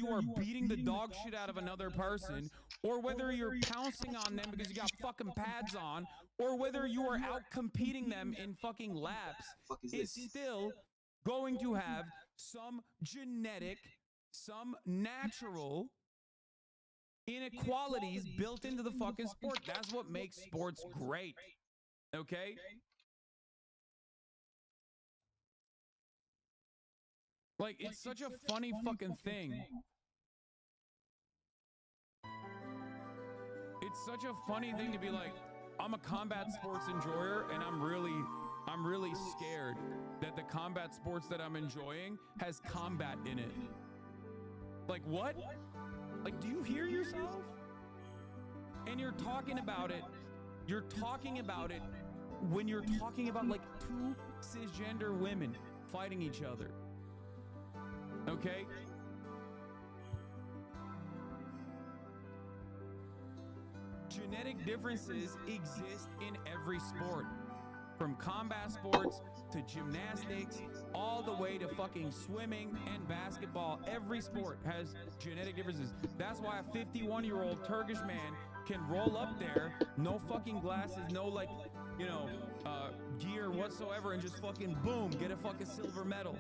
you are beating the dog shit out of another person, or whether you're pouncing on them because you got fucking pads on, or whether you are out competing them in fucking laps, is still going to have some genetic, some natural inequalities built into the fucking sport. That's what makes sports great. Okay? Like, it's such a funny fucking thing. It's such a funny thing to be like, I'm a combat sports enjoyer, and I'm really scared that the combat sports that I'm enjoying has combat in it. Like, what? Like, do you hear yourself? And you're talking about it when you're talking about like two cisgender women fighting each other. Okay? Genetic differences exist in every sport. From combat sports to gymnastics, all the way to fucking swimming and basketball. Every sport has genetic differences. That's why a 51-year-old Turkish man can roll up there, no fucking glasses, no like, you know, gear whatsoever, and just fucking boom, get a fucking silver medal.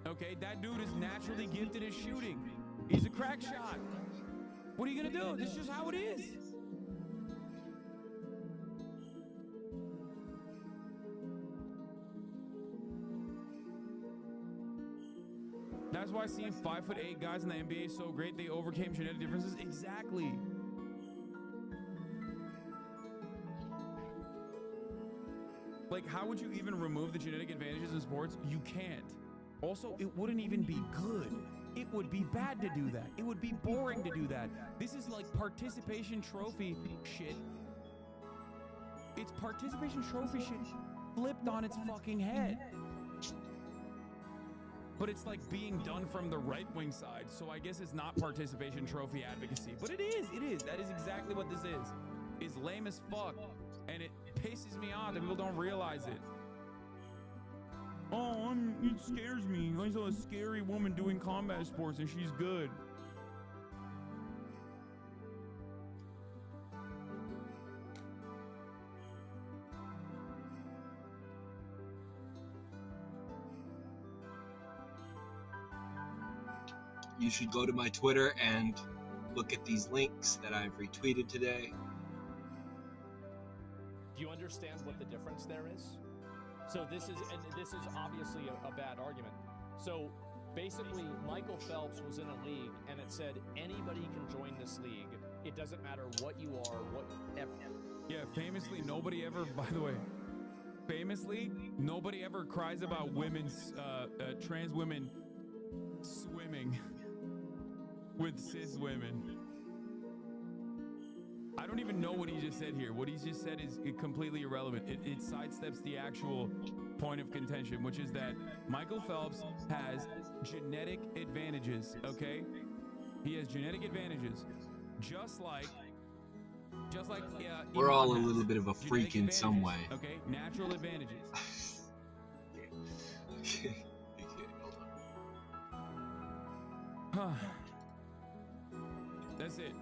Okay, that dude is naturally gifted at shooting. He's a crack shot. What are you gonna do? This is just how it is. That's why seeing 5'8" guys in the NBA is so great. They overcame genetic differences. Exactly. Like, how would you even remove the genetic advantages in sports? You can't. Also, it wouldn't even be good. It would be bad to do that. It would be boring to do that. This is like participation trophy shit. It's participation trophy shit flipped on its fucking head. But it's like being done from the right-wing side, so I guess it's not participation trophy advocacy. But it is. That is exactly what this is. It's lame as fuck, and it pisses me off that people don't realize it. Oh, it scares me. I saw a scary woman doing combat sports, and she's good. You should go to my Twitter and look at these links that I've retweeted today. Do you understand what the difference there is? So this is obviously a bad argument. So basically, Michael Phelps was in a league, and it said anybody can join this league. It doesn't matter what you are, whatever. Yeah, famously, nobody ever, by the way, nobody ever cries about women's, trans women swimming with cis women. I don't even know what he just said here. What he just said is completely irrelevant. It sidesteps the actual point of contention, which is that Michael Phelps has genetic advantages, okay? He has genetic advantages, just like we're all a little bit of a freak in some way. Okay, natural advantages. Okay, hold on. That's it.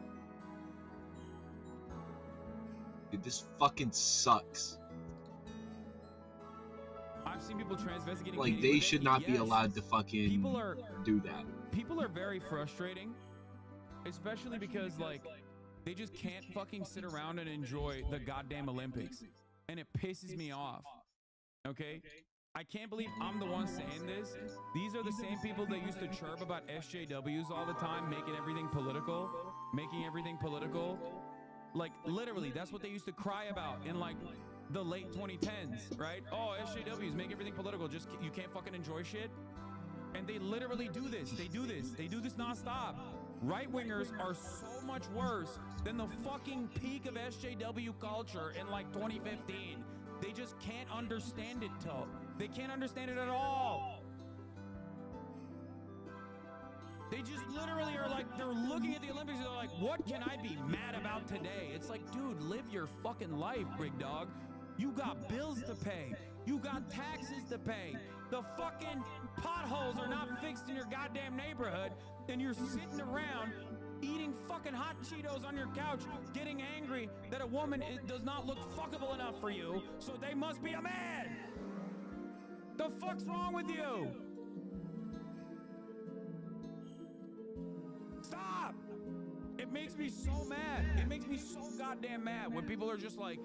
Dude, this fucking sucks. I've seen people transvestigating. Like, they should not be allowed to fucking do that. People are very frustrating, especially because, like, they just can't fucking sit around and enjoy the goddamn Olympics. And it pisses me off. Okay? I can't believe I'm the one saying this. These are the same people that used to chirp about SJWs all the time, making everything political. Like, literally, that's what they used to cry about in, like, the late 2010s, right? Oh, SJWs make everything political. Just, you can't fucking enjoy shit. And they literally do this. They do this nonstop. Right-wingers are so much worse than the fucking peak of SJW culture in, like, 2015. They just can't understand it, They can't understand it at all. They just literally are like, they're looking at the Olympics and they're like, what can I be mad about today? It's like, dude, live your fucking life, big dog. You got bills to pay. You got taxes to pay. The fucking potholes are not fixed in your goddamn neighborhood, and you're sitting around eating fucking hot Cheetos on your couch, getting angry that a woman does not look fuckable enough for you, so they must be a man. The fuck's wrong with you? Stop! It makes me so mad. It makes me so goddamn mad when people are just like,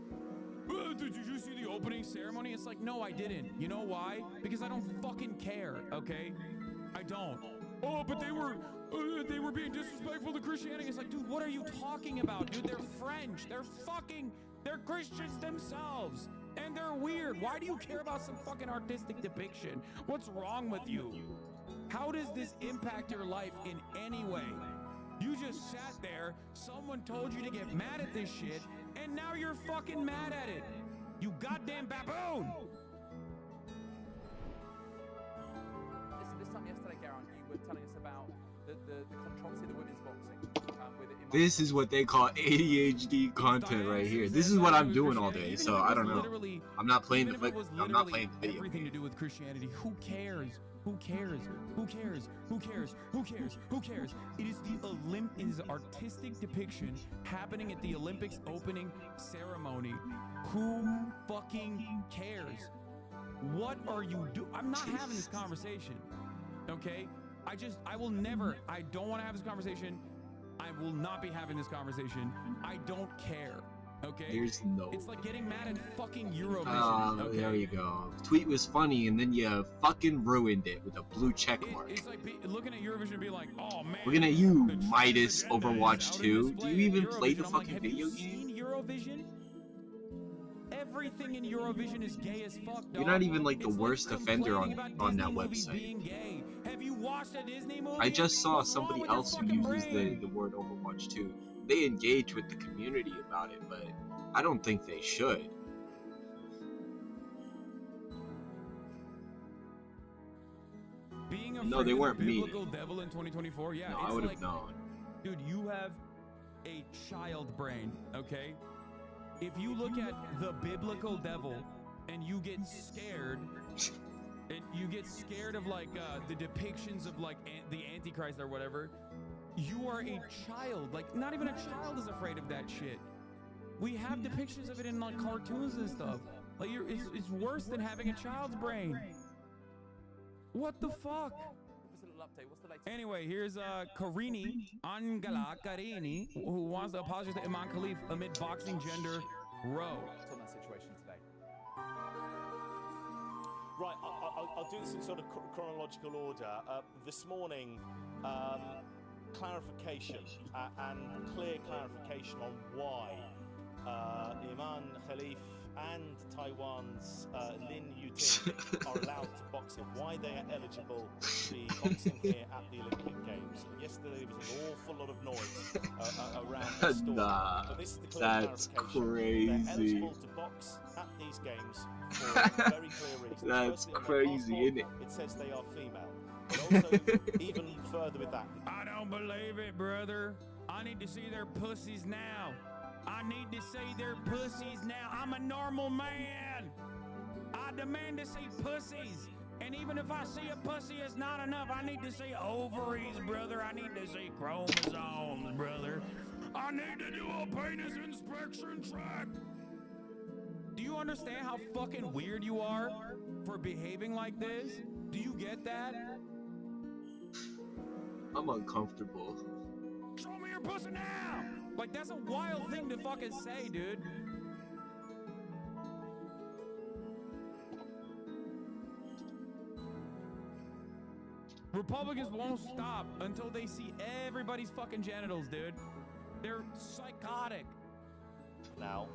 did you see the opening ceremony? It's like, no, I didn't. You know why? Because I don't fucking care, okay? I don't. Oh, but they were being disrespectful to Christianity. It's like, dude, what are you talking about, dude? They're French. They're Christians themselves. And they're weird. Why do you care about some fucking artistic depiction? What's wrong with you? How does this impact your life in any way? You just sat there, someone told you to get mad at this shit, and now you're fucking mad at it. You goddamn baboon! This time yesterday, Garen, you were telling us about the controversy of the women's boxing. This is what they call ADHD content right here. This is what I'm doing all day, so I don't know. I'm not playing the video. Everything to do with Christianity. Who cares? Who cares? Who cares? Who cares? Who cares? Who cares? It is it is artistic depiction happening at the Olympics opening ceremony. Who fucking cares? What are you doing? I'm not having this conversation. Okay? I don't want to have this conversation. I will not be having this conversation. I don't care. Okay? It's like getting mad at fucking Eurovision. Okay? There you go. Tweet was funny, and then you fucking ruined it with a blue check mark. It's like looking at Eurovision and be like, oh man. Looking at you, Midas Overwatch 2. Do you even play the fucking video game? Have you seen Eurovision? Everything in Eurovision is gay as fuck, dog. You're not even like the worst offender on that website. Have you watched a Disney movie? I just saw somebody else who uses the word Overwatch 2. They engage with the community about it, but I don't think they should. Being No, they weren't the mean. biblical devil in 2024, yeah. No, it's I would have like, known. Dude, you have a child brain, okay? If you look at the biblical devil and you get scared, and you get scared of like the depictions of like the Antichrist or whatever, you are a child. Like, not even a child is afraid of that shit. We have depictions of it in like cartoons and stuff. Like, it's worse than having a child's brain. What the fuck? Anyway, here's Angela Carini, who wants to apologize to Imam Khalif amid boxing gender row. On that situation today. Right, I'll do this in sort of chronological order. This morning, clarification and clear clarification on why Imam Khalif and Taiwan's Lin Yuting are allowed to box here, why they are eligible to be boxing here at the Olympic Games. Yesterday there was an awful lot of noise around the story. But this is the clear That's clarification. They're crazy. eligible to box at these games for very clear reasons. That's Firstly, on their crazy, passport, isn't it? It says they are female. But also, even further with that, I don't believe it, brother. I need to see their pussies now. I need to see their pussies now. I'm a normal man. I demand to see pussies. And even if I see a pussy, it's not enough. I need to see ovaries, brother. I need to see chromosomes, brother. I need to do a penis inspection track. Do you understand how fucking weird you are for behaving like this? Do you get that? I'm uncomfortable. Show me your pussy now! Like, that's a wild thing to fucking say, dude. Republicans won't stop until they see everybody's fucking genitals, dude. They're psychotic. now,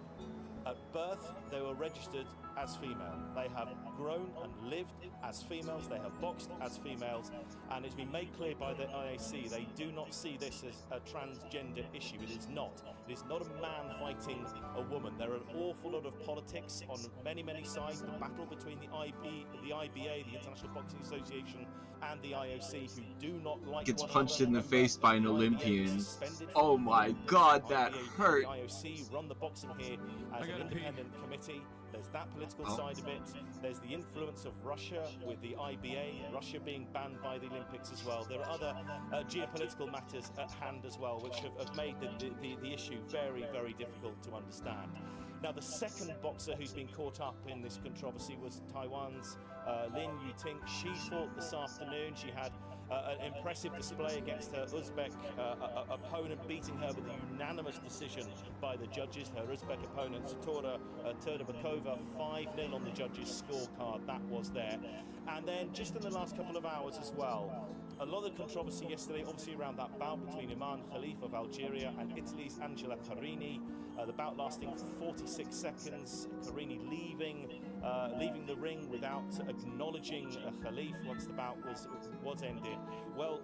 at birth, they were registered as female. They have grown and lived as females. They have boxed as females. And it's been made clear by the IAC, they do not see this as a transgender issue. It is not. It is not a man fighting a woman. There are an awful lot of politics on many, many sides. The battle between the IBA, the International Boxing Association, and the IOC, who do not like Gets one punched another. in the face by an The IBA Olympian. was suspended Oh from my the god, that IBA, hurt. The IOC run the boxing here as an independent committee. There's that political side of it. There's the influence of Russia with the IBA, Russia being banned by the Olympics as well. There are other geopolitical matters at hand as well, which have made the issue very, very difficult to understand. Now, the second boxer who's been caught up in this controversy was Taiwan's Lin Yuting. She fought this afternoon. She had an impressive display against her Uzbek opponent, beating her with a unanimous decision by the judges. Her Uzbek opponent, Satora Turdybakova, 5-0 on the judges' scorecard. That was there. And then just in the last couple of hours as well, a lot of controversy yesterday, obviously around that bout between Iman Khalif of Algeria and Italy's Angela Carini. The bout lasting 46 seconds. Carini leaving the ring without acknowledging Khalif once the bout was ended. Well,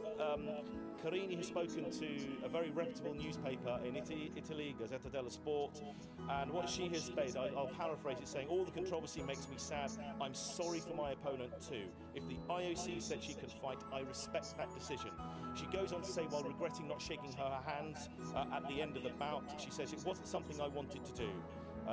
Carini has spoken to a very reputable newspaper in Italy, Gazzetta dello Sport, and what she has said, I'll paraphrase it, saying, "All the controversy makes me sad. I'm sorry for my opponent too. If the IOC said she could fight, I respect that decision." She goes on to say, while regretting not shaking her hands at the end of the bout, she says, "It wasn't something I wanted to do.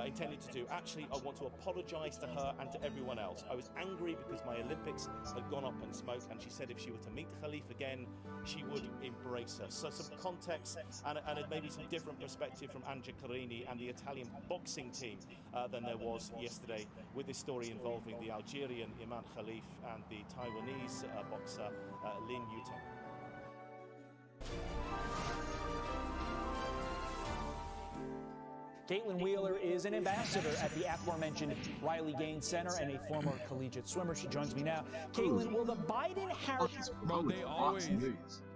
Intended to do. Actually, I want to apologise to her and to everyone else. I was angry because my Olympics had gone up in smoke," and she said if she were to meet Khalif again, she would embrace her. So some context and maybe some different perspective from Angela Carini and the Italian boxing team than there was yesterday with this story involving the Algerian Iman Khalif and the Taiwanese boxer Lin Yuting. Caitlin Wheeler is an ambassador at the aforementioned Riley Gaines Center and a former collegiate swimmer. She joins me now. Caitlin, will the Biden-Harris... Bro, they always...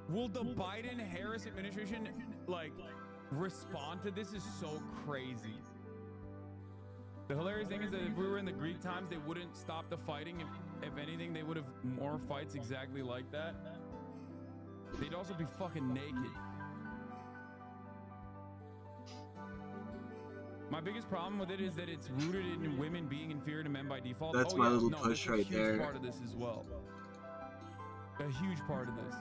Will the Biden-Harris administration, like, respond to this? Is so crazy. The hilarious thing is that if we were in the Greek times, they wouldn't stop the fighting. If anything, they would have more fights exactly like that. They'd also be fucking naked. My biggest problem with it is that it's rooted in women being inferior to men by default. That's my little push right there. A huge part of this as well. A huge part of this.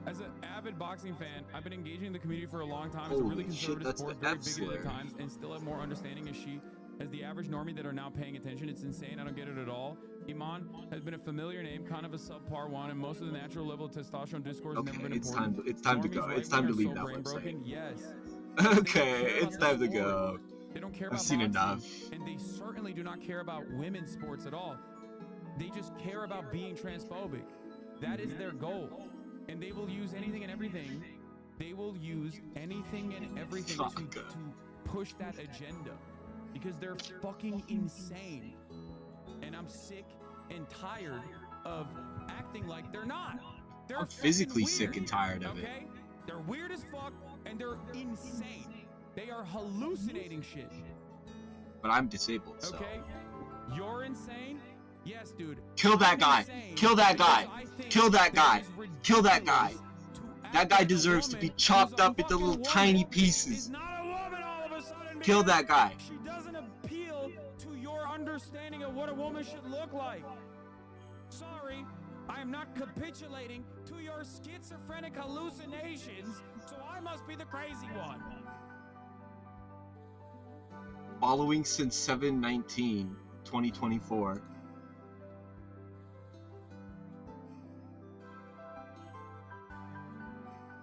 As an avid boxing fan, I've been engaging the community for a long time. It's a really conservative sport, very bigoted at times, and still have more understanding as the average normie that are now paying attention. It's insane. I don't get it at all. Iman has been a familiar name, kind of a subpar one, and most of the natural level of testosterone discourse has never been important. It's time to go. It's time to leave that website. Yes. Okay, it's time to go. They don't care I've about seen boxing, enough. and they certainly do not care about women's sports at all. They just care about being transphobic. That is their goal. And they will use anything and everything. They will use anything and everything to push that agenda. Because they're fucking insane. And I'm sick and tired of acting like they're not. They're I'm physically weird, sick and tired of it. Okay? They're weird as fuck and they're insane. They are hallucinating shit. But I'm disabled, so. Okay? You're insane? Yes, dude. Kill that guy. Kill that guy. Kill that guy. Kill that guy. That guy deserves to be chopped up into little tiny pieces. Kill that guy. She doesn't appeal to your understanding of what a woman should look like. Sorry, I am not capitulating to your schizophrenic hallucinations, so I must be the crazy one. Following since 7/19/2024.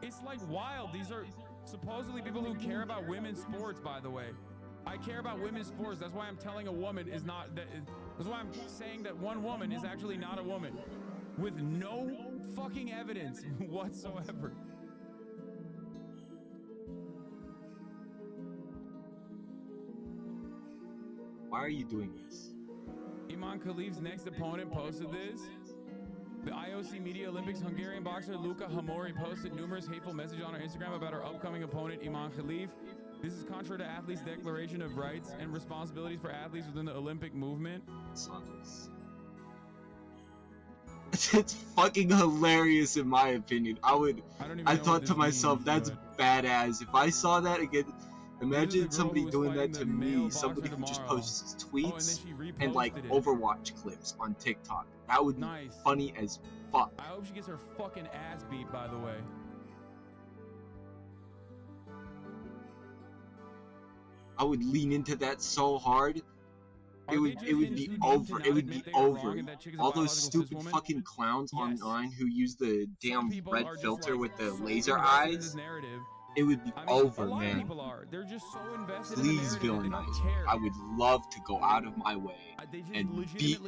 It's like wild. These are supposedly people who care about women's sports, by the way. I care about women's sports. That's why I'm telling a woman is not that. That's why I'm saying that one woman is actually not a woman, with no fucking evidence whatsoever. Why are you doing this? Iman Khalif's next opponent posted this. The IOC Media Olympics Hungarian boxer Luca Hamori posted numerous hateful messages on her Instagram about her upcoming opponent Iman Khalif. This is contrary to athletes' declaration of rights and responsibilities for athletes within the Olympic movement. It's fucking hilarious in my opinion. I thought to myself, that's badass. If I saw that again, imagine somebody doing that to me. Somebody who just posts tweets and like Overwatch clips on TikTok. That would be funny as fuck. I hope she gets her fucking ass beat, by the way. I would lean into that so hard. It would be over. It would be over. All those stupid fucking clowns online who use the damn red filter with the laser eyes. It would be over, man. Please villainize me. I would love to go out of my way and beat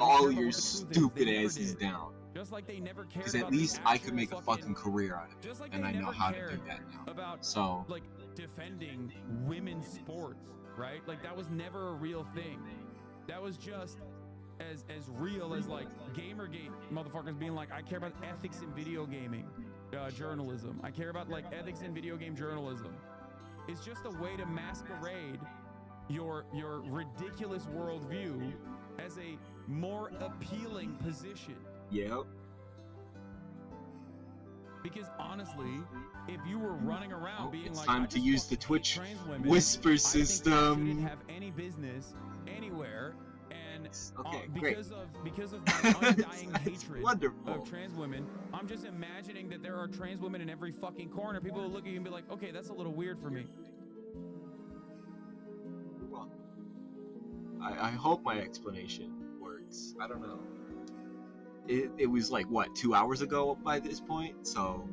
all your stupid asses down. Because at least I could make a fucking career out of it, and I know how to do that now. So, like defending women's sports, right? Like that was never a real thing. That was just as real as like Gamergate motherfuckers being like, I care about ethics in video gaming journalism. I care about like ethics in video game journalism. It's just a way to masquerade your ridiculous worldview as a more appealing position. Yep. Because honestly, if you were running around being it's like, time to use the Twitch women, whisper I system. think I shouldn't have any business anywhere, and okay, because of my undying hatred wonderful. of trans women, I'm just imagining that there are trans women in every fucking corner. People will look at you and be like, okay, that's a little weird for me. Well, I hope my explanation works. I don't know. It was like, what, 2 hours ago by this point? So,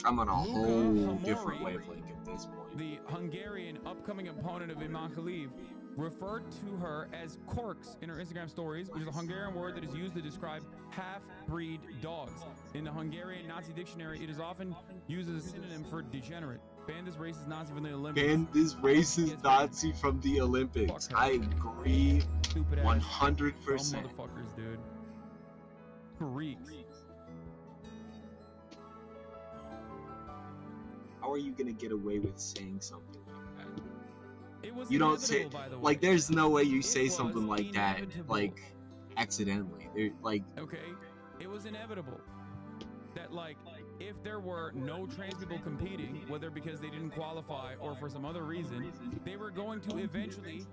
I'm on a whole different wavelength at this point. The Hungarian upcoming opponent of Iman Khalif referred to her as corks in her Instagram stories, which is a Hungarian word that is used to describe half-breed dogs. In the Hungarian Nazi dictionary, it is often used as a synonym for degenerate. Ban this racist Nazi from the Olympics. Ban this racist Nazi from the Olympics. I agree 100%. Motherfuckers, dude. Freaks. How are you gonna get away with saying something like that? It was you don't say, by the way. like, there's no way you say something like that, like, accidentally. Like, okay, it was inevitable that, like, if there were no trans people competing, whether because they didn't qualify or for some other reason, they were going to eventually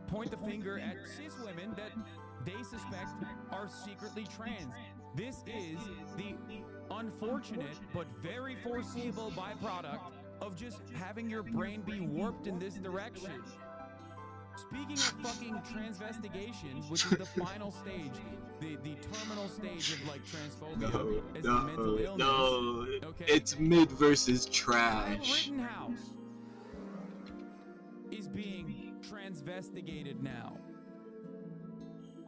point the finger at cis women that they suspect are secretly trans. This is the unfortunate but very foreseeable byproduct of just having your brain be warped in this direction. Speaking of fucking transvestigations, which is the final stage, the terminal stage of like transphobia as a mental illness. Okay? It's mid versus trash. Rittenhouse is being transvestigated now.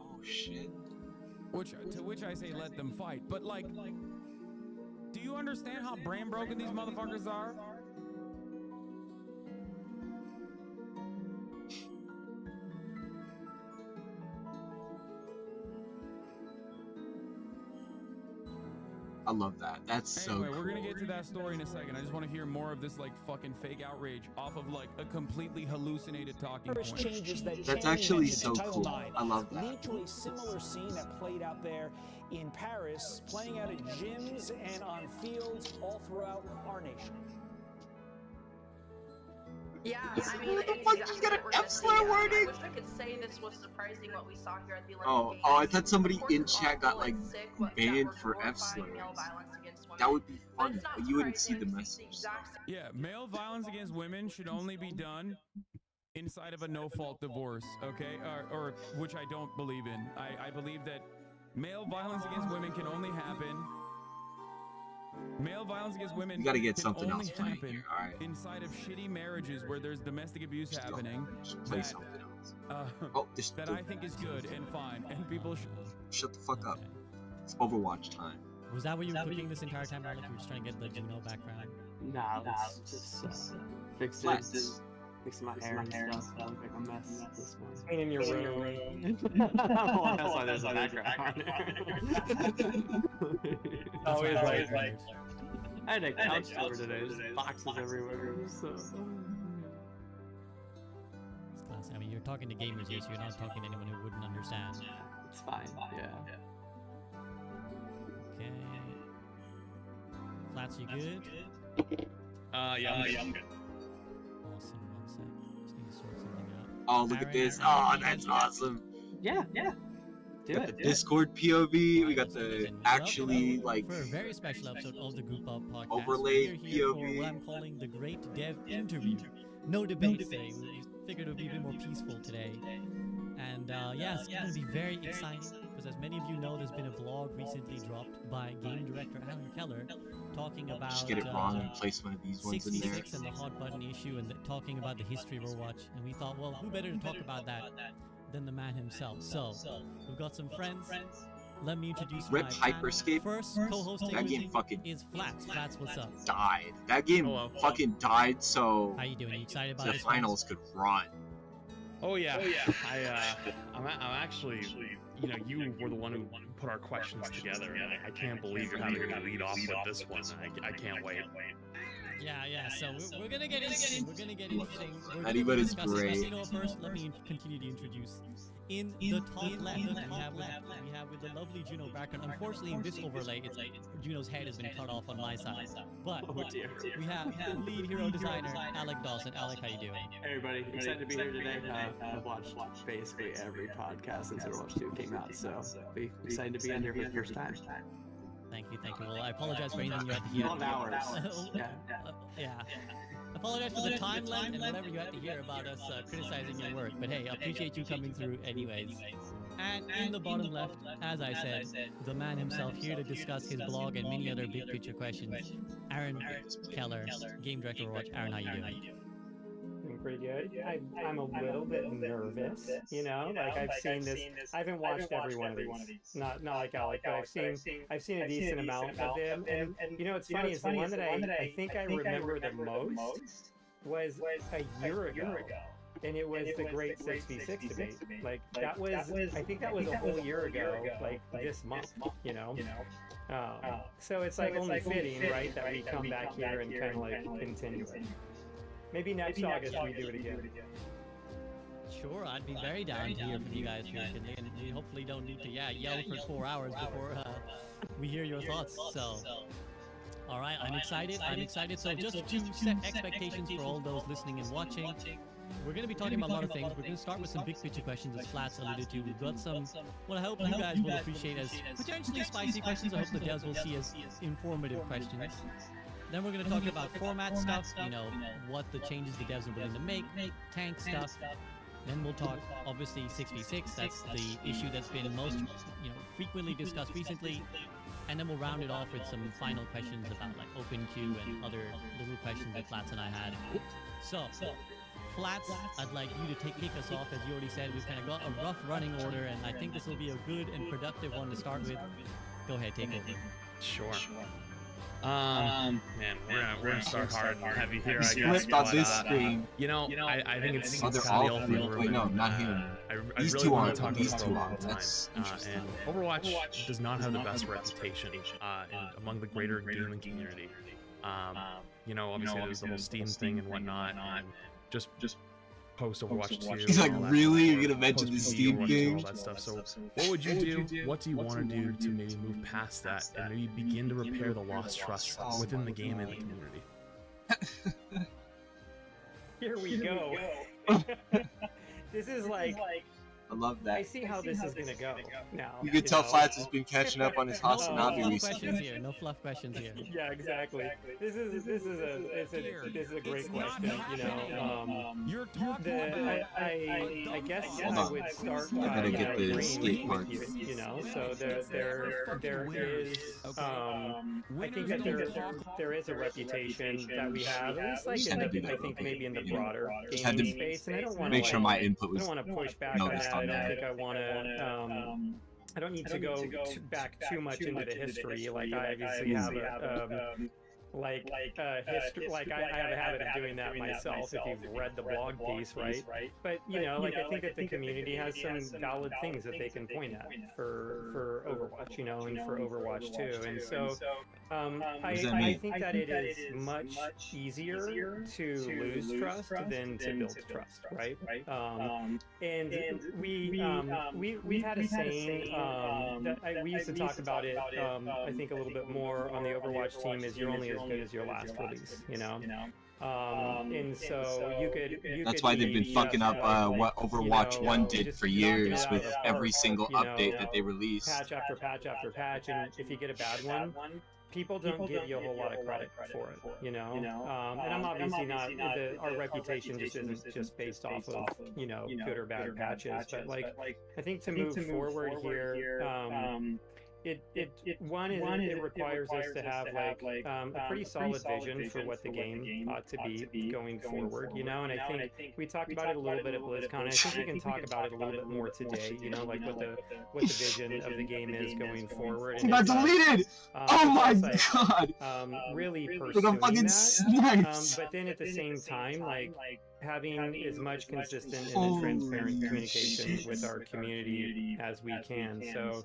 Oh shit. To which I say let them fight. But like, do you understand how brain broken these motherfuckers are? I love that. That's anyway, so cool. We're gonna get to that story in a second. I just want to hear more of this like fucking fake outrage off of like a completely hallucinated talking point. Changes that That's actually so cool. I love that. Lead to a similar scene that played out there in Paris, playing out at gyms and on fields all throughout our nation. Yeah, I mean, what the fuck? You got an F-slur wording? I wish I could say this was surprising what we saw here at the Olympic Games. Oh, I thought somebody in chat got like banned for F-slurs. That would be funny, but you wouldn't see the message. Yeah, male violence against women should only be done inside of a no-fault divorce, okay? Or which I don't believe in. I believe that male violence against women can only happen. Male violence against women. You gotta get can something only else playing happen here, alright? inside of shitty marriages where there's domestic abuse happening. Just play something else. That I think is good and fine, and people should. Shut the fuck up. It's Overwatch time. Was that what you were cooking this entire time, Alec? You were just trying to get the Juno background? Nah, it's just fixing my hair and stuff. Look like a mess this morning. Cleaning your room. Well, that's why there's a background. Always like. I had a couch tour today. There's boxes everywhere. So. It's classic. I mean, you're talking to gamers here, so you're not talking to anyone who wouldn't understand. It's fine. Yeah. Okay. Flats, you good? Yeah, I'm good. Awesome. One sec. Just need to sort something out. Oh, look at this. Oh, that's awesome. Yeah. We got the Discord POV. We got the actually like for a very special episode of the Group Up podcast. Overlaid we're here for POV. what I'm calling the Great Dev Interview. no debates today. We figured it would be a bit more peaceful today. And yeah, it's going to be very exciting because as many of you know, there's been a vlog recently dropped by game director Alan Keller talking about Just get it wrong and place one of these ones in there. 66 and the hot button issue and talking about the history of Overwatch. And we thought, well, who better to talk about that than the man himself? So we've got some friends. Let me introduce Rip my Hyperscape. First co-hosting that game fucking is Flats. Flats, what's up? Died. That game fucking died, so how you doing? You excited about the this finals could run. Oh yeah, I'm actually, you know, you were the one who put our questions together, and I can't believe you're having to lead off with this one. I can't wait. Yeah. So we're gonna get interesting. We're gonna get interesting. Anybody's great. You know, first, let me continue to introduce. In the top left, we have with the lovely Juno background. Unfortunately, in this overlay, it's Juno's head has been cut off on my side. But we have lead hero designer Alec Dawson. Alec, how you doing? Hey everybody, excited to be here today. I've watched basically every podcast since Overwatch 2 came out, so be excited to be in here for the first time. Thank you. Well, I apologize for anything you had to hear. 12 hours. Yeah. I apologize for the time length and whatever you had to hear about us criticizing your work, but hey, I appreciate you coming through anyways. And in the bottom left, as I said, the man himself here to discuss his blog and many other big picture questions, Aaron Keller, game director of Overwatch. Aaron, how you doing? Doing pretty good. I'm a little bit nervous, you know, like I've seen this. I haven't watched every one of these. Not like Alec, but I've seen a decent amount of them. And you know, what's funny is the one that I think I remember the most was a year ago. And it was the Great 6v6 debate. Like that was, I think that was a whole year ago, like this month, you know. So it's like only fitting, right, that we come back here and kind of like continue it. Maybe next August we do it again. Sure, I'd be very down to hear from you guys here, and we hopefully don't need to yell for 4 hours before we hear your thoughts. So, all right, I'm excited. So just to set expectations for all those listening and watching, we're going to be talking about a lot of things. We're going to start with some big picture questions, as Flats alluded to. We've got some, what I hope you guys will appreciate as potentially spicy questions. I hope the devs will see as informative questions. Then we're going to talk about format stuff, you know, what the changes the devs are willing to make, tank stuff. Then we'll talk, obviously, 6v6. That's the issue that's been most, frequently discussed recently. And then we'll round it off with some final questions about, like, open queue and other little questions that Flats and I had. So, Flats, I'd like you to kick us off. As you already said, we've kind of got a rough running order, and I think this will be a good and productive one to start with. Go ahead, take over. Sure. Man, we're gonna start hard and heavy here, I guess. Flipped on this screen. You know, I think it's they're the all elephant in the room. wait, no, not him. I These really two want aren't. to talk These about two it for a long aren't. time. That's interesting. And Overwatch does not have the best reputation among the greater gaming community. Obviously there's the whole Steam thing and whatnot, and just post Overwatch 2. He's like, really? You're gonna mention the Steam thing? All that stuff. So, what would you do? What do you want to do to maybe move past that and maybe begin to repair the lost trust within the game and the community? Here we go. This is like. I love that. I see how this is gonna go now. You can tell Flats has been catching up on his hasanabi recently. No fluff questions here. Yeah, exactly. This is a great question. You're talking about. I guess Hold I on. would start I by gotta get the skate with parts. you. So there is. I think that there is a reputation that we have, at least like I think maybe in the broader gaming space, and I don't want to make sure my input was I don't want to push back on that. I don't think I want to. I don't need to go back too much into the history. Like I obviously have history. Like I have a habit of doing that myself. If you've read the blog piece, right? But I think that the community has some valid things that they can point at for Overwatch, and for Overwatch 2, and so. I think that it is much easier to lose trust than to build trust, right? And we've had a saying that we used to talk about it. I think a little bit more on the Overwatch team is you're only as good as your last release, and so you could. That's why they've been fucking up what Overwatch 1 did for years with every single update that they released. Patch after patch after patch, and if you get a bad one. people don't give you a whole lot of credit for it, you know. And I'm obviously not. Our reputation just isn't just based off of good or bad patches, but like I think to move forward here, it requires us to have like a pretty solid vision for what the game ought to be going forward, you know. And I think we talked about it a little bit at BlizzCon. I think we can talk about it a little bit more today, you know, like what the vision of the game is going forward. And got deleted. Oh my god! Really With pursuing a fucking that. snipes. But then at the same time, like having as much consistent and transparent communication with our community as we can. So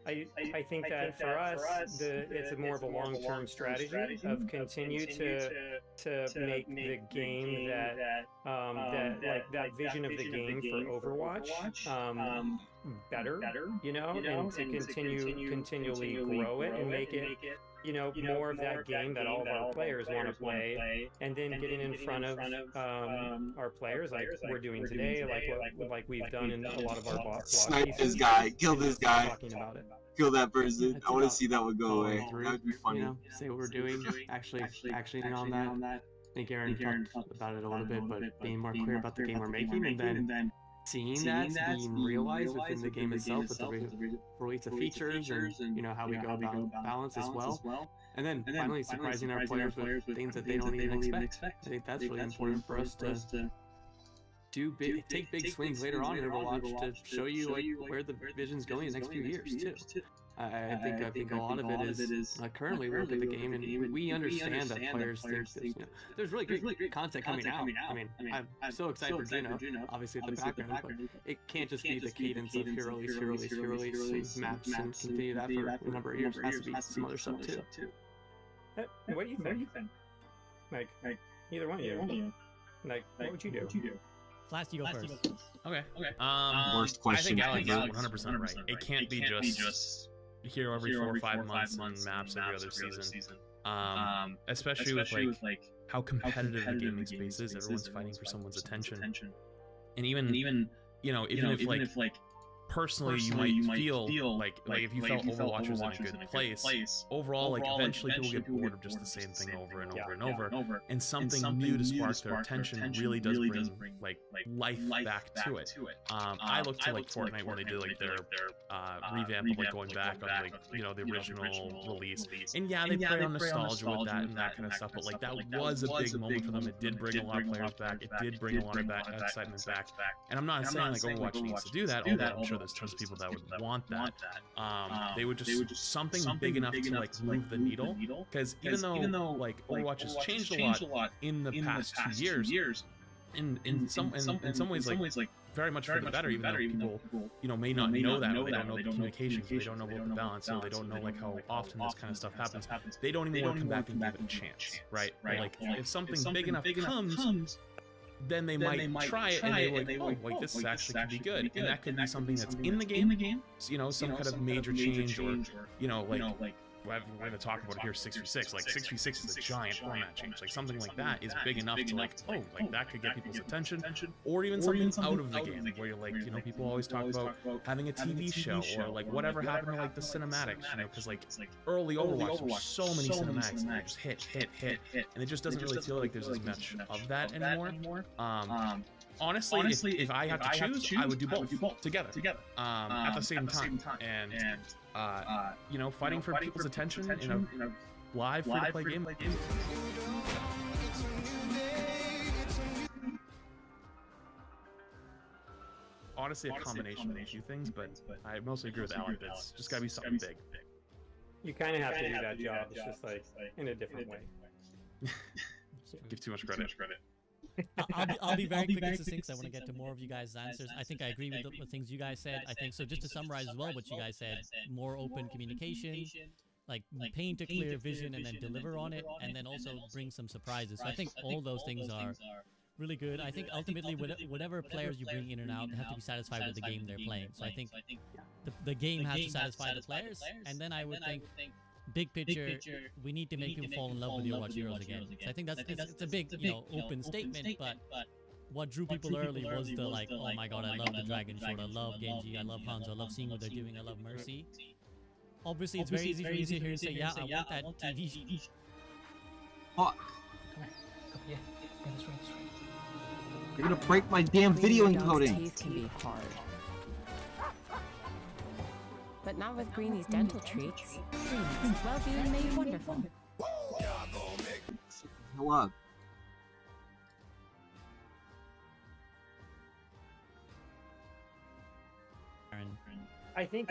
I think that for us, it's more of a long-term strategy of continue to make the game that vision of the game for Overwatch better, you know, and to continually grow it and make it, you know, more of that game that all of our players want to play, and then getting in front of our players like we're doing today, like we've done in a lot of our blog Snipe this guy, kill this guy, talking about it. kill that person. I want to see that one go away. That would be funny. You know, say what we're doing, actually on that. I think Aaron talked about it a little bit, but being more clear about the game we're making, and then seeing that being realized within the game itself with the release of features and, you know, how we go about balance as well. And then finally surprising our players with things that they don't even expect. I think that's really important for us to take big swings later on in Overwatch to show you like where the vision's going in the next few years too. I think a lot of it is currently we look at the game and we understand that players think this, you know, there's really great content coming out. I mean, I'm so excited for Juno, obviously at the background, but it can't just be the cadence of here release, and maps and continue that for a number of years. It has to be some other stuff too. What do you think? Like either one of you. Like, what would you do? Flash, you go first. Okay. Worst question. I think Alex is 100% right. It can't be just hero every 4 or 5 months and maps every other season. Especially with like how competitive the gaming space is. Everyone's fighting for someone's attention. And even you know, even if like personally you might feel like if you felt Overwatch was in a good place, overall like eventually people get bored of just the same thing over and over and over, and something new to spark their attention really does bring like life back to it. I look to like Fortnite when they did like their revamp of like going back on like, you know, the original release, and yeah, they play on nostalgia with that and that kind of stuff, but like that was a big moment for them. It did bring a lot of players back, it did bring a lot of excitement back, and I'm not saying like Overwatch needs to do that, although I'm sure there's tons of people that would want that. They would just something big enough to like move the needle, because even though like Overwatch has changed a lot in the past 2 years, in some ways like very much for the better, even though people, you know, may not know that, or they don't know the communications, they don't know about the balance, or they don't know like how often this kind of stuff happens. They don't even want to come back and give it a chance, right? Like if something big enough comes, then they might try it, and they're like, oh, like this actually could be good, and that could be something that's in the game, you know, some kind of major change, or you know, like we're going to talk about it here, 6v6. Like 6v6 is a giant format change. Like something like that is big enough to like, oh, like that could get people's attention, or even something out of the game where you're like, you know, people always talk about having a TV show, or like whatever happened to like the cinematics, you know, because like early Overwatch there were so many cinematics and they just hit, and it just doesn't really feel like there's as much of that anymore. Honestly, if I have to choose, I would do both together at the same time, and you know, fighting for people's attention in a live free-to-play game. Honestly, a combination of a few things, but I mostly agree with Alec. It's just gotta be something big. You kind of have to do that job. It's just like in a different way. Give too much credit. I'll be very quick and succinct. I want to get to more of you guys' answers. I think I agree with the things you guys said. I think so. Just to summarize as well, what you guys said: more open communication, like paint a clear vision and then deliver on it, and then also bring some surprises. So I think all those things are really good. I think ultimately, whatever players you bring in and out, they have to be satisfied with the game they're playing. So I think the game has to satisfy the players, and then I would think, big picture, we need to make people fall in love with Overwatch Heroes again. So I think it's a big, you know, open statement, but what drew people early was the like, oh my god, I love the Dragon Sword, I love Genji, I love Hanzo, I love seeing what they're doing, I love Mercy. Obviously, it's very easy for me to sit here and say, yeah, I want that TV. Fuck. Come here. Yeah, this way. You're gonna break my damn video encoding. Teeth can be hard. But not with Greenie's dental treats. Greenie's well-being made wonderful. Hell up. I think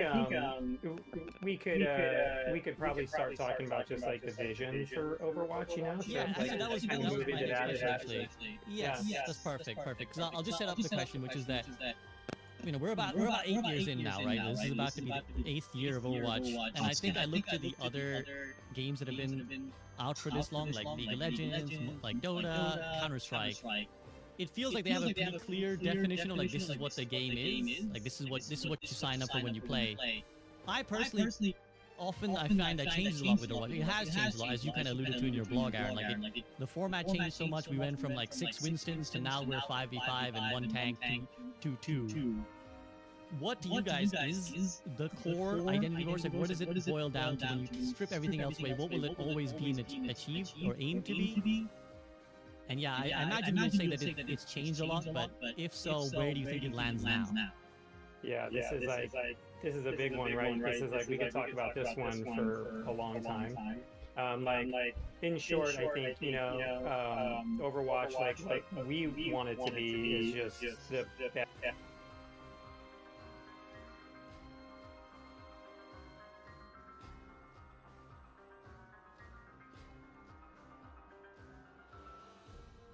we could probably start talking about just like the vision for Overwatch, you know? So Yeah, like, that was my next question, actually. Yes, that's perfect. Because I'll just set up the question, which is that, you know, we're about 8 years in now, right? This is about to be the 8th year of Overwatch, and I think I looked at the other games that have been out for this long, like League of Legends, like Dota, Counter-Strike. It feels like they have a pretty clear definition of like this is what the game is, like this is what you sign up for when you play. I personally often I find that changes a lot with Overwatch. It has changed a lot, as you kind of alluded to in your blog, Aaron. Like the format changed so much. We went from like 6 Winstons to now we're 5v5 and 1 tank to 2. What to you guys is the core identity of Overwatch? Like, what does it boil down to when you strip everything else away? What will it always be achieved or aim to be? And yeah, I imagine you'll say that it's changed a lot, but if so, where do you think it lands now? Yeah, this is a big one, right? This is like, we could talk about this one for a long time. Like, in short, I think, you know, Overwatch, like we want it to be, is just the best.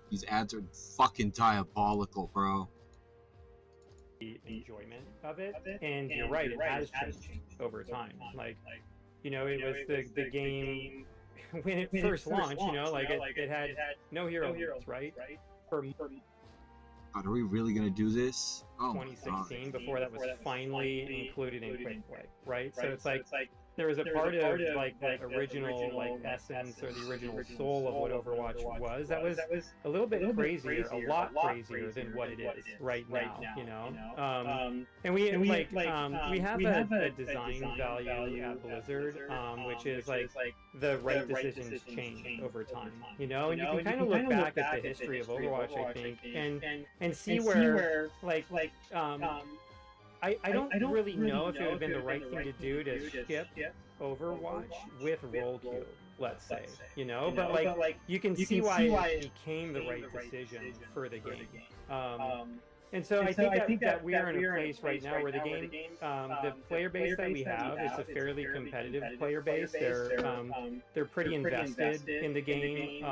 These ads are fucking diabolical, bro. Enjoyment of it, and you're right, it has changed over time. Like, you know, it was the game when it first launched, you know, like it had no hero modes, right? For God, are we really gonna do this? Oh, 2016, before that was finally included in Quick Play, right? So it's like there was a part of like that original like essence or the original soul of what Overwatch was that was a little bit crazier, a lot crazier than what it is right now, you know. And we have a design value at Blizzard, which is like the right decisions change over time, you know. And you can kind of look back at the history of Overwatch, I think, and see where I don't really know if it would have been the right thing to do to skip Overwatch with roll queue, let's say, you know, but like you can see why it became the right decision for the game. And so I think that we are in a place right now where the game, the player base that we have, it's a fairly competitive player base. They're pretty invested in the game.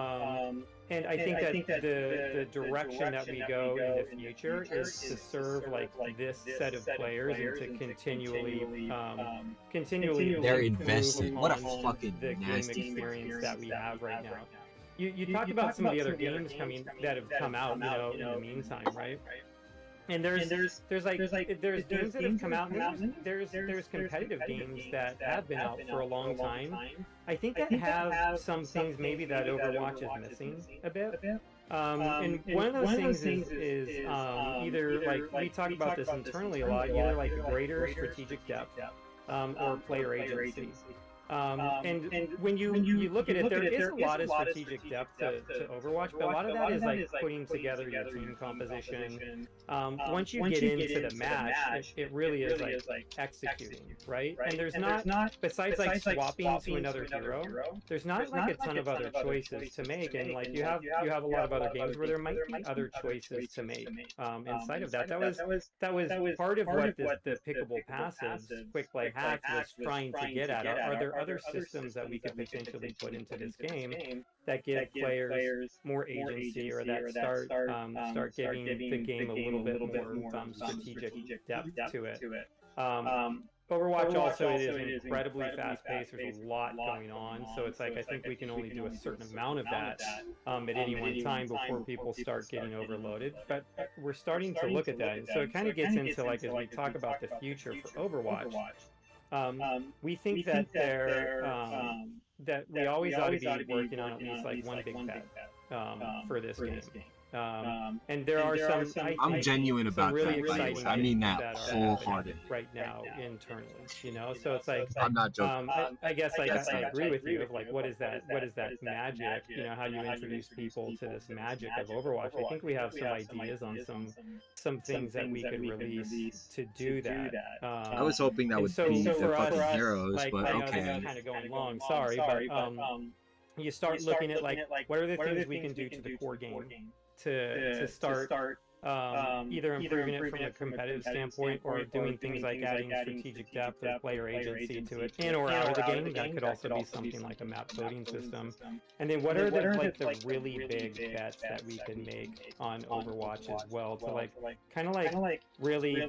And I think that the direction that we go in the future is to serve like this set of players and to continually they're invested. What a fucking the game experience that we have right now. You talked about some of the other games that have come out, you know, in the meantime, right? And there's games that have come out, and there's competitive games that have been out for a long time. I think that have some things maybe that Overwatch is missing a bit. And one of those things is either like we talk about this internally a lot, either like greater strategic depth or player agency. And when you look at it, there is a lot of strategic depth to Overwatch, but a lot of that is like putting together your team composition. Once you get into the match, it really is like executing, right? And there's not, besides like swapping to another hero, there's not like a ton of other choices to make. And like you have a lot of other games where there might be other choices to make inside of that. That was part of what the pickable passives quick play hacks was trying to get at. Are there other systems that we could potentially put into this game that give players more agency, or that start giving the game a little bit more strategic depth to it. Overwatch also is incredibly fast-paced. There's a lot going on, so it's like I think we can only do a certain amount of that at any one time before people start getting overloaded. But we're starting to look at that, and so it kind of gets into like as we talk about the future for Overwatch. We think that that we always ought to be working on at least like one big bet for this game. And there are some. I'm genuine about really that. By the way. exciting I mean things that are wholehearted. happening right now internally. You know, so it's like I'm not joking. I guess like I agree with you of like what is that magic? You know, how do you introduce people to this magic of Overwatch? I think we have some ideas on some things that we could release to do that. I was hoping that would be the fucking heroes, like, but I know okay. this is kind of going long. Sorry, but you start looking at like what are the things we can do to the core game to start either improving it from a competitive standpoint or doing things like adding strategic depth or player agency to it in or out of the game. That could also be something like a map voting system. And then what are the really big bets that we can make on Overwatch as well to like kind of like really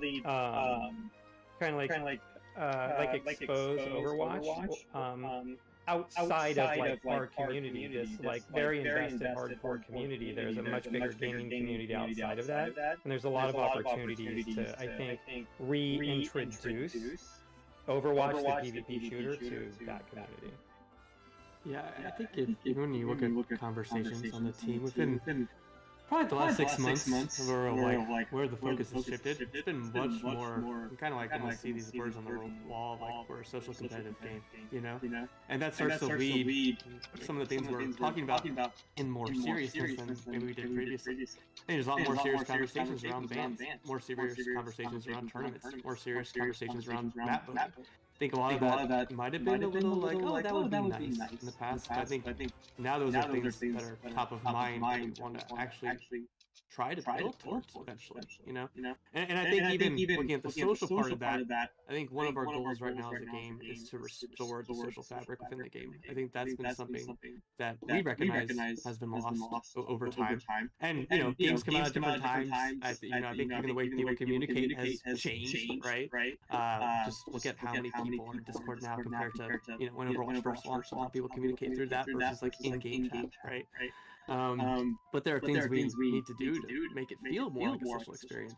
expose Overwatch outside of like our community, this like very invested hardcore community. There's a much bigger gaming community outside of that, and there's a lot of opportunities to, I think, reintroduce Overwatch, the PvP shooter, to that community. Yeah, I think if when you look at conversations on the team within probably the last 6 months where where the focus has shifted, it's been much more kind of like almost see these words on the wall, like we're a social competitive game, you know? And that starts to lead some of the things we're talking about in more seriousness than maybe we did previously. I think there's a lot more serious conversations around bans, more serious conversations around tournaments, more serious conversations around map voting. I think a lot of that might have been a little like, oh, that would be nice in the past. But I think now those are things that are top of mind that we want to actually try to build towards eventually, you know? And I think even looking at the social part of that, I think one of our goals right now as a game is to restore the social fabric within the game. I think that's been something that we recognize has been lost over time. And, you know, games come out at different times. I think even the way people communicate has changed, right? Just look at how many people are in Discord now compared to, you know, when Overwatch first launched, a lot of people communicate through that versus like in-game chat, right? But there are things we need to do to make it feel more like a social experience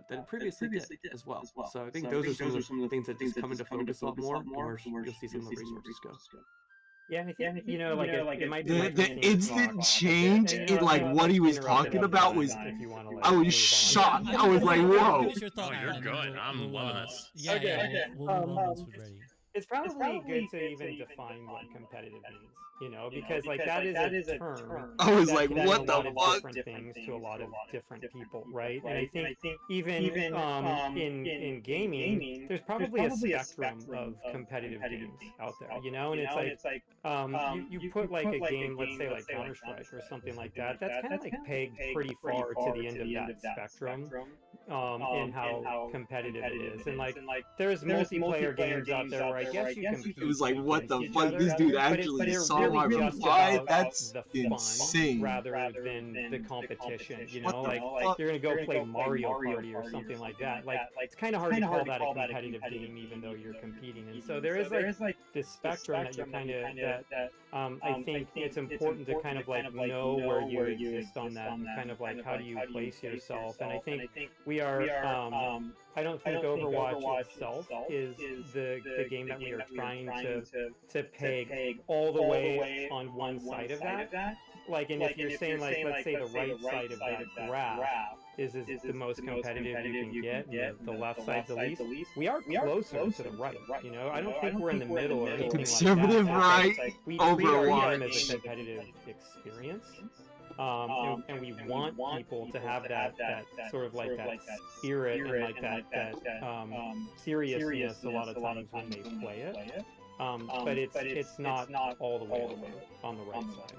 than it previously did as well. So I think those are some of the things that just come into focus a lot more, or you'll see some of the resources go. Yeah, I think, you know, like it might be the instant change in like what he was talking about was, I was shocked. I was like, whoa. Oh, you're good. I'm loving this. Yeah, okay. We'll move on once we're ready. It's probably good to even define what competitive means, you know, because like that is a term. I was like, what the fuck? Different things to a lot of different people, right? And I think even in gaming, there's probably a spectrum of competitive games out there, you know, and it's like you put like a game, let's say like Counter-Strike or something like that. That's kind of like pegged pretty far to the end of that spectrum. In how competitive it is, and like there's multiplayer games out there where I guess you compete. It was like, what the fuck? This dude actually saw my reply. That's insane. Rather than the competition, you know, like you're gonna go play Mario Party or something like that. Like it's kind of hard to call that a competitive game, even though you're competing. And so there is like this spectrum that you kind of I think it's important to kind of like know where you exist on that, and kind of like how do you place yourself. And I think we are, I don't think Overwatch itself is the game that we are trying to peg all the way on one side of that. Like, and if you're saying like, let's say the right side of that graph is the most competitive you can get, and the left side's the least, we are closer to the right, you know? I don't think we're in the middle or anything conservative like that. Right, we treat our Overwatch game as a competitive experience. And we want people to have that sort of like that spirit and like that seriousness a lot of times when they play it. But it's not all the way over on the right side.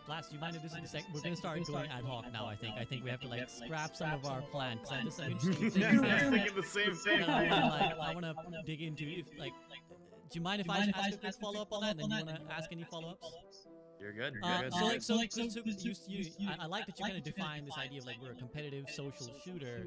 Last, do you mind if this is the second? We're going to start going ad hoc now, I think. We have to like scrap some of our plan, because I just have interesting things I was thinking the same thing. I want to dig into, if like, do you mind if I ask a quick follow-up on that, and then you want to ask any follow-ups? You're good. I like that you kind of define this idea of like we're a competitive social shooter.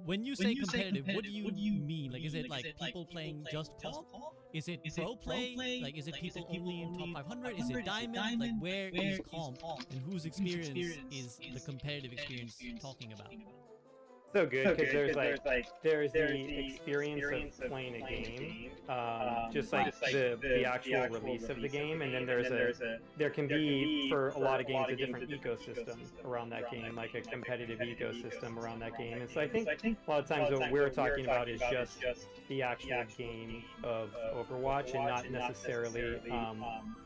When you say competitive, what do you mean? Like, is it like people playing just comp? Is it pro play? Like, is it people only in top 500? Is it diamond? Like, where is comp, and whose experience is the competitive experience talking about? so good because there's the experience of playing a game, just like the actual release of the game, and then there can be for a lot of games a different ecosystem around that game, like a competitive ecosystem around that game. And so I think a lot of times what we're talking about is just the actual game of Overwatch and not necessarily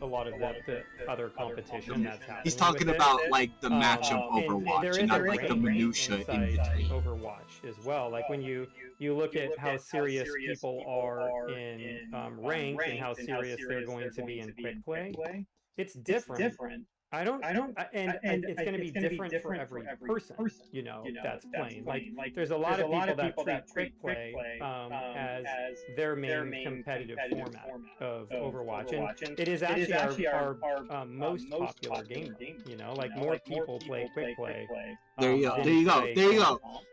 a lot of the other competition that's happening. He's talking about like the match of Overwatch and not like the minutia in between. Overwatch as well. Like when you look at how serious people are in ranked and how serious they're going to be in quick play, it's different. And it's going to be different for every person, you know, that's playing. Like, there's a lot of people that treat quick play as their main competitive format of Overwatch, and it is actually our most popular game. You know, like more people play quick play. There you go.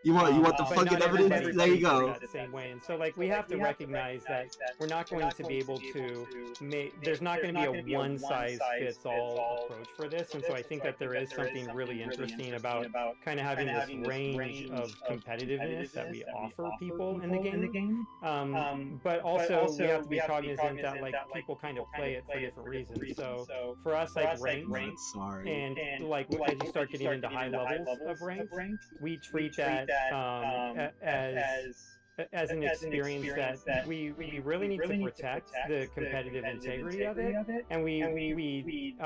You want the fucking evidence? There you go. The same way, and so like we have to recognize that we're not going to be able to make. There's not going to be a one-size-fits-all approach for this, and so I think that there is something really interesting about kind of having this range of competitiveness that we offer people in the game. But also we have to be cognizant that like people kind of play it for different reasons. So for us, like ranked, and like as you start getting into high levels of ranked, we treat that as an experience that we really need to protect the competitive integrity of it, and we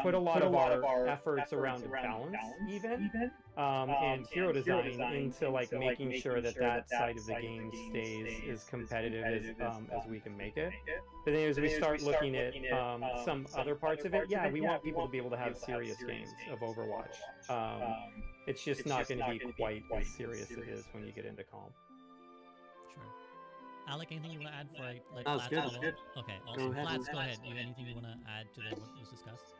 put a lot of our efforts around balance even and hero design into like making sure that side of the game stays as competitive as we can make it. But then as we start looking at some other parts of it, we want people to be able to have serious games of Overwatch. It's just not going to be quite as serious as it is when you get into calm. Alec, anything you want to add for like Flats? Good. Okay, awesome. Flats, go ahead. Anything you want to add to what was discussed?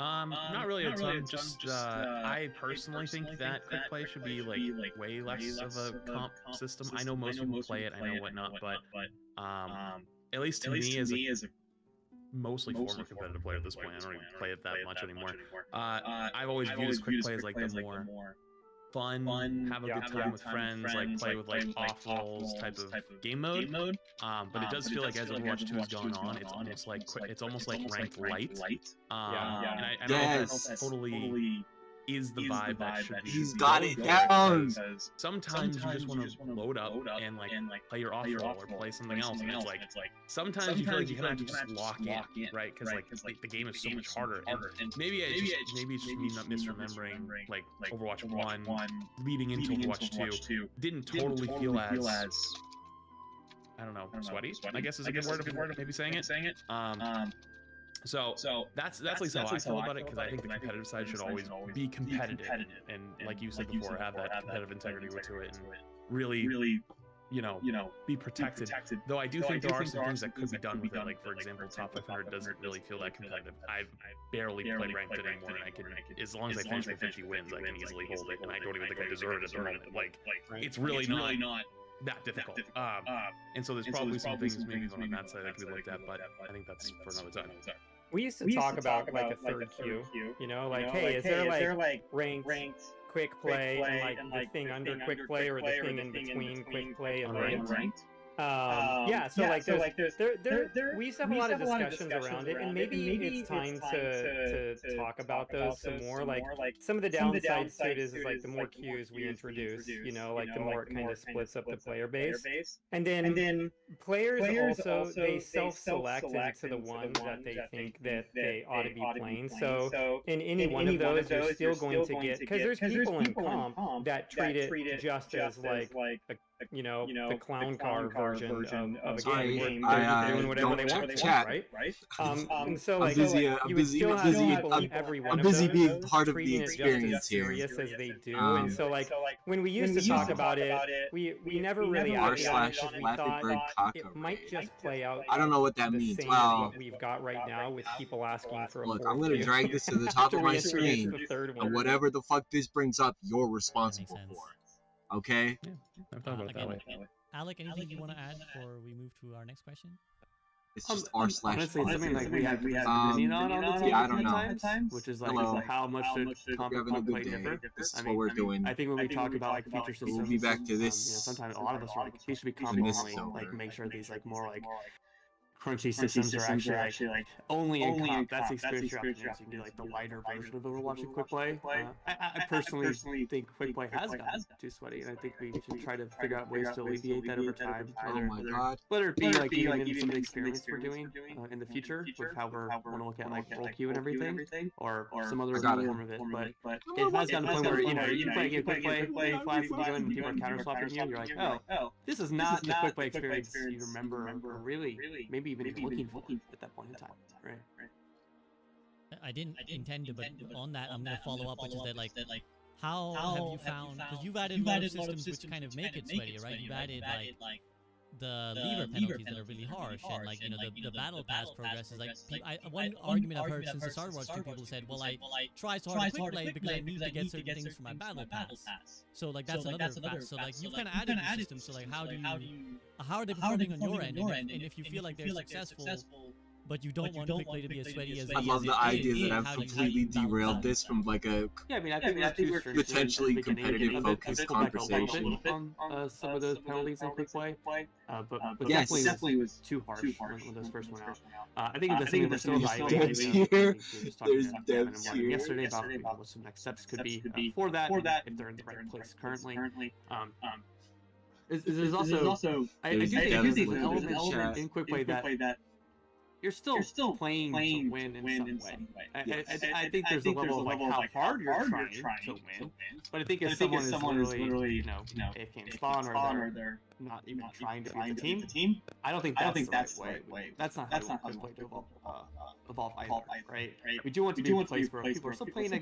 Not really a ton. Just I personally think that quick play should be like way less of a comp system. I know most people play it, I know whatnot, but at least to me as a mostly former competitive player at this point, I don't even play it that much anymore. I've always viewed as quick play as like the more fun, have a good time with friends, like play with like off rolls type of game mode. But it does feel like as Overwatch 2 has gone on, it's almost like ranked light. And I don't know if that totally is the vibe that should be. He's got it down. Sometimes you just want to load up and like play your off roll or play something else, and it's like sometimes you feel like you kind of just lock in, right? Because like the game is so much harder. And maybe it's just me not misremembering like Overwatch 1 leading into Overwatch 2 didn't totally feel as I don't know, sweaty, I guess is a good word of maybe saying it. So that's at least how I feel about it, because I think the competitive side should always be competitive, and like you said before, have that competitive integrity to it, and really, you know, be protected. Though I do think there are some things that could be done with it. Like for example, top 500 doesn't really feel that competitive. I barely play ranked anymore, and I can, as long as I finish with 50 wins, I can easily hold it, and I don't even think I deserve it at the moment. Like it's really not that difficult. And so there's probably some things maybe on that side that could be looked at, but I think that's for another time. We used to talk about like a third queue, you know, like, hey, is there like ranked quick play and like the thing under quick play or the thing in between quick play and ranked? We used to have a lot of discussions around it, and maybe it's time to talk about those some more. Like some of the downsides to it is like the more queues we introduce, you know, like the more it kind of splits up the player base, and then players also they self-select into the ones that they think that they ought to be playing. So in any one of those, you're still going to get, because there's people in comp that treat it just as like you know, the clown car version of a game where they're doing whatever they want, right? And so like you would still have people in every one of those being part of the experience here. Serious as they do, and so like when we used to talk about it, we never really acted on it because we thought it might just play out. I don't know what that means. Wow. What we've got right now with people asking for a look, I'm gonna drag this to the top of my screen, and whatever the fuck this brings up, you're responsible for. Okay? Yeah, I've thought about it that way. Alec, anything you want to add before we move to our next question? It's just r/. Honestly, it's something like we have opinion on the team I don't know. at times, which is like Hello. how much should comp play differ. This is what we're doing. I think when we talk about like feature systems, We'll be back to this. sometimes a lot of us are like, these should be when this comp is only, like over. make sure these like more like crunchy systems are actually like only in comp. That's the experience you're options. You can do like the lighter version of Overwatch and quick play. I personally think quick play has gotten too sweaty, and I think we should try to figure out ways to alleviate that over time. Whether it be like even in some of the experiments we're doing in the future with how we're want to look at like roll queue and everything, or some other form of it. But it has gotten to the point where you play a game quick play, flash, you go and people are counter swapping you. You're like, oh, this is not the quick play experience you remember or really maybe even looking for at that point in time, right? I didn't intend to, but on that, I'm gonna follow up, which is that like, how have you found? Because you've added a lot of systems which kind of make it sweaty, right? You've added like the lever penalties that are really harsh, and like the battle pass progress is like one argument I've heard since the start of Overwatch 2, people said, well, I try so hard to quick play because I need to get certain things from my battle pass. So like that's another fact. So like you've kind of added the system. So like how are they performing on your end? And if you feel like they're successful, but you don't want quick play to be as sweaty as I love the idea that I've completely derailed this from like a I think we're potentially competitive focused conversation. On some of those penalties in quick play, but yes, definitely was too harsh when those first went out. I think the thing we're still evaluating. There's devs here. Yesterday about what some next steps could be for that if they're in the right place currently. There's also I do think there's an element in quick play that you're still playing to win in some way. I think there's a level of like how hard you're trying to win, but I think if someone is literally AFK in spawn or they're not even trying to beat the team, I don't think that's the right way. That's not how quick play to evolve either, right? We do want to be a place where people are still playing,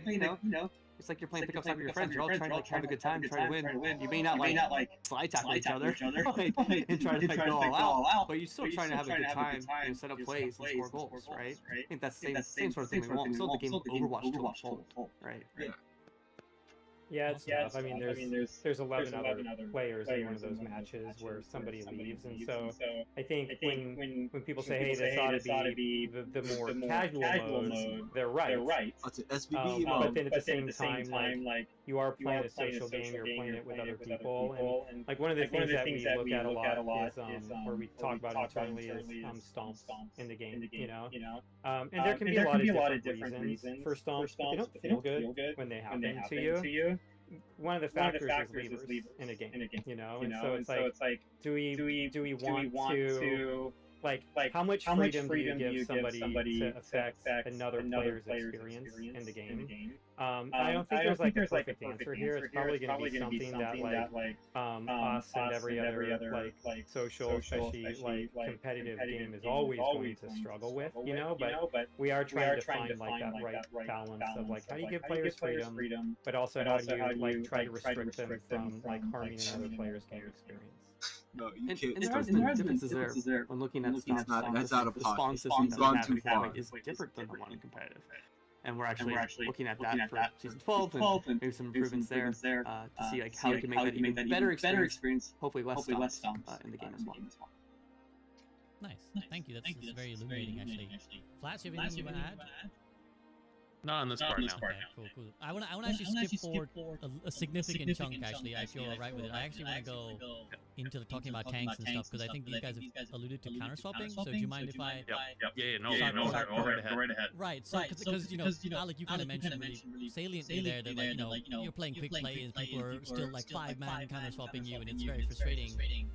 it's like you're playing pick up with your friends. You're all trying to like have a good time, try to win. You may not like slide tackle each other and try to like go all out, but you're still trying to have a good time and set up plays and score goals, right? I think that's the same sort of thing we want. We still want the game Overwatch to unfold, right? Yeah, it's tough. I mean, there's 11 other players in one of those matches where somebody leaves, and so I think when people say, hey, this ought to be the more casual modes, they're right. But then at the same time, like you are playing a social game, you're playing it with other people, and like one of the things that we look at a lot is, or we talk about internally, is stomps in the game, and there can be a lot of different reasons for stomps, but they don't feel good when they happen to you. One of the factors is levers in a game, and so it's like, do we want to like how much freedom do you give somebody to affect another player's experience in the game? I don't think there's like a perfect answer here. It's probably going to be something that like us and every other like social, especially like competitive game is always going to struggle with, but we are trying to find like that right balance of like how do you give players freedom, but also how do you like try to restrict them from like harming another player's game experience. No, you can't. And there are differences there when looking at stomps. That's out of the pocket. spawn system He's gone too we have far. is different than the one in competitive. And we're actually looking at that for season 12 and maybe some improvements there to see like how we can make that even better experience, hopefully less stomps in the game as well. Nice, thank you. That's very illuminating, actually. Flats, you have anything you want to add? Not on this part now. Okay, cool. I want to actually skip forward a significant chunk, actually. I feel alright with it. I actually want to go into talking about tanks and stuff, because I think these guys have alluded to counter swapping. So do you mind if I... No, go right ahead. Right, so because Alec, you kind of mentioned really saliently there that like, you're playing quick play and people are still like 5-man counter swapping you, and it's very frustrating.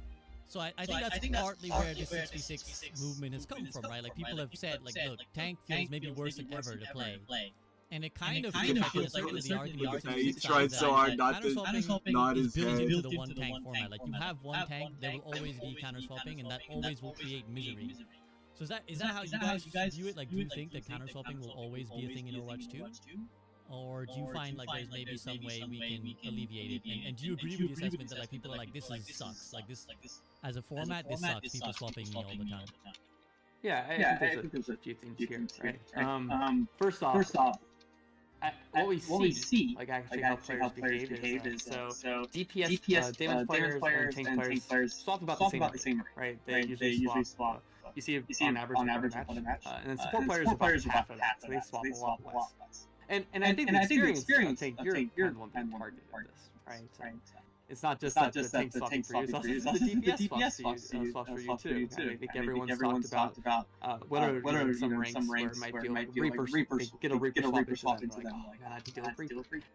So I think that's partly where the 6v6 movement has come from, right? Like people have said, like, look, tank feels maybe worse than ever to play. And it kind of feels like certainly the argument of the 6v6 tried so hard not to nod his built head. into the one tank format. Like you have one tank, there will always be counter swapping, and that always will create misery. So is that how you guys view it? Like, do you think that counter swapping will always be a thing in Overwatch 2? Or do you find like there's maybe some way we can alleviate it? And do you agree with the assessment that like people are like, this sucks, like this as a format, this sucks, people swapping me all the time? Yeah, I think there's a few things here, right? First off, what we see, like actually how players behave is so DPS, damage players and tank players swap about the same rate, right? They usually swap You see on average about a match. And then support players are about half of that, so they swap a lot less. And I think the experience, I think you're kind of one being targeted of this, right? It's not just that the tank swapping for you, it's also the DPS swaps for you too. I think everyone's talked about what are some ranks where it might feel like Reapers, get a Reaper swap into them, like, man, I can deal with Reaper.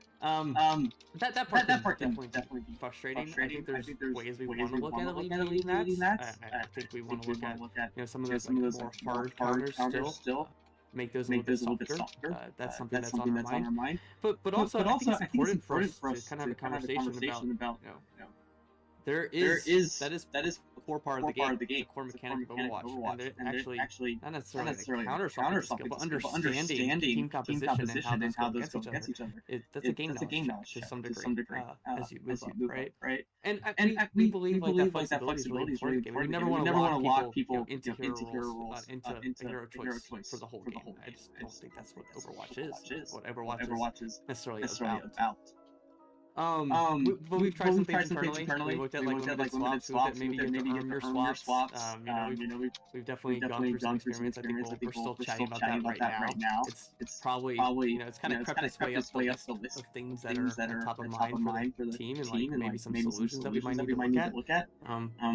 That part can definitely be frustrating. I think there's ways we want to look at alleviating that. I think we want to look at some of those more hard counters still. Make those a little bit softer. That's something that's on our mind. But also, I think it's important for us to kind of have a conversation about there is that is a core part of the game. It's a core mechanic of Overwatch, and actually not necessarily a counter skill, but understanding team composition and how those go against each other. That's a game knowledge to some degree as you move up, right? And we believe like that flexibility is really important. We never want to lock people into hero roles, into hero choice for the whole game. I just don't think that's what Overwatch is. What Overwatch is necessarily about. But we've tried some things internally. We looked at like limited swaps. We looked at maybe earn your swaps. We've definitely gone through some experiments. I think we're still chatting about that right now. It's probably it's kind of crept its way up the list of things that are top of mind for the team, and like maybe some solutions that we might need to look at.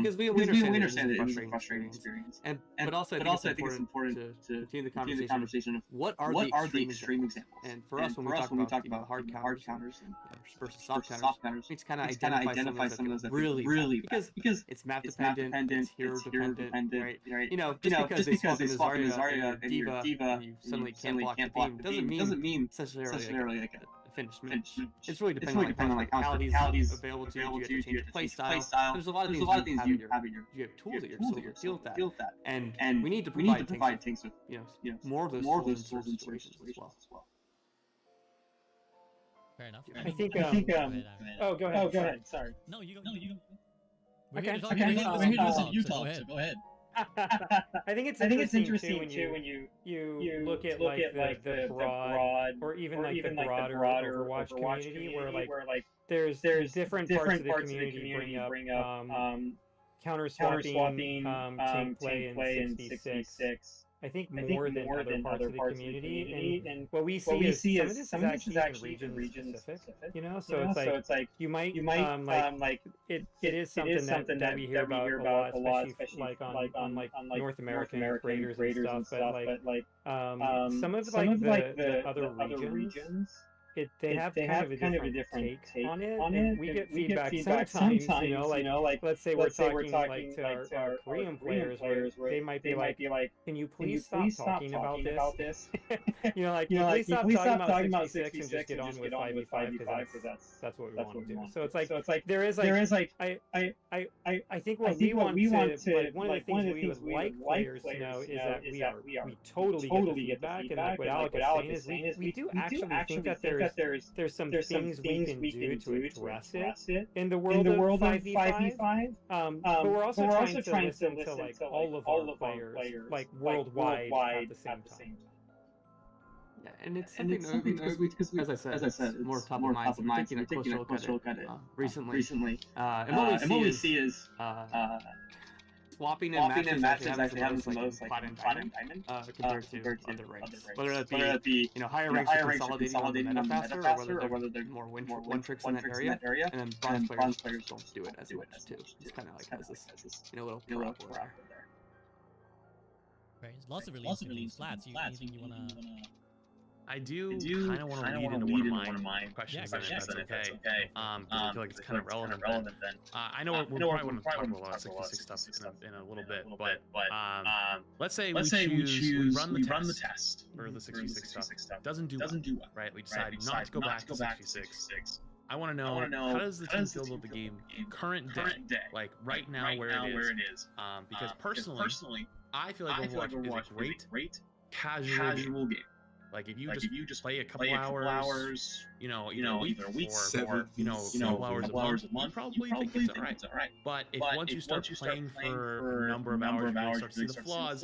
Because we understand it is a frustrating experience. But also I think it's important to continue the conversation of what are the extreme examples. And for us, when we talk about hard counters versus soft counters, we need to kind of identify some of those that really because it's map dependent, it's hero dependent, right? Just because they swap in Zarya and your Diva and you suddenly can't block the beam doesn't mean necessarily like a finished match. It's really depending on like how physicalities available to you. You have to change your play style. There's a lot of things you have tools at your disposal to deal with that. And we need to provide things with more of those tools in situations as well. Fair enough. I think. Oh, go ahead. Sorry. No, you go. We're here to listen to you talk, so go ahead. I think it's interesting too when you look at like the broad or even like the broader Overwatch community where like there's different parts of the community bring up counter swapping, team play in 66. I think more than other parts of the community, and what we see is some of this is actually region specific, so it's like you might like it is something that we hear about a lot, especially like on North American creators and stuff, but like some of the other regions. They have kind of a different take on it, and we get feedback sometimes, like let's say we're talking like to our Korean players where they might be like, can you please stop talking about this? Please stop talking about 66 and just get on with 5v5 because that's what we want to do. So it's like there is like I think what we want to like one of the things we would like players to know is that we totally get the feedback, and like what Alec is saying is we do actually think that there's some things we can do to address it in the world of 5v5. But we're also trying to listen to like all of our players like worldwide at the same time. Yeah, and it's something because as I said, it's more top of mind. So we're taking a close look at it recently. And what we see is swapping in matches actually having the most like platinum diamond compared to other ranks. Whether that be higher ranks are consolidating on the meta faster, or whether they're more one tricks in that area, and then bronze players don't do it as much too. It's kind of like has this little crop there. Right, there's lots of release flats. Anything you wanna? I do kind of want to lead into one of my questions, if that's okay. Because I feel like it's kind of relevant then. I know we're probably going to talk about a lot of 66 stuff in a little bit, but let's say we run the test for the 66 stuff. Doesn't do well, right? We decide not to go back to 66. I want to know how does the team feel about the game current day, like right now where it is. Because personally, I feel like Overwatch is a great casual game. Like if you just play a couple hours, either a week or 12 hours a month, you probably think it's alright. But if once you start playing for a number of hours, you start to see the flaws,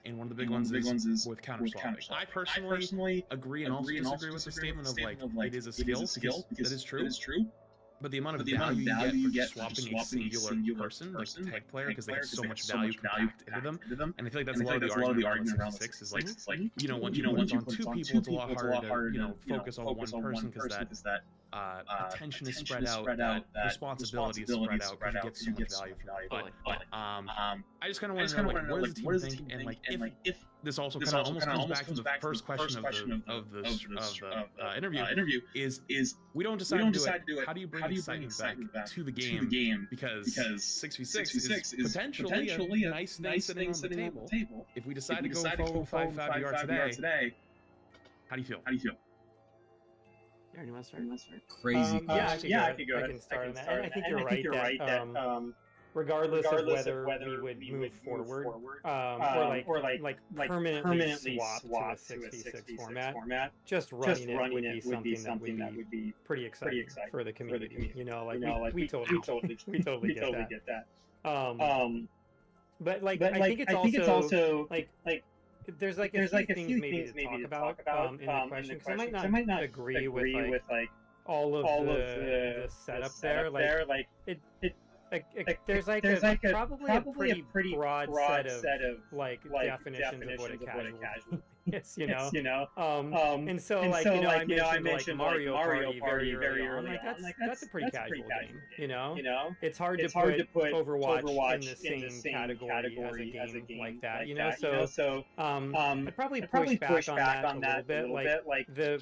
and one of the big ones is with counter swapping. I personally agree and also disagree with the statement of like it is a skill because that is true. But the amount of value you get for swapping a singular person, like the tag player, because they have so much value compact into them, and I feel like that's a lot of the argument around 6v6 is like, you know, once you put on 2 people, it's a lot harder to, you know, focus on one person because that attention is spread out, that responsibility is spread out because you get so much value from it. But I just kind of want to know, like, what does the team think, and like if this also kind of almost comes back to the first question of the interview is we don't decide to do it. How do you bring excitement back to the game? Because 6v6 is potentially a nice thing sitting on the table. If we decide to go forward 5v today, how do you feel? Yeah, you want to start? Crazy. I can go ahead. I can start on that. And I think you're right that regardless of whether we would move forward or like permanently swap to a 6v6 format, just running it would be something that would be pretty exciting for the community. You know, like we totally get that. But like I think it's also like there's like a few things maybe to talk about in the question, because I might not agree with like all of the setup there. Like there's probably a pretty broad set of like definitions of what a casual is, you know. And so I mentioned Mario Party very early on. Like that's a pretty casual game, you know. It's hard to put Overwatch in the same category as a game like that, you know. So I'd probably push back on that a little bit. Like the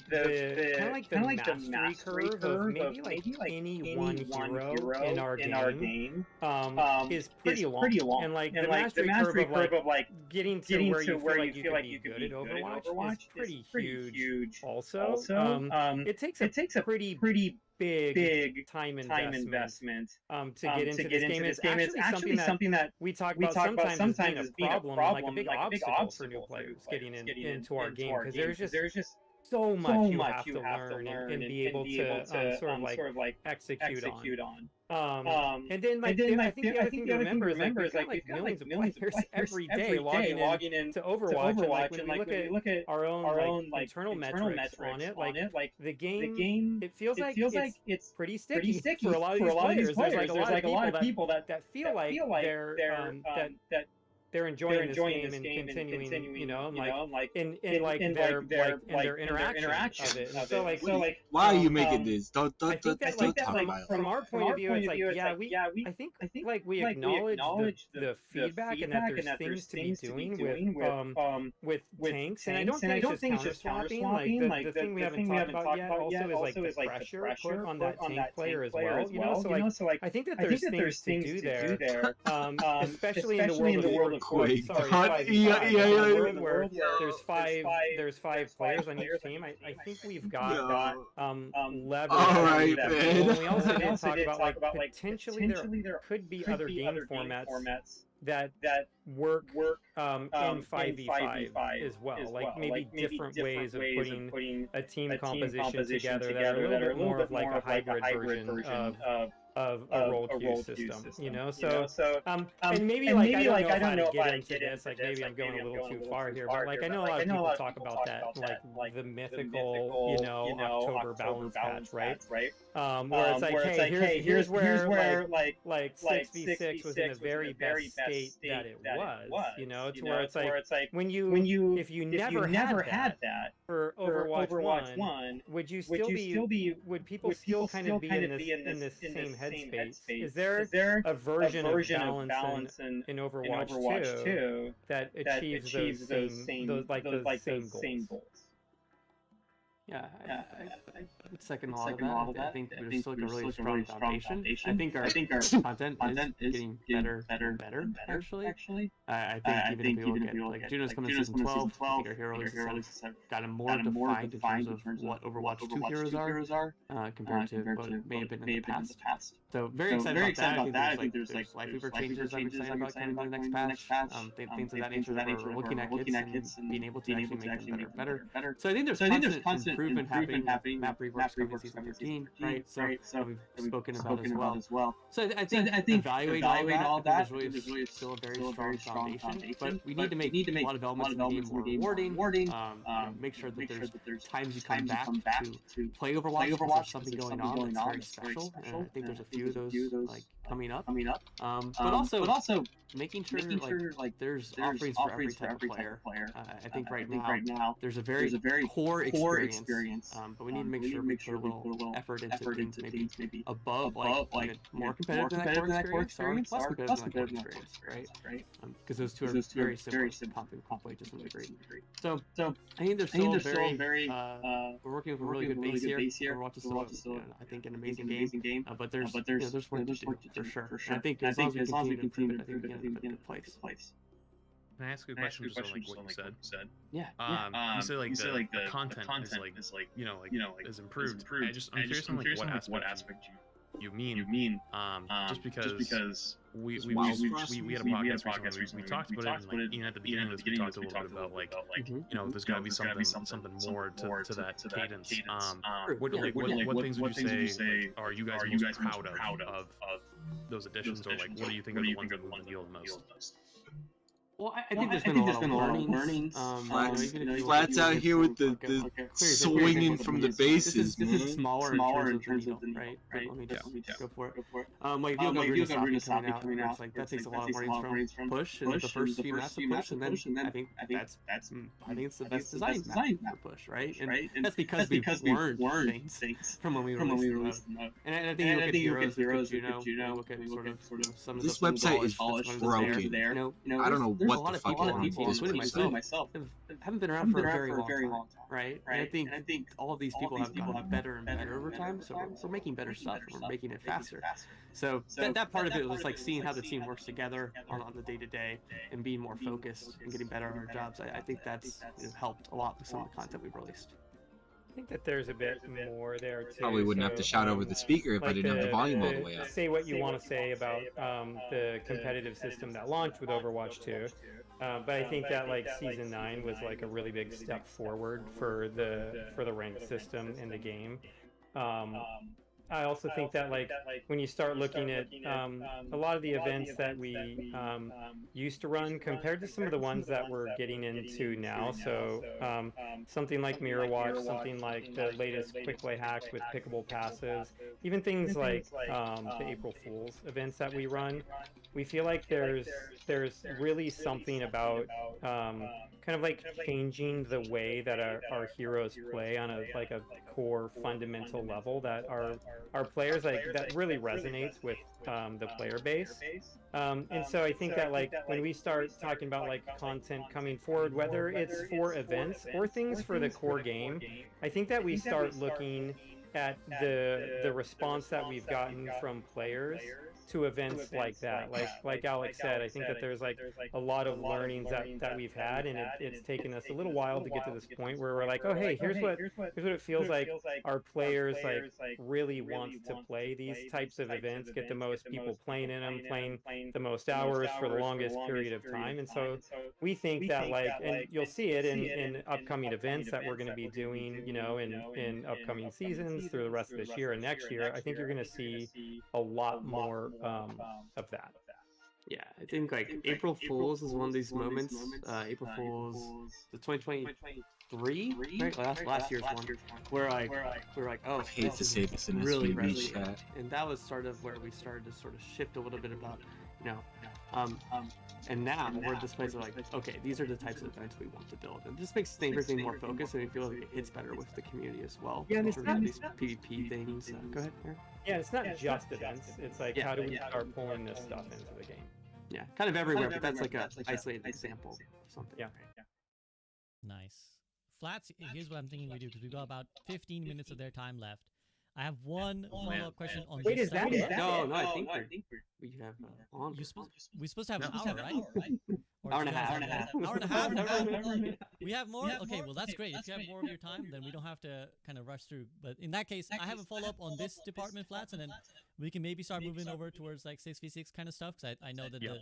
kind of like the mastery curve of maybe like any one hero in our game is pretty long. And like the mastery curve of like getting to where you feel like you could be good at Overwatch is pretty huge. Also, it takes a pretty big time investment to get into this game. It's actually something that we talk about sometimes as being a problem, like a big obstacle for new players getting into our game, because there's just so much you have to learn and be able to sort of like execute on. And then I think the other thing to remember is like we've got like millions of players every day logging in to Overwatch, and when we look at our own like internal metrics on it, like the game it feels like it's pretty sticky for a lot of these players. There's like a lot of people that feel like they're enjoying this game and continuing, you know, like in their interaction of it. And so like why are you making this? Don't talk about it. From our point of view, it's like I think like we acknowledge the feedback and that there's things to be doing with tanks, and I don't think it's just counter swapping. Like the thing we haven't talked about yet also is like the pressure put on that tank player as well. You know, so like I think that there's things to do there, especially in the world of Quake. Where there's five players on each team. I think we've got leverage. All right, man. We also did talk about like potentially there could be other game formats that work in 5v5 as well, like maybe different ways of putting a team composition together that are a little bit more of like a hybrid version of a role queue system, you know. So and maybe like I don't know if I get into this, like maybe I'm going a little too far here, but like I know a lot of people talk about that, like the mythical, you know, October balance patch, right? Where it's like, hey, here's where like 6v6 was in the very best state that it was, you know, to where it's like when you if you never had that for Overwatch 1, would people still kind of be in this same headspace? Is there a version of balance in Overwatch 2 that achieves those same goals? Yeah, I would second a lot of that. I think there's still like a really strong foundation. I think our content is getting better, actually. I think even if we look at like Juno's coming to season 12, I think our heroes have gotten more defined in terms of what Overwatch 2 heroes are compared to what may have been in the past. So very excited about that. I think there's like livelihood changes I'm excited about coming in the next patch. Things of that nature that we're looking at kits and being able to actually make them better. So I think there's constant improvement happening. Map reworks coming season 13, right? So we've spoken about as well. So I think evaluate all that. There's really still a very strong foundation, but we need to make a lot of elements in the game more rewarding. Make sure that there's times you come back to play Overwatch because there's something going on that's very special. And I think there's a few of those like coming up. But also making sure like there's offerings for every type of player. I think right now there's a very core experience, but we need to make sure we put a little effort into things maybe above like more competitive than that core experience, or less competitive than that core experience, right? Because those two are very similar. Comp and play just wouldn't agree. So I think there's still very we're working with a really good base here. Overwatch is still I think an amazing game. But there's work to do for sure. And I think as long as we continue to improve it, I think we're in a good place. Can I ask you a question just on like what you said? Yeah. You say like the content is like is improved. I'm curious on like what aspect you mean. Just because we had a podcast recently. We talked about it, and like even at the beginning of this, we talked a little bit about like there's got to be something more to that cadence. What things would you say are you guys most proud of those additions, or like what do you think are the ones that move the needle the most? Well, I think there's been a lot of learnings. Flats out here with the swinging from the bases, this is smaller in terms of the needle, right? Let me just go for it. Like if you look coming out, it's like that takes a lot of learnings from push and the first few maps of push, and then I think it's the best design map for push, right? And that's because we've learned things from when we released them. And I think you look at Heroes, look at sort of some of the this website is broken. I don't know. A lot of people, including myself, haven't been around for a very long time, right? And I think all of these people have gotten better and better over time. So we're making better stuff. We're making it faster. So that part of it was like seeing how the team works together on the day-to-day and being more focused and getting better at our jobs. I think that's helped a lot with some of the content we've released. I think that there's a bit more there too. Probably wouldn't have to shout over the speaker if I didn't have the volume all the way up. Say what you want to say about the competitive system that launched with Overwatch 2, but I think that like Season 9 was like a really big step forward for the ranked system in the game. I also think that like when you start looking at a lot of the events that we used to run compared to some of the ones that we're getting into now, so something like Mirror Watch, something like the latest quick play hacks with pickable passives, even things like the April Fool's events that we run, we feel like there's really something about kind of like changing the way that our heroes play on a core fundamental level that our players that really resonates with the player base. And so I think that like when we start talking about like content coming forward, whether it's for events or things for the core game, I think that we start looking at the response that we've gotten from players to events like that. Like Alex said, I think that there's like a lot of learnings that we've had, and it's taken us a little while to get to this point where we're like, oh hey, here's what it feels like our players like really want to play these types of events, get the most people playing in them, playing the most hours for the longest period of time. And so we think that like, and you'll see it in upcoming events that we're going to be doing, in upcoming seasons through the rest of this year and next year. I think you're going to see a lot more of that. Yeah, I think like April Fool's is one of these moments. April Fool's, the 2023, right? Last year's one, where like we're like, oh, this is really resonating. And that was sort of where we started to sort of shift a little bit about, and now we're at this place of like, okay, these are the types of events we want to build, and it just makes everything more focused, and we feel like it hits better with the community as well. Yeah, and it's not these PvP things. Go ahead, Aaron. Yeah, it's not just events. It's like, how do we start pulling this stuff into the game? Yeah, kind of everywhere, but that's like an isolated example or something. Yeah. Nice. Flats, here's what I'm thinking we do, because we've got about 15 minutes of their time left. I have one follow-up question on Wait, this. is that it? No, I think we have on. We're supposed to have an hour, right? Hour and a half. Hour and a half. Hour. We have more? Okay, well that's great. If you have more of your time, then we don't have to kind of rush through. But in that case, I have a follow-up on this department, Flats, and then we can maybe start moving over towards like 6v6 kind of stuff, because I know that the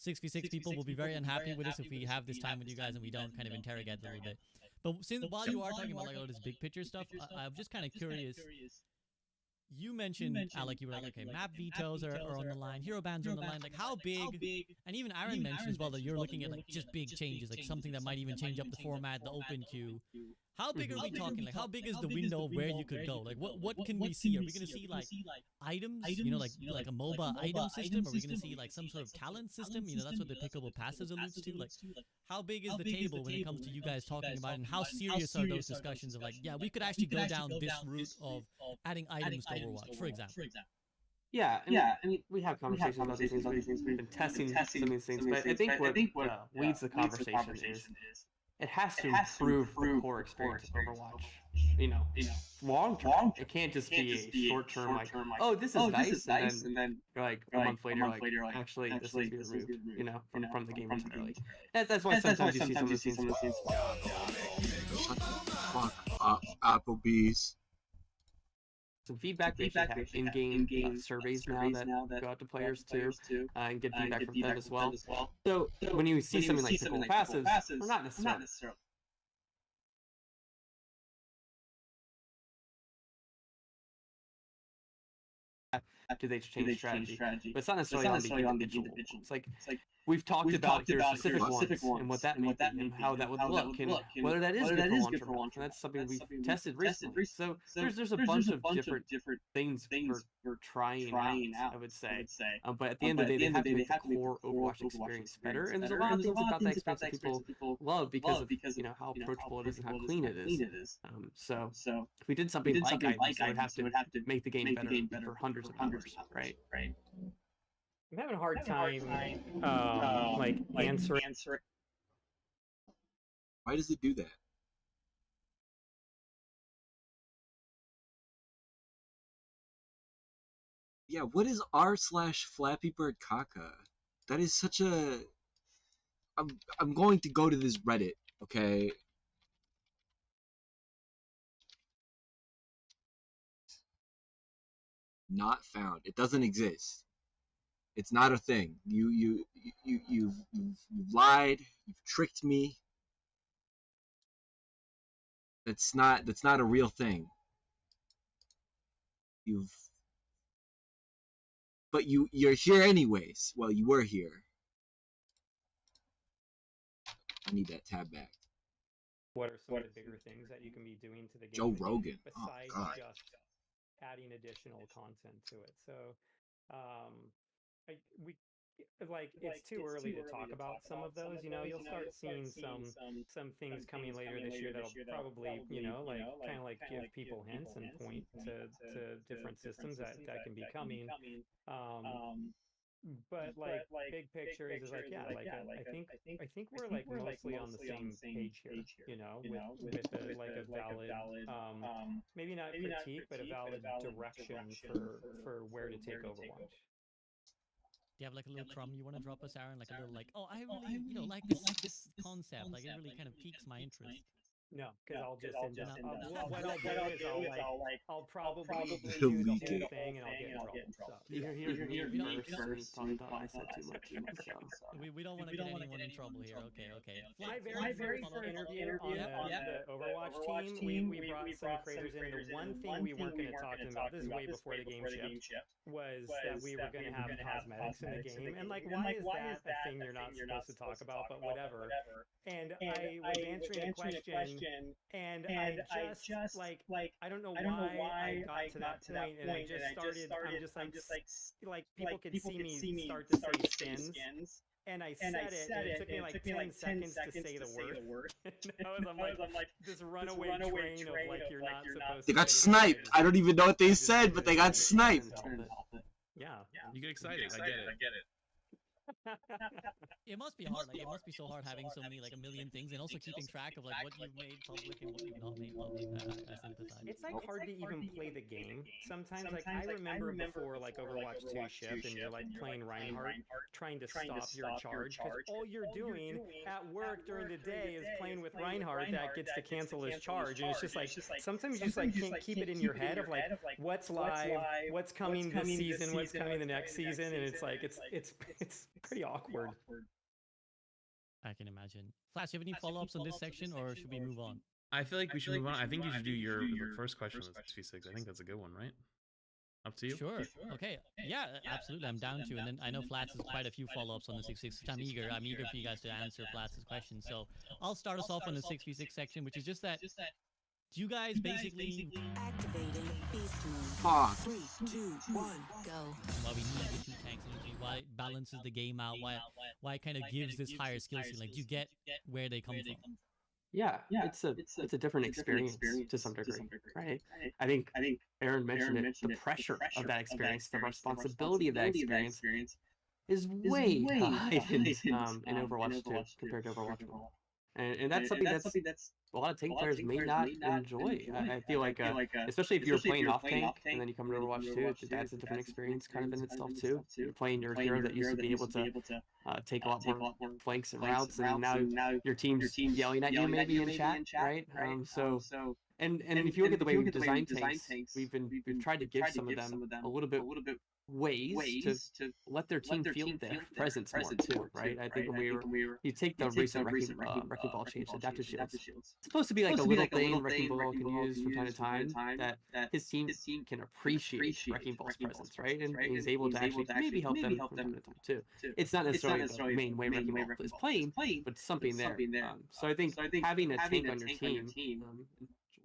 6v6 people will be very unhappy with us if we have this time with you guys and we don't kind of interrogate a little bit. But since while you are talking about like all this big picture stuff, I'm just kind of curious. You mentioned, Alec, you were like, okay, map vetoes are on the line, hero bans are on the line. Like, how big, and even Aaron mentioned as well that you're looking at like just big changes, like something that might even change up the format, the open queue. How big are we talking? Like, how big is the window of where you could go? Like, what can we see? Are we going to see like items, you know, like a MOBA item system? Are we going to see like some sort of talent system? You know, that's what the pickable passes alludes to. Like, how big is the table when it comes to you guys talking about it, and how serious are those discussions of like, yeah, we could actually go down this route of adding items to Overwatch, for example? Yeah, I mean, we have conversations about these things. We've been testing some of these things, but I think what leads the conversation is it has to improve the core experience of Overwatch. You know, long term. It can't just be a short term like, oh, this is nice, and then you're like a month later, like, actually, this needs to be removed. You know, from the game entirely. That's why sometimes you see some of these things. Shut the fuck up, Applebee's. Some feedback we actually have in-game surveys now that go out to players too, and get feedback from them as well. So when you see something like pickable passives, we're not necessarily. Do they change strategy? But it's not necessarily on the individual. It's like we've talked about here specific ones and what that may be and how that would look and whether that is good for long term. And that's something we've tested recently. So there's a bunch of different things we're trying out, I would say. But at the end of the day, they have to make the core Overwatch experience better. And there's a lot of things about that experience that people love because of how approachable it is and how clean it is. So if we did something like items, it would have to make the game better for hundreds of hours. Right. I'm having a hard time, like answering. Why does it do that? Yeah, what is r/FlappyBird Caca? That is such a. I'm going to go to this Reddit, okay? Not found. It doesn't exist. It's not a thing. You've lied. You've tricked me. That's not a real thing. But you're here anyways. Well, you were here. I need that tab back. What are some of the bigger things that you can be doing to the game? Joe Rogan. Besides just adding additional content to it. So, it's too early to talk about some of those. You know, you'll start seeing some things coming later this year that'll probably, kind of like give people hints and point to different systems that can be coming. But like big picture is like, yeah, I think we're like mostly on the same page here, with a valid maybe not critique, but a valid direction for where to take Overwatch. Do you have like a little crumb you want to drop us, Aaron? Like a little oh, I really like this concept. Like it really kind of piques my interest. No, because I'll just end up. What I'll do is I'll probably do the whole thing and I'll get in trouble. So You're first. I said too much. We don't want to get anyone in trouble here. Okay. My very first interview on the Overwatch team, we brought some creators in. The one thing we weren't going to talk to them about, this is way before the game shipped, was that we were going to have cosmetics in the game. And like, why is that a thing you're not supposed to talk about? But whatever. And I was answering the question. And I just like I don't know why I got to that point, and I just started. I'm just like people could see me start to say skins, and I said it, and it took me like 10 seconds to say the word. And I'm like this runaway train of like you're not supposed to. They got sniped. I don't even know what they said, but they got sniped. Yeah. You get excited. I get it. It must be hard. Like, it must be so hard having so many, like, a million things, and also keeping track of, like, what you've made public and what you've not made public. I sympathize. It's like hard to even play the game sometimes. Like, I remember before, like, Overwatch 2 shipped and you're like playing Reinhardt, trying to stop your charge, because all you're doing at work during the day is playing with Reinhardt that gets to cancel his charge. And it's just like, sometimes you just like can't keep it in your head of like what's live, what's coming this season, what's coming the next season, and it's like it's pretty awkward. I can imagine. Flash, you have any follow-ups on this section, or should we move on? I feel like we should move on. I think you should do your first question was 6v6. I think that's a good one, right? Up to you. Sure. Okay. Yeah, absolutely. I'm down to. And then I know Flats has quite a few follow-ups on the 6v6, which I'm eager for you guys to answer Flats' questions. So I'll start us off on the 6v6 section, which is just that. Do you guys basically Activating beast mode. Fuck. 3, 2, 1, go. why we need the 2 tanks energy, why it balances the game out, why it kind of gives this higher skill ceiling? Like, do you get where they come from? Yeah, it's a different experience to some degree, right? I think Aaron mentioned it. The pressure of that experience, the responsibility of that experience, is way heightened in Overwatch 2 compared to Overwatch 1. And that's something that's a lot of tank players may not enjoy. I feel like, especially if you're playing off tank and then you come to Overwatch 2, that's a different experience kind of in itself too. You're playing your hero that used to be able to take a lot more flanks and routes, and now your team's yelling at you maybe in chat, right? So and if you look at the way we've designed tanks, we've tried to give some of them a little bit ways to let their team feel their presence more too, right? I think when you take the recent Wrecking Ball change, Adaptive Shields, it's supposed to be like a little thing Wrecking Ball can use from time to time that his team can appreciate Wrecking Ball's presence, right? And he's able to actually maybe help them from time to time too. It's not necessarily the main way Wrecking Ball is playing, but it's something there. So I think having a tank on your team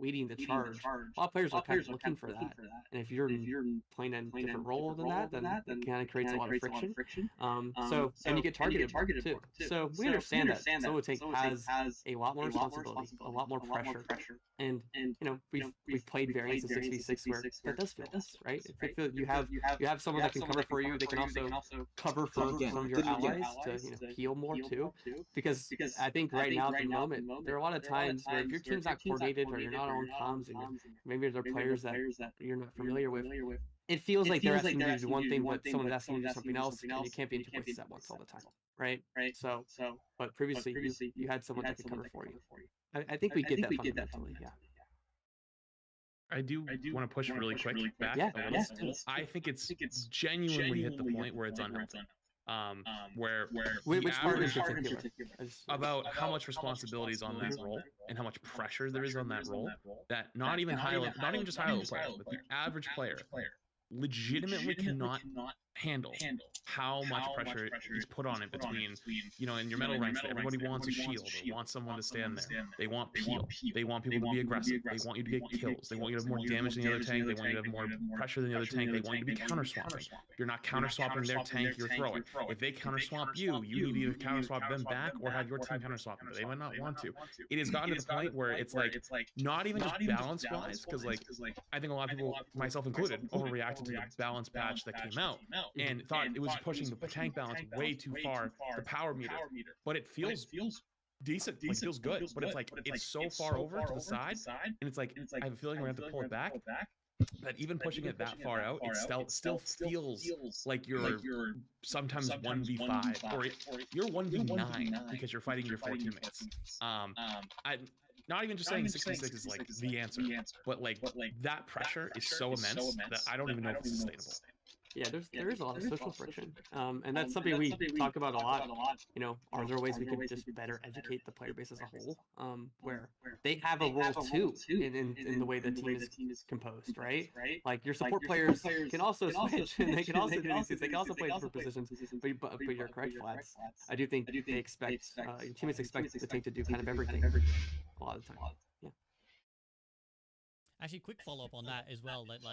leading the charge, a lot of players are kind of looking for that. And if you're playing a different role than that, then it kind of creates a lot of friction. And you get targeted too. So we understand that solo tank has a lot more responsibility, a lot more pressure. And we've played variants of 6v6 where that does feel less, right? If you feel you have someone that can cover for you, they can also cover for some of your allies to heal more too. Because I think right now at the moment, there are a lot of times where if your team's not coordinated or you're not on comms and maybe there are players that you're not familiar with, it feels like they're asking you to do one thing, but someone's asking you to do something else, and you can't be in two places at once all the time, right? So, but previously you had someone that could cover for you. I think we get that fundamentally, yeah. I do want to push really quick back a little. I think it's genuinely hit the point where it's unhealthy. Where which part in particular? About how much responsibility is on that role and how much pressure there is on that role, that not even just high level players, but the average player legitimately cannot handle how much pressure is put on it between, in your metal ranks, everybody wants a shield, or wants someone to stand there. They want peel. They want people to be aggressive. They want you to get kills. They want you to have more damage than the other tank. They want you to have more pressure than the other tank. They want you to be counter swapping. If you're not counter swapping their tank, you're throwing. If they counter swap you, you need to either counter swap them back or have your team counter swap them, but they might not want to. It has gotten to the point where it's like not even just balance wise, because I think a lot of people, myself included, overreacted to the balance patch that came out and thought it was pushing the tank balance way too far, the power meter, but it feels decent, it feels good, but it's so far over to the side, and it's like I have a feeling we're gonna have to pull it back. That even pushing it that far out, it still feels like you're sometimes 1v5 or you're 1v9 because you're fighting your 4 teammates. Not even just saying 6v6 is like the answer, but that pressure is so immense that I don't even know if it's sustainable. Yeah, there is a lot of social friction, and that's something we talk about a lot. Are there ways we could just better educate the player base as a whole, where they have a role too in the way the team is composed, right? Like your support players can also switch, and they can also do these things. They can also play different positions. But you're correct, Flats. I do think they expect your teammates expect the tank to do kind of everything a lot of the time. Yeah. Actually, quick follow up on that as well. That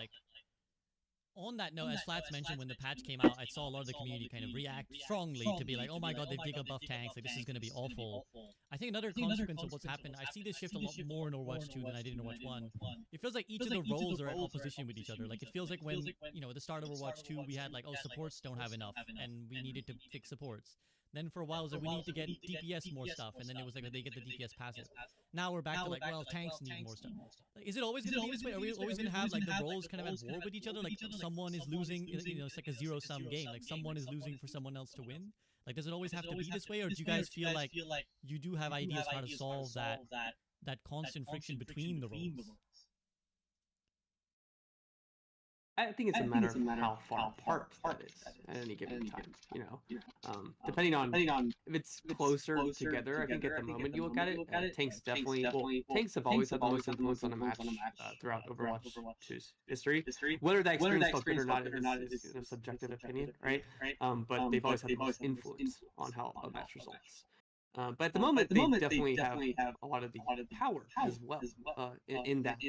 On that note, as Flats mentioned, when the patch came out, I saw a lot of the community kind of react strongly to be like, oh my god, they've giga buff tanks, like this is going to be awful. I think another consequence of what's happened, I see this shift a lot more in Overwatch 2 than I did in Overwatch 1. It feels like each of the roles are at opposition with each other. Like, it feels like when, you know, at the start of Overwatch 2, we had like, oh, supports don't have enough, and we needed to fix supports. Then for a while, it was like, we need to get DPS more stuff, and then it was like, they get the DPS passive. Now we're back to like, well, tanks need more stuff. Like, is it always going to be this way? Are we always going to have like the roles kind of at war with each other? Like, someone is losing, you know, it's like a zero-sum game. Like, someone is losing for someone else to win. Like, does it always have to be this way, or do you guys feel like you do have ideas how to solve that constant friction between the roles? I think it's a matter of how far apart that is at any given time, you know. Depending on if it's closer together, I think at the moment you look at it, tanks definitely, well, tanks have always had the most influence on a match throughout Overwatch 2's history. Whether that experience felt good or not is a subjective opinion, right? But they've always had the most influence on how a match results. But at the moment, they definitely have a lot of the power as well in that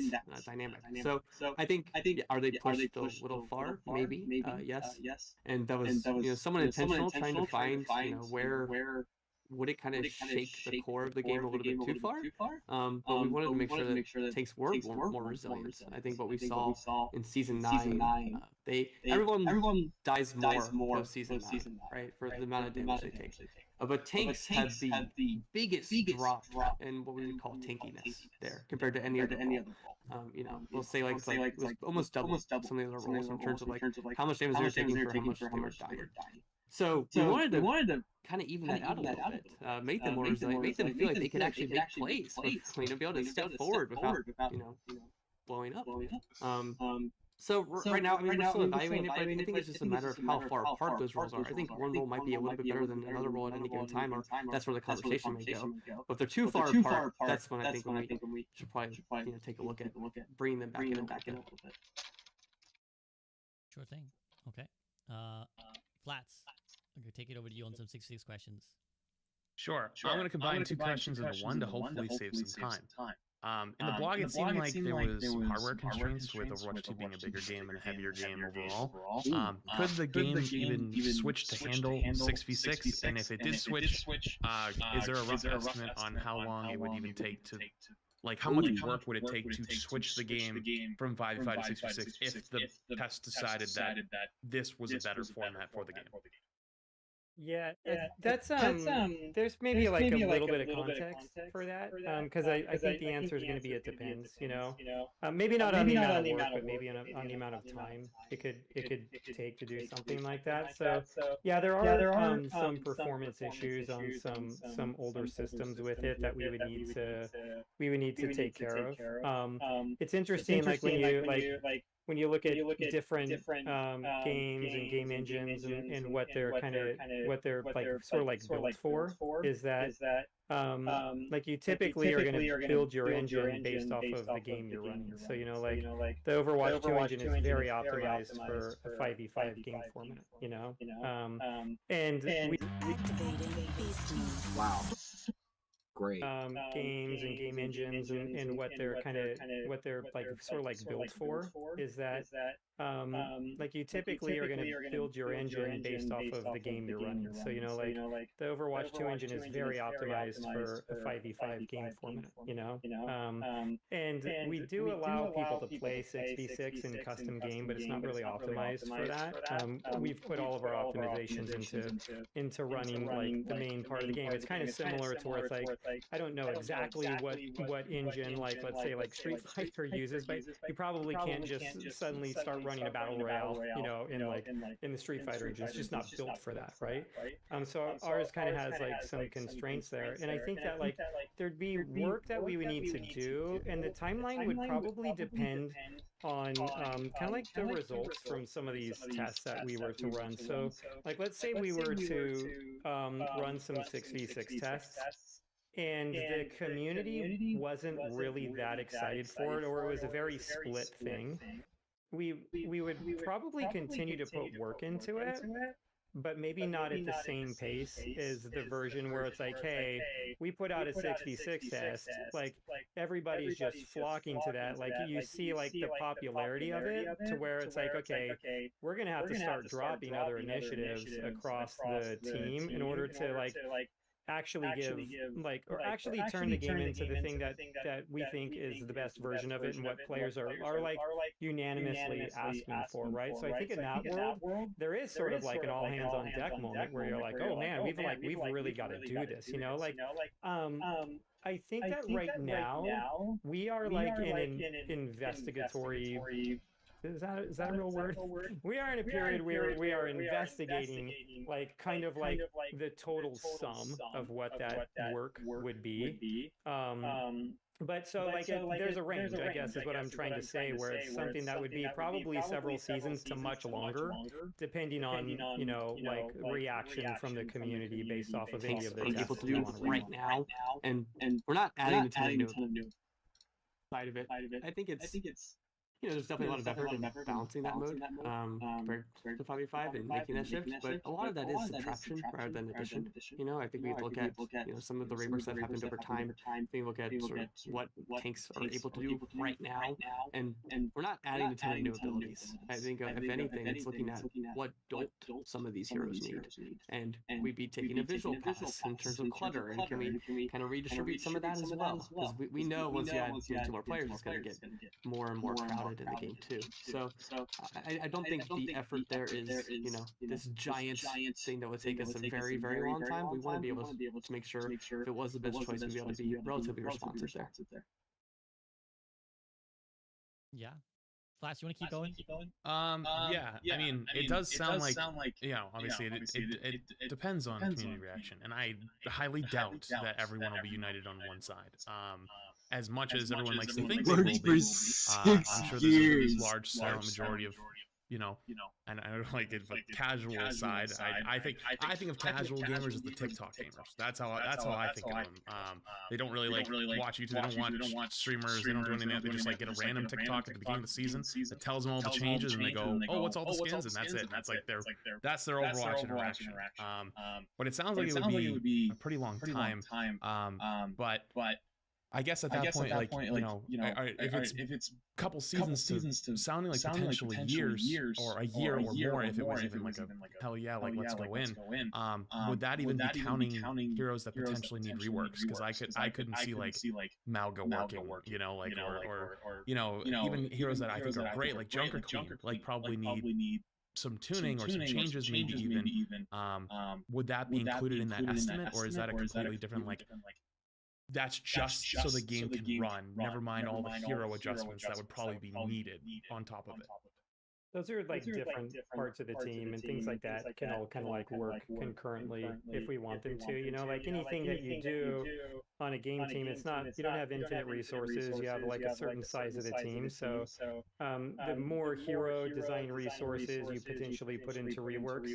dynamic. So I think, are they pushed a little far? Maybe, yes. And that was, you know, someone intentional trying to find, you know, where would it kind of shake the core of the game a little bit too far? But we wanted to make sure that tanks were more resilient. I think what we saw in Season 9, everyone dies more post Season 9, right? For the amount of damage they take. But tanks had the biggest drop in what we would call tankiness there compared to any other role. You know, we'll say like it was almost double some of the other roles in terms of like how much damage they were taking for how much they were dying. So we wanted to kind of even that out a little bit, make them more resilient, make them feel like they could actually make plays, you know, be able to step forward without, you know, blowing up. So right now, I mean, we're still evaluating it, but I think it's just a matter of how far apart those roles are. I think one role might be a little bit better than another role at any given time, or that's where the conversation may go. But if they're too far apart, that's when I think we should probably, you know, take a look at bringing them back in a little bit. Sure thing. Okay. Flats, I'm going to take it over to you on some 6-6 questions. Sure. I'm going to combine two questions into one to hopefully save some time. In the blog, it seemed like there was some hardware constraints with Overwatch 2 being a bigger game and a heavier game overall. Could the game even switch to handle 6v6? And if it did switch, is there a rough estimate on how long it would even take to, like, how much work would it take to switch the game from 5v5 to 6v6 if the test decided that this was a better format for the game? Yeah, that's there's maybe like a little bit of context for that, because I think the answer is going to be it depends, you know. Maybe not on the amount of work, but maybe on the amount of time it could take to do something like that. So yeah, there are some performance issues on some older systems with it that we would need to take care of. It's interesting, like when you look at different games and game engines and what they're like sort of like built for, is that like you typically are going to build your engine based off of the game you're running. So, you know, like the Overwatch 2 engine is very optimized for a 5v5 game format, you know. And we wow. Great. Games and game engines and what they're like sort of like built for, is that like you typically are going to build your engine based off of the game you're running. So, you know, like the Overwatch 2 engine is very optimized for a 5v5 game format, you know. And we do allow people to play 6v6 in custom game, but it's not really optimized for that. We've put all of our optimizations into running like the main part of the game. It's kind of similar to where it's like, I don't know exactly what engine, like let's say like Street Fighter uses, but you probably can't just suddenly start running a battle royale, you know, in the Street Fighter engine. It's just not built for that, right? So ours kind of has like some constraints there, and I think that like there'd be work that we would need to do, and the timeline would probably depend on kind of like the results from some of these tests that we were to run. So like let's say we were to run some 6v6 tests, and the community wasn't really that excited for it, or it was a very split thing. We would probably continue to put work into it, but maybe not at the same pace as the version where it's like, hey, we put out a 6v6 test, like everybody's just flocking to that. Like you see like the popularity of it to where it's like, okay, we're gonna have to start dropping other initiatives across the team in order to like actually give like or actually turn the game into the thing that we think is the best version of it and what players are like unanimously asking for, right? So I think in that world there is sort of like an all hands on deck moment where you're like, oh man, we've really got to do this, you know, like I think that right now we are like in an investigatory, is that a real word? We are in a period where we are investigating like kind of like the total sum of what that work would be. But so like there's a range, I guess, is what I'm trying to say, where it's something that would be probably several seasons to much longer, depending on, you know, like reaction from the community based off of any of the tests able to do right now, and we're not adding a ton of new side of it. I think it's you know, there's definitely a lot of effort in balancing that mode compared to 5v5 and making that shift, but a lot of that is subtraction rather than addition. You know, I think we look at, you know, some of the reworks that have happened over time. We look at sort of what tanks are able to do right now, and we're not adding a ton of new abilities. I think if anything, it's looking at what don't some of these heroes need, and we'd be taking a visual pass in terms of clutter, and can we kind of redistribute some of that as well? Because we know once you add 2 more players, it's going to get more and more crowded in the game too. So I don't think the effort there is, you know, this giant thing that would take us a very, very long time. We want to be able to make sure if it was the best choice, we'd be able to be relatively responsive there. Yeah. Flash, you want to keep going? Yeah, I mean, it does sound like, you know, obviously it depends on community reaction, and I highly doubt that everyone will be united on one side. As much as everyone likes to think they will be, I'm sure there's a large silent majority of, you know, and I don't like it, but casual side. I think of casual gamers as the TikTok gamers. That's how I think of them. They don't really like watch YouTube. They don't watch streamers. They don't do anything. They just like get a random TikTok at the beginning of the season that tells them all the changes, and they go, "Oh, what's all the skins?" And that's it. And that's like that's their Overwatch interaction. But it sounds like it would be a pretty long time. But I guess at that point, like, you know, if it's a couple seasons to sounding like potentially years or a year or more, if it was even like a hell yeah, like let's go in, would that even be counting heroes that potentially need reworks? Because I couldn't see like Malga working, you know, like or you know, even heroes that I think are great, like Junker Queen, like probably need some tuning or some changes, maybe even. Would that be included in that estimate, or is that a completely different like? That's just so the game can run, never mind all the hero adjustments that would probably be needed on top of it. Those are like different parts of the team and things like that can all kind of like work concurrently if we want them to, you know, like anything that you do on a game team, it's not, you don't have infinite resources, you have like a certain size of the team. So the more hero design resources you potentially put into reworks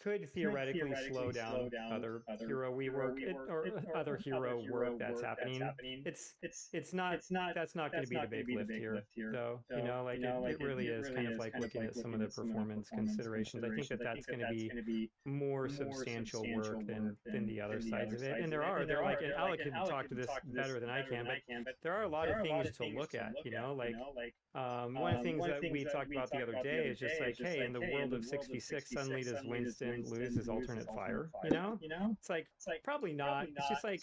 could theoretically slow down other hero rework or other hero work that's happening. It's not, that's not going to be the big lift here though, you know, like it really is kind of like looking at some of the performance considerations. I think that that's going to be more substantial work than the other sides of it. And they're like, and Alec can talk to this better than I can, but there are a lot of things to look at, you know, like one of the things that we talked about the other day is just like, hey, in the world of 6v6, suddenly does Winston lose his alternate fire, you know? It's like probably not. It's just like,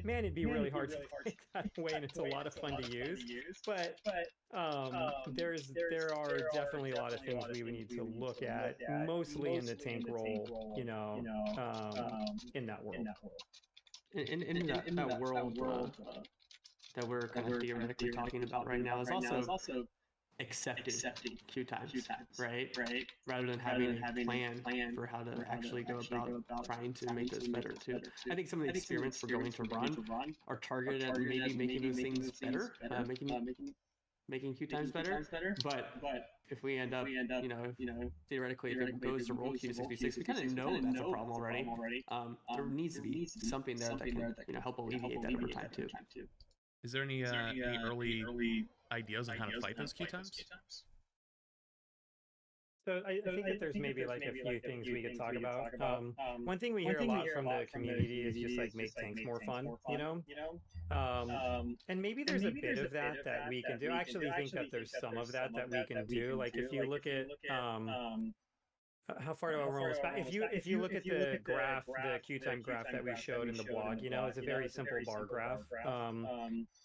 man, it'd be really hard to play that way, and it's a lot of fun to use. But there are definitely a lot of things we would need to look at, mostly in the tank role, you know, in that world. In that world that we're kind of theoretically talking about right now is also accepting queue times, right? Rather than having a plan for how to actually go about trying to make those better too. I think some of the experiments we're going to run are targeted at maybe making those things better, making queue times better. But if we end up, you know, theoretically, if it goes to roll queue 66, we kind of know that's a problem already. There needs to be something there that can, you know, help alleviate that over time too. Is there any early ideas on how to fight those queue times? So I think that there's maybe like a few things we could talk about. One thing we hear a lot from the community is just like make tanks more fun, you know? And maybe there's a bit of that that we can do. I actually think that there's some of that that we can do. Like if you look at how far do I roll this back? If you look at the graph, the queue time graph that we showed in the blog, you know, it's a very simple bar graph.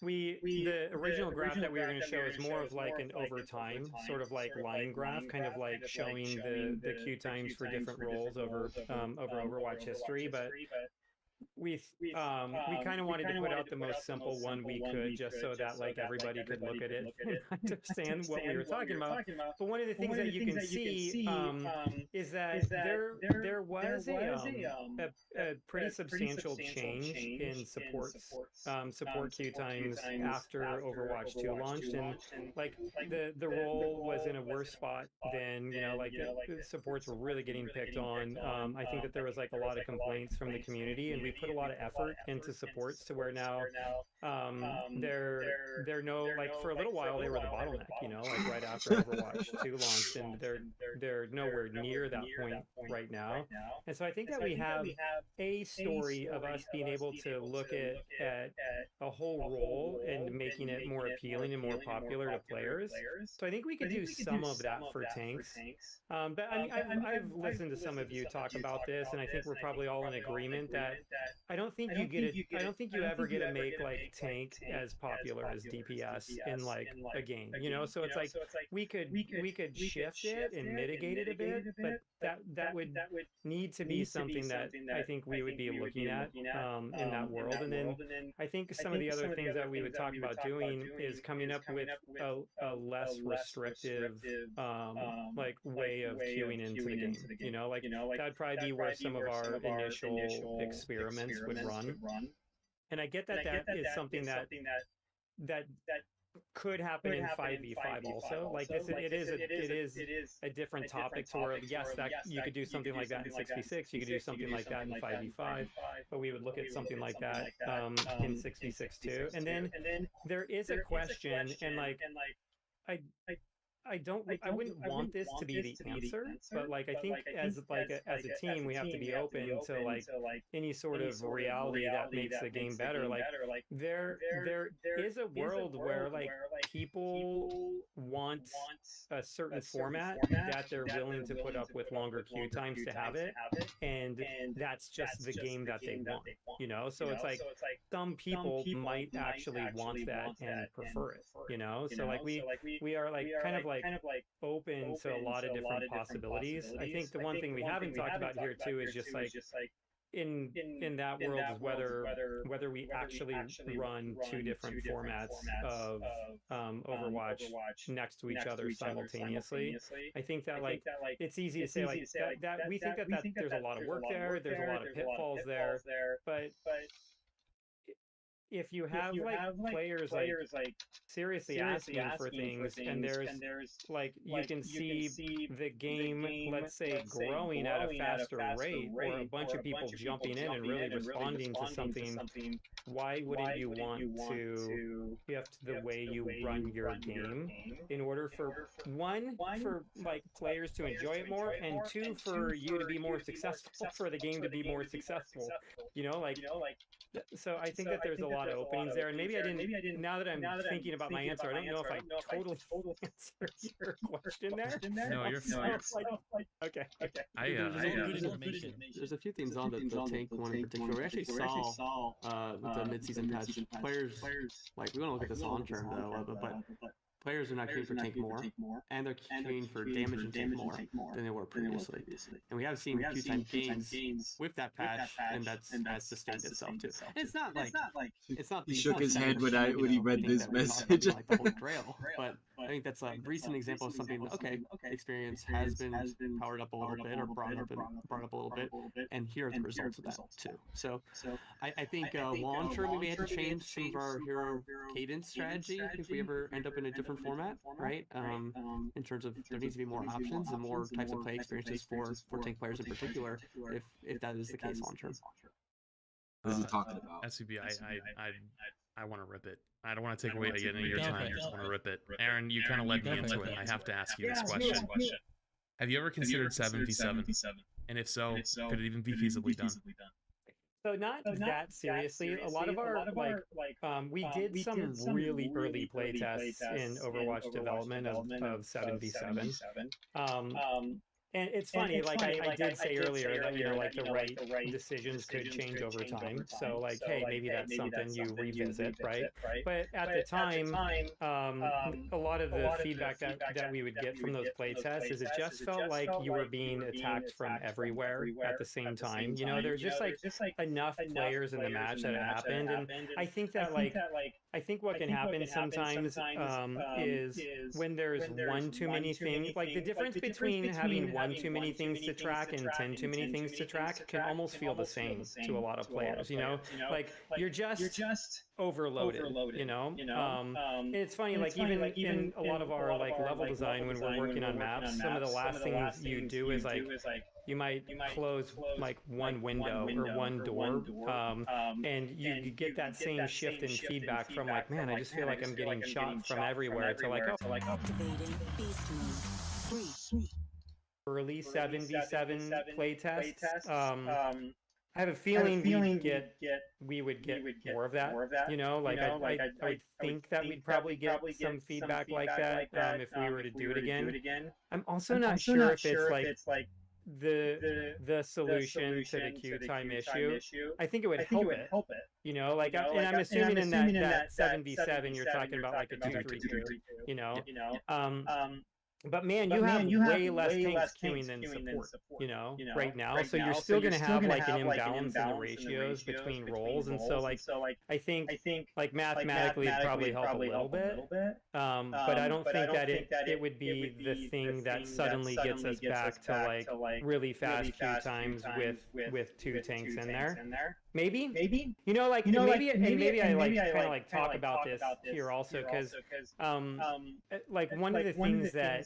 The original graph that we were going to show is more of like an over time, sort of like line graph, kind of like showing the queue times for different roles over Overwatch history, but we kind of wanted to put out the most simple one we could, just so that like everybody could look at it and understand what we were talking about. But one of the things that you can see is that there was a pretty substantial change in support queue times after Overwatch 2 launched, and like the role was in a worse spot than, you know, like the supports were really getting picked on. I think that there was like a lot of complaints from the community, and we put a lot of effort into supports to where now they're no, like for a little while they were the bottleneck, you know, like right after Overwatch 2 launched, and they're nowhere near that point right now. And so I think that we have a story of us being able to look at a whole role and making it more appealing and more popular to players. So I think we could do some of that for tanks. But I mean, I've listened to some of you talk about this, and I think we're probably all in agreement that I don't think you ever get to make like tank as popular as DPS in like a game, you know? So it's like we could shift it and mitigate it a bit, but that would need to be something that I think we would be looking at in that world. And then I think some of the other things that we would talk about doing is coming up with a less restrictive like way of queuing into the game, you know, like that'd probably be where some of our initial experiments would run. And I get that is something that could happen in 5v5 also. Like this, it is a different topic to where, yes, that you could do something like that in 6v6, you could do something like that in 5v5, but we would look at something like that in 6v6 too. And then there is a question, and like I wouldn't want this to be the answer, but like I think as a team we have to be open to like any sort of reality that makes the game better. Like there is a world where like people want a certain format that they're willing to put up with longer queue times to have it, and that's just the game that they want, you know? So it's like some people might actually want that and prefer it, you know? So like we are like kind of like open to a lot of different possibilities. I think the one thing we haven't talked about here too is just like in that world is whether we actually run two different formats of Overwatch next to each other simultaneously. I think that like it's easy to say like that we think that there's a lot of work there, there's a lot of pitfalls there, but if you have players like seriously asking for things, and there's like you can see the game, let's say, growing at a faster rate, or a bunch of people jumping in and really responding to something, why wouldn't you want to shift the way you run your game in order for one, for like players to enjoy it more, and two, for you to be more successful, for the game to be more successful, you know, like. So I think that there's a lot of openings there, and maybe I didn't. Now that I'm thinking about my answer, I don't know if I totally answered your question there. No, you're fine. Okay. There's a few things on the tank one in particular. We actually saw with the mid-season patch, players like, we want to look at this long term though, but players are not queuing for tank more, and they're queuing for damage and tank more than they were previously. And we have seen queue time gains with that patch, and has sustained itself too. And it's not like he shook his head when he read this message. Like the Holy Grail, but I think that's a recent example of something. Okay, experience has been powered up a little bit, or brought up a little bit, and here are the results of that too. So I think long term we may have to change some of our hero cadence strategy if we ever end up in a different format, right? In terms of there needs to be more options and more types of play experiences for tank players in particular, if that is the case long term. What is he talking about? SCB, I want to rip it. I don't want to take away any of your time. I just want to rip it. Aaron, you kind of led me into it. I have to ask you this question. Have you ever considered 7v7? And if so, could it even be feasibly done? So not that seriously. A lot of our we did some really early play tests in Overwatch development of 7v7. And it's funny, like I did say earlier that, you know, like the right decisions could change over time. So like, hey, maybe that's something you revisit, right? But at the time, a lot of the feedback that we would get from those play tests is it just felt like you were being attacked from everywhere at the same time. You know, there's just like enough players in the match that it happened. And I think that I think what can happen sometimes is when there's one too many things, like the difference between having one too many things to track and 10 too many things to track can almost feel the same to a lot of players, you know, like you're just overloaded, you know. It's funny, like even in a lot of our like level design when we're working on maps, some of the last things you do is like you might close like one window or one door, and you get that same shift in feedback from like, man, I just feel like I'm getting shot from everywhere to like, oh, Activating beast mode. 3. Early 7v7 playtests. I have a feeling we would get more of that. You know, like I would think that we'd probably get some feedback like that if we were to do it again. I'm also not sure if it's like the solution to the queue time issue. I think it would help it. You know, like, and I'm assuming in that 7v7 you're talking about like a 2-3-2. You know, but man, you have way less tanks queuing than support, you know, right now. So you're still going to have like an imbalance in the ratios between roles. And so like, I think like mathematically it'd probably help a little bit. But I don't think that it would be the thing that suddenly gets us back to like really fast queue times with 2 tanks in there. Maybe, you know, like maybe I like kind of like talk about this here also, because like one of the things that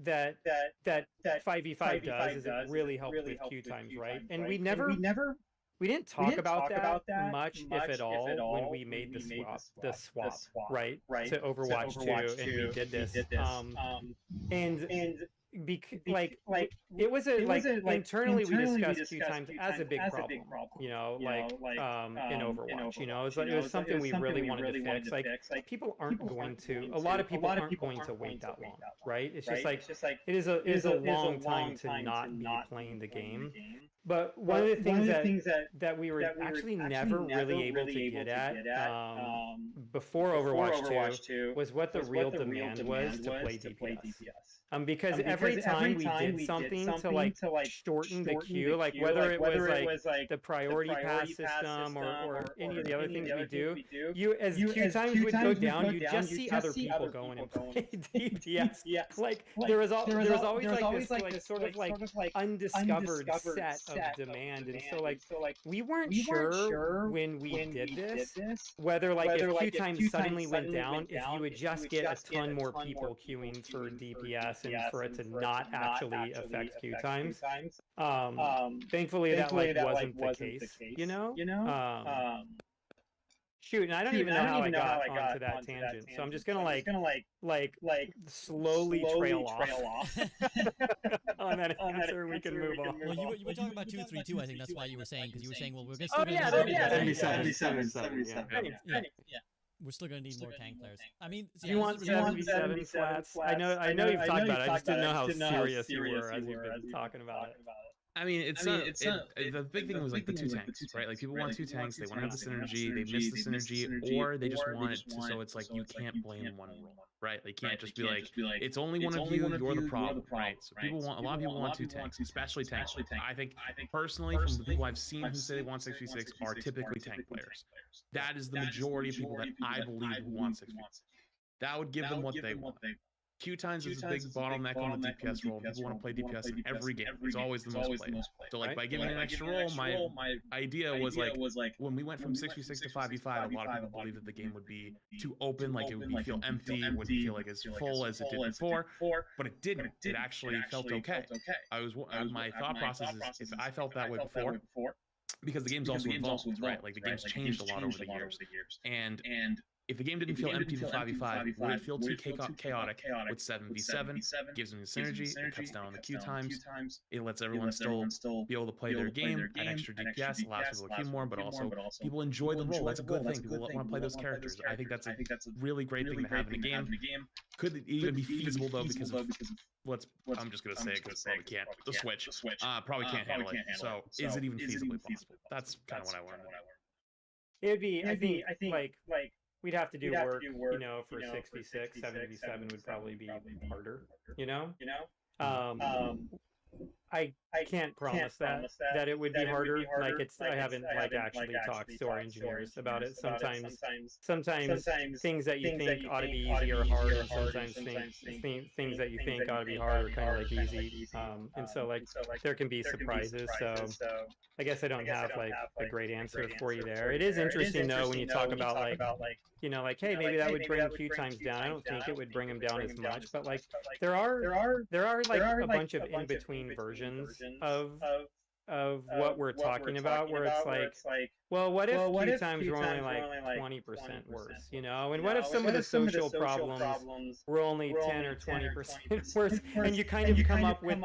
5v5 does is it really helps with queue times, right? And we didn't talk about that much, if at all, when we made the swap, right, to Overwatch 2, and we did this, like it was internally we discussed queue times as a big problem, you know, like in Overwatch, you know, it was something we really wanted to fix. Like people aren't going to, a lot of people aren't going to wait that long, right? It's just like it is a long time to not be playing the game. But one of the things that we were actually never really able to get at before Overwatch 2 was what the real demand was to play DPS. Because every time we did something to like shorten the queue, like whether it was like the priority pass system or any of the other things we do, you as queue times would go down, you just see other people going and play DPS. Like there was always like this like sort of like undiscovered set of demand, and so like we weren't sure when we did this whether like if queue times suddenly went down, if you would just get a ton more people queuing for DPS and for it to not actually affect queue times. Thankfully that like wasn't the case, you know. Shoot, and I don't even know how I got onto that tangent, so I'm just gonna like slowly trail off on that answer. We can move on. Well, you were talking about 2-3-2. I think that's why you were saying, because you were saying, well, we're just we're still gonna need more tank players. I mean, you want 7v7 flats? I know you've talked about it. I just didn't know how serious you were as you've been talking about it. I mean, the big thing was like the 2 tanks, right? Like people want 2 tanks, they want to have the synergy, they miss the synergy, or they just want it to, so it's like you can't blame one role, right? Like you can't just be like, it's only one of you, you're the problem, right? So a lot of people want 2 tanks, especially tanks. I think personally, from the people I've seen who say they want 6v6 are typically tank players. That is the majority of people that I believe who want 6v6. That would give them what they want. Queue times is a big bottleneck on the DPS role. People want to play DPS in every game. It's always the most played. So like by giving an extra role, my idea was like when we went from 6v6 to 5v5, a lot of people believed that the game would be too open, like it would feel empty, it wouldn't feel like as full as it did before. But it didn't. It actually felt okay. My thought process is if I felt that way before, because the game's also evolved, right? Like the game's changed a lot over the years, and If the game didn't feel empty to 5v5, would it feel too chaotic with 7v7? Gives them the synergy, it cuts down on the queue times, it lets everyone still be able to play their game at extra DPS, allows people to queue more, but also people enjoy the role. That's a good thing. People want to play those characters. I think that's a really great thing to have in a game. Could it even be feasible though because of I'm just gonna say it because probably can't. The Switch probably can't handle it. So is it even feasibly possible? That's kind of what I wanted to know. It'd be, I think, like we'd have to do work, you know, for 6v6, 7v7 would probably be harder, you know? I can't promise that it would be harder. Like I haven't like actually talked to our engineers about it. Sometimes things that you think ought to be easy are hard, and sometimes things that you think ought to be hard are kind of like easy. And so like there can be surprises. So I guess I don't have like a great answer for you there. It is interesting though when you talk about like, you know, like, hey, maybe that would bring queue times down. I don't think it would bring them down as much, but like there are like a bunch of in between versions of what we're talking about, where it's like, well, what if queue times were only like 20% worse, you know? And what if some of the social problems were only 10 or 20% worse? And you kind of come up with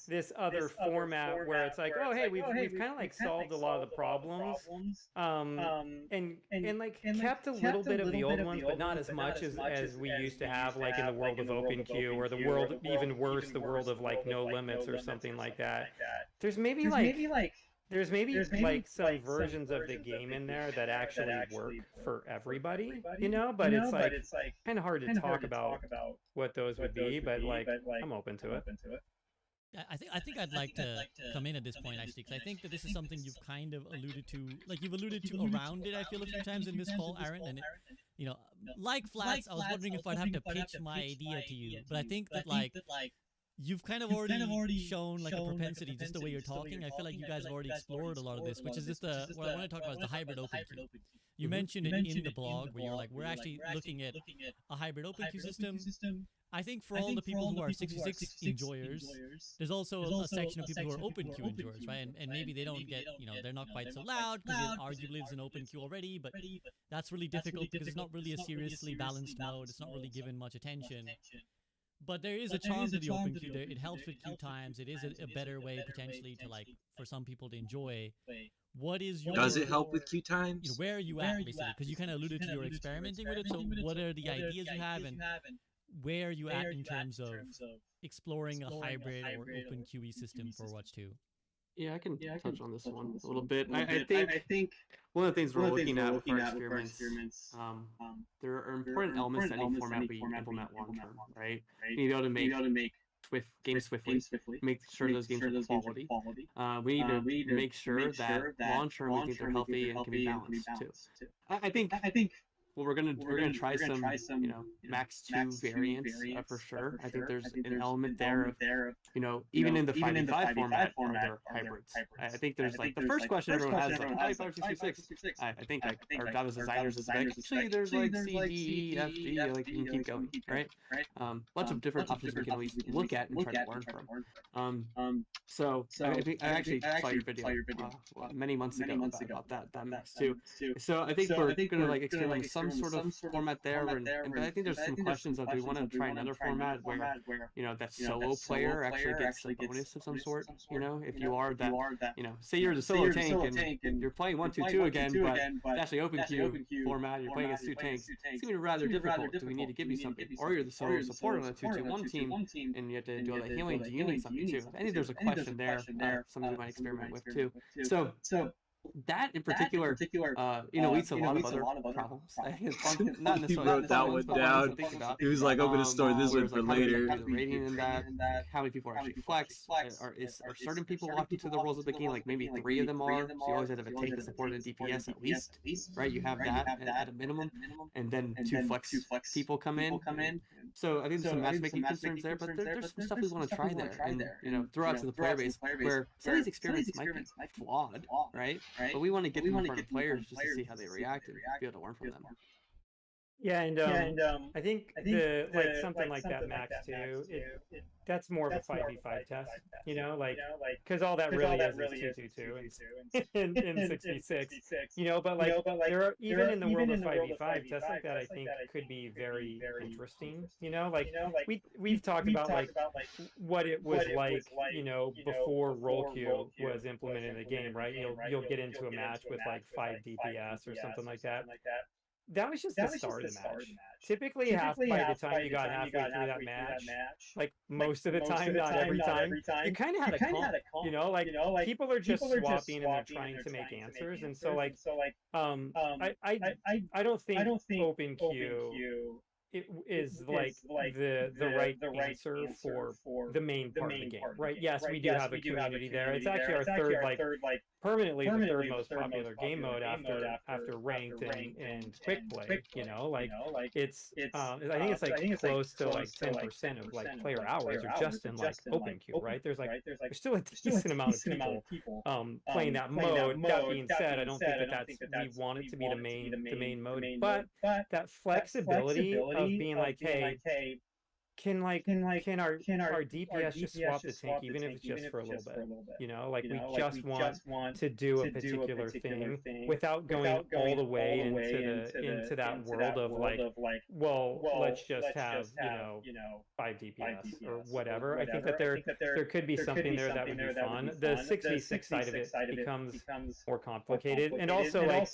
this other format where it's like, oh, hey, we've kind of like solved a lot of the problems, and like kept a little bit of the old ones, but not as much as we used to have, like in the world of OpenQ, or the world, even worse, the world of like No Limits or something like that. There's maybe like some versions of the game in there that actually work for everybody, you know, but it's like kind of hard to talk about what those would be, but like I'm open to it. I think I'd like to come in at this point, actually, because I think that this is something you've kind of alluded to, like you've alluded to around it, I feel, a few times in this call, Aaron, and, you know, like Flats, I was wondering if I'd have to pitch my idea to you, but I think that, like, you've kind of already shown like a propensity, just the way you're talking. I feel like you guys have already explored a lot of this, which is just what I want to talk about is the hybrid OpenQ. You mentioned it in the blog where you're like, we're actually looking at a hybrid OpenQ system. I think for all the people who are 66 enjoyers, there's also a section of people who are OpenQ enjoyers, right? And maybe they don't get, you know, they're not quite so loud because it arguably is an OpenQ already, but that's really difficult because it's not really a seriously balanced mode. It's not really given much attention. But there is a charm to the OpenQ. It helps with queue times. It is a better way potentially to, like, for some people to enjoy. What is your... Does it help with queue times? You know, where are you at, basically? Because you kind of alluded to your experimenting with it. So what are the ideas you have, and where are you at in terms of exploring a hybrid or OpenQE system for Overwatch 2? Yeah, I can touch on this one a little bit. I think one of the things we're looking at with our experiments, there are important elements to any format we implement long term, right? You need to be able to make games swiftly, make sure those games are quality. We need to make sure that long term we think they're healthy and can be balanced too. I think. Well, we're gonna try some, you know, max 2 variants for sure. I think there's an element there of, you know, even in the 5v5 format, are there hybrids? I think there's like the first question everyone has is like 5v5 66. I think like our job as designers is like, actually there's like C, D, E, F, G, like you can keep going, right? Lots of different options we can at least look at and try to learn from. So I think I actually saw your video many months ago about that max 2. So I think we're gonna like experiment with some sort of format there, but I think there's some questions of, do we want to try another format where, you know, that solo player actually gets a bonus of some sort, you know, if you are that, you know, say you're the solo tank and you're playing 1-2-2 again, but it's actually OpenQ format, you're playing against 2 tanks, it's gonna be rather difficult. Do we need to give you something? Or you're the solo support on a 2-2-1 team and you have to do all that healing, do you need something too? I think there's a question there, something we might experiment with too. So that in particular, you know, leads to a lot of other problems. Not necessarily he wrote that one down. He was like, I'm going to store this one for later. The rating in that, how many people are actually flex, are certain people locked into the roles of the game, like maybe 3 of them are, so you always have to take the support and DPS at least, right? You have that at a minimum, and then 2 flex people come in. So I think there's some matchmaking concerns there, but there's some stuff we want to try there, and, you know, throw out to the player base, where some of these experiments might be flawed, right? But we want to get them in front of players just to see how they react and be able to learn from them. Yeah, and I think like something like that max 2, that's more of a 5v5 test, you know, like because all that really is 2-2-2 in 6v6, you know, but like there are even in the world of 5v5 tests like that, I think could be very interesting, you know, like we've talked about like what it was like, you know, before roll queue was implemented in the game, right? You'll get into a match with like 5 DPS or something like that. That was just the start of the match. Typically, by the time you got halfway through that match, like most of the time, not every time, you kind of had a comp, you know, like people are just swapping and they're trying to make answers, and so like, I don't think open queue it is like the right answer for the main part of the game, right? Yes, we do have a community there. It's actually our third, like permanently the third most popular game mode after ranked and quick play. You know, like it's I think it's like close to like 10% of like player hours are just in like open queue, right? There's still a decent amount of people playing that mode. That being said, I don't think that we want it to be the main mode, but that flexibility of being like, hey, can our DPS just swap the tank even if it's just for a little bit? You know, like we just want to do a particular thing without going all the way into that world of like, well, let's just have, you know, 5 DPS or whatever. I think that there could be something there that would be fun. The 6v6 side of it becomes more complicated, and also like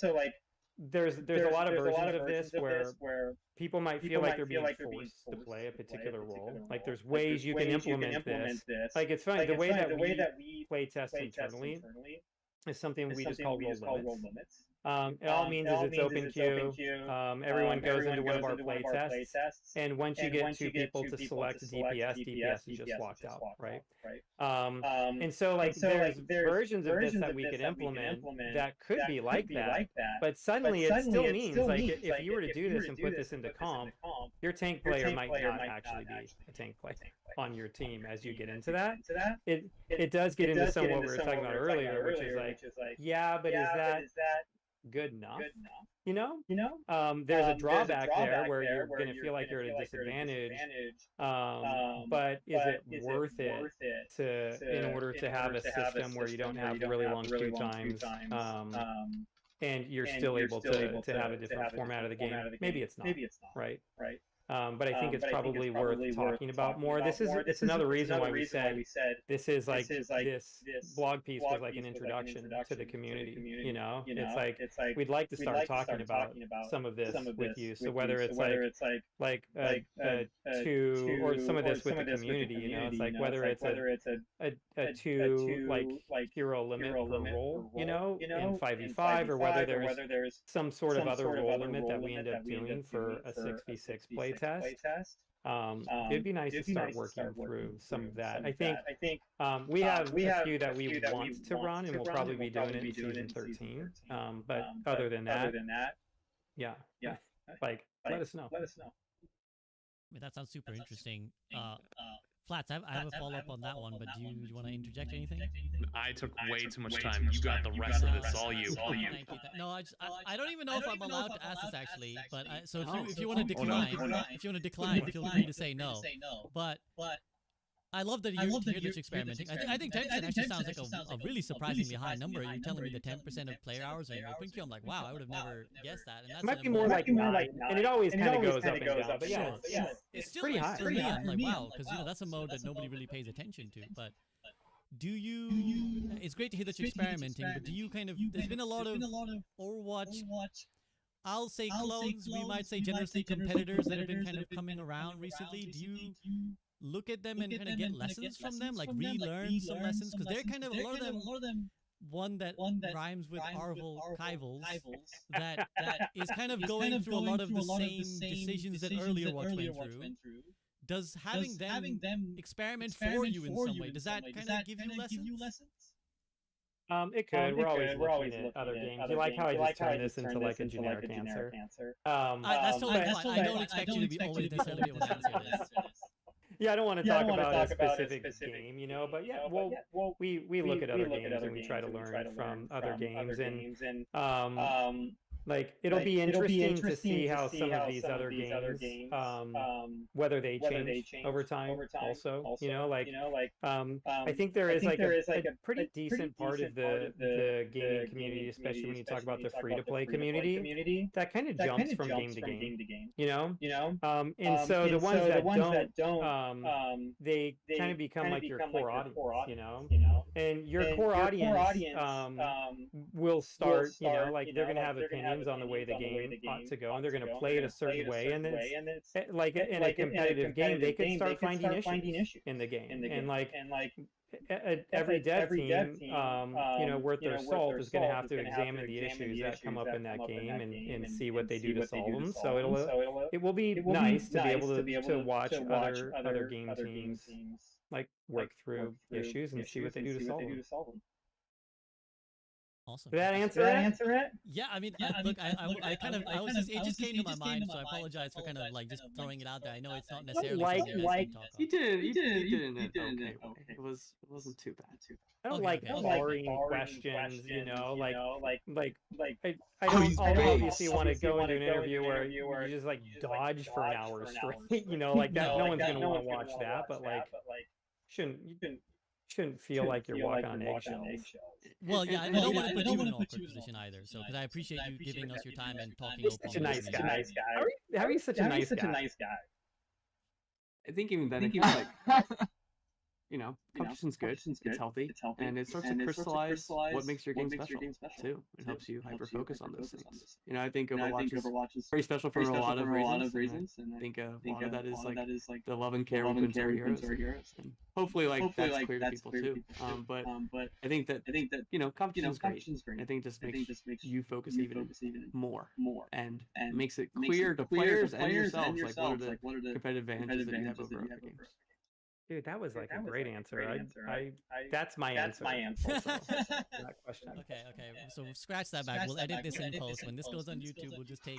there's a lot of versions of this where people might feel like they're being forced to play a particular role. Like there's ways you can implement this. Like it's funny, the way that we play tests internally is something we just call role limits. It all means is it's open queue. Everyone goes into one of our play tests, and once you get 2 people to select DPS is just locked out, right? And so like there's versions of this that we could implement that could be like that, but suddenly it still means like if you were to do this and put this into comp, your tank player might not actually be a tank player on your team as you get into that. It does get into some of what we were talking about earlier, which is like, yeah, but is that good enough? You know, there's a drawback there where you're going to feel like you're at a disadvantage, but is it worth it in order to have a system where you don't have really long queue times, and you're still able to have a different format of the game? Maybe it's not, right? But I think it's probably worth talking about more. It's another reason why we said this is like this blog piece was like an introduction to the community. You know, it's like we'd like to start talking about some of this with you. So whether it's like two or some of this with the community, you know, it's like whether it's a 2 like hero limit per role, you know, in 5v5, or whether there's some sort of other role limit that we end up doing for a 6v6 play test. It'd be nice to start working through some of that. I think we have a few that we want to run, and we'll probably be doing it in season 13. But other than that, yeah, like let us know. I mean, that sounds super interesting. Flats, I have a follow-up on that one, but do you want to interject anything? I took way too much time. You got the rest of this, all you. Thank you. No, I don't even know if I'm allowed to ask this actually, but so if you want to decline, feel free to say no. But I love that you're just experimenting. I think 10% actually sounds like a really surprisingly high number. You're telling me that 10% of player hours are in open queue. I'm like, wow, I would have never guessed that. And that's it might be more like 9, and it always kind of goes up and down. But yeah, it's still pretty high. For me, I'm like, wow, because that's a mode that nobody really pays attention to. But do you? It's great to hear that you're experimenting, but do you kind of? There's been a lot of Overwatch. I'll say clones. We might say generously competitors that have been kind of coming around recently. Do you look at them and kind of get lessons from them, like relearn some lessons? Because they're kind of a lot of them. One that rhymes with Arvel Kivals, that is kind of going through a lot of the same decisions that earlier Watch went through. Does having them experiment for you in some way, does that kind of give you lessons? It could. We're always looking at other games. You like how I just turned this into like a generic answer? That's totally fine. I don't expect you to be always necessarily able to answer this. Yeah, I don't want to talk about a specific game, you know, but yeah, we look at other games and we try to learn from other games, and Like it'll be interesting to see how some of these other games, whether they change over time. Also, you know, like I think there is like a pretty decent part of the gaming community, especially when you talk about the free-to-play community, that kind of jumps from game to game. You know, and so the ones that don't, they kind of become like your core audience. You know, and your core audience will start. You know, like they're going to have opinions on the way the game ought to go, and they're going to play it a certain way, and it's like in a competitive game they could start finding issues in the game, and like every dev team you know, worth their salt is going to have to examine the issues that come up in that game and see what they do to solve them. So it will be nice to be able to watch other game teams like work through issues and see what they do to solve them. Awesome. Did that answer it? Yeah, I mean, look, it just came to my mind, so I apologize for kind of like just throwing it out there. I know it's not necessarily something you guys can talk you did it okay. It wasn't too bad. I don't like boring questions, you know, like I don't obviously want to go into an interview where you just like dodge for an hour straight, you know, like that. No one's gonna want to watch that, but like shouldn't feel like you're walking on eggshells. Well, yeah, I don't want to put you in an awkward position either. So, because I appreciate you giving us your time and talking openly. Such a nice guy. Harry's such a nice guy. I think even then, like, you know, competition's good, it's healthy, and it starts to crystallize what makes your game special, too. It helps you hyper-focus on those things. You know, I think Overwatch is very special for a lot of reasons, and I think a lot of that is like the love and care we put into our heroes. And hopefully, like, that's clear to people, too. But I think that, you know, competition's great. I think it just makes you focus even more, and makes it clear to players and yourselves, like, what are the competitive advantages that you have over other games. Dude, that was like a great answer. That's my answer. That question. Okay. So scratch that back. We'll edit this in post. When this goes on YouTube, we'll just take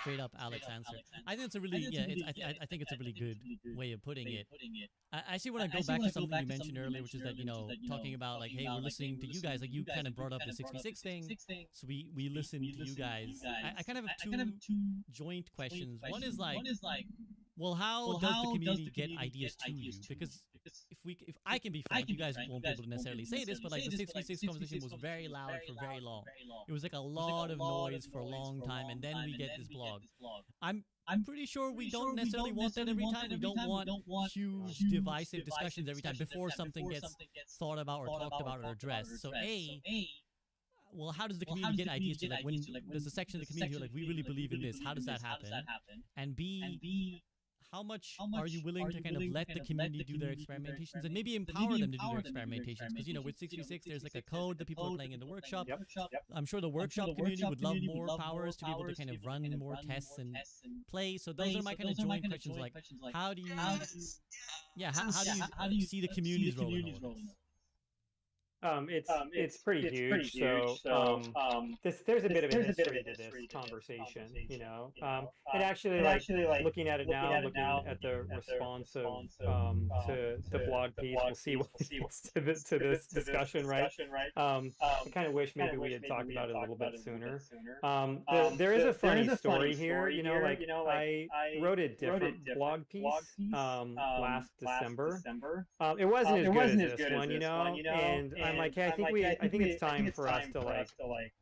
straight up Alex answer. I think it's a really I think it's a really good way of putting it. I actually want to go back to something you mentioned earlier, which is that, you know, talking about like, hey, we're listening to you guys. Like you kind of brought up the 6v6 thing. So we listen to you guys. I kind of have two joint questions. One is like, well, how does the community get ideas to you? Because if I can be frank, you guys won't be able to necessarily say this, but like the 6v6 conversation was very loud for very long. It was like a lot of noise for a long time, and then we get this blog. I'm pretty sure we don't necessarily want that every time. We don't want huge divisive discussions every time before something gets thought about or talked about or addressed. So well, how does the community get ideas to, like, when there's a section of the community who like, we really believe in this, how does that happen? And B, how much are you willing to kind of let the community do their experimentations and maybe empower them to do their experimentations? Because, you know, with 6v6, there's like a code that people are playing in the workshop. I'm sure the workshop community would love more powers to be able to kind of run more tests and play. So those are my kind of joint questions. Like, how do you, how do you see the communities rolling over this? It's pretty huge. So there's a bit of a history to this conversation, you know. And actually, like looking at it now, looking at the response to the blog piece, we'll see what leads to this discussion, right? I kind of wish maybe we had talked about it a little bit sooner. There is a funny story here, you know. Like I wrote a different blog piece last December. It wasn't as good as this one, you know, and I'm like, hey, I think it's time for us to like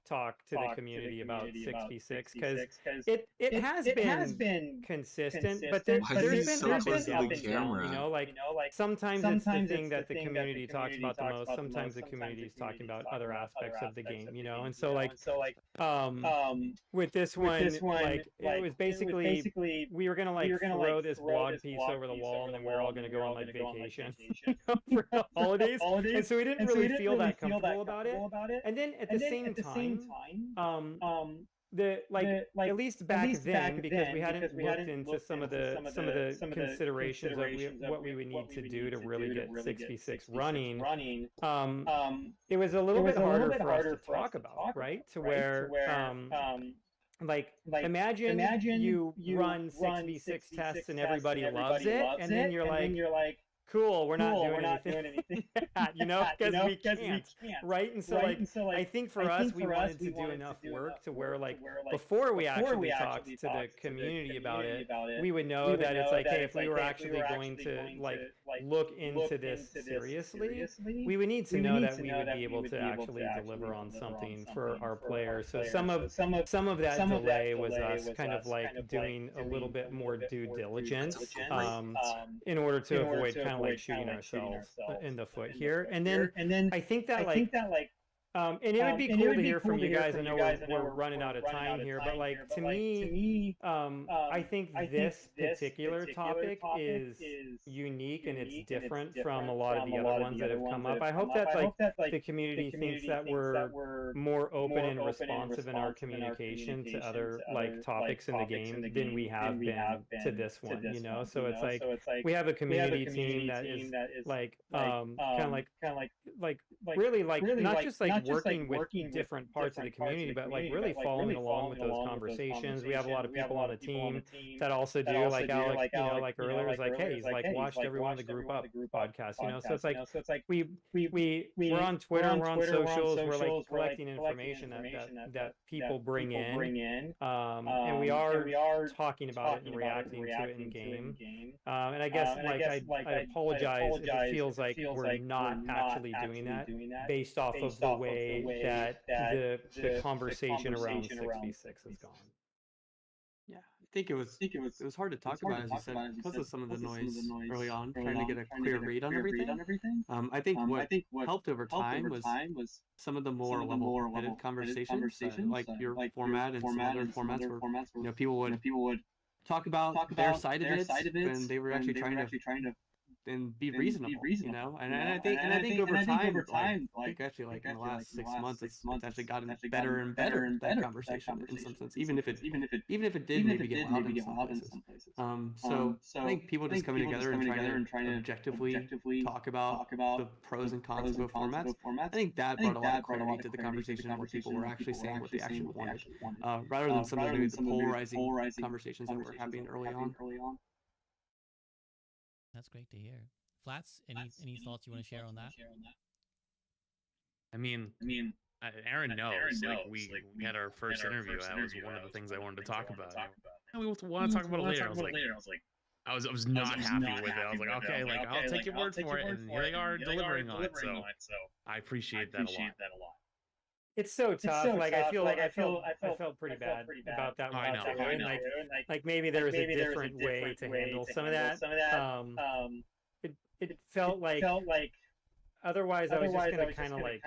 talk to the community about 6v6 because it has been consistent, but there's been up and down, you know, like sometimes it's the thing that the community talks about the most, sometimes the community is talking about other aspects of the game, you know, and so like with this one, like it was basically we were gonna like throw this blog piece over the wall, and then we were all gonna go on like vacation for the holidays, and so we didn't really feel that comfortable about it. And then at the same time, at least back then, because we hadn't looked into some of the considerations of what we would need to do to really get 6v6 running, it was a little bit harder for us to talk about, right? To where like imagine you run 6v6 tests and everybody loves it, and then you're like, cool, we're not doing anything. You know, because we can't, right? And so I think for us, we wanted to do enough work to where before we actually talked to the community about it, we would know that it's like, hey, if we were actually going to look into this seriously, we would need to know that we would be able to actually deliver on something for our players. So some of that delay was us kind of like doing a little bit more due diligence in order to avoid kind of like shooting ourselves in the foot here. And then I think that and it would be cool to hear from you guys. I know we're running out of time here, but like to me, I think this particular topic is unique and it's different from a lot of the other ones that have come up. I hope that like the community thinks that we're more open and responsive in our communication to other like topics in the game than we have been to this one, you know? So it's like we have a community team that is like kind of like really like not just like working with different parts of the community, but like really following along with those conversations. We have a lot of people on the team that also do like Alec, you know, like earlier was like, hey, he's like watched every one of the Group Up podcasts, you know. So it's like we're on Twitter, we're on socials, we're like collecting information that people bring in, and we are talking about it and reacting to it in game. And I guess like I apologize if it feels like we're not actually doing that based off of the way that the conversation around 6v6 has gone. Yeah, I think it was hard to talk about, as you said, because of some of the noise early on, trying to get a clear read on everything. I think what helped over time was some of the more level-headed conversations, like your format and some other formats where, you know, people would talk about their side of it when they were actually trying to and be reasonable, you know, and I think over time, I think actually like in the last 6 months, it's actually gotten better and better, that conversation in some sense, even if it did maybe get loud in some places. So I think people just coming together and trying to objectively talk about the pros and cons of both formats. I think that brought a lot of clarity to the conversation where people were actually saying what they actually wanted, rather than some of the polarizing conversations that were happening early on. That's great to hear. Flats, any thoughts you want to share on that? I mean, Aaron knows. Like we had our first interview. That was one of the things I wanted to talk about. And we want to talk about it later. I was not happy with it. I was like, okay, like I'll take your word for it, and here they are delivering on it. So I appreciate that a lot. It's so tough. I felt pretty bad about that one. I know. And like maybe there was a different way to handle some of that. It felt like otherwise I was just gonna kind of like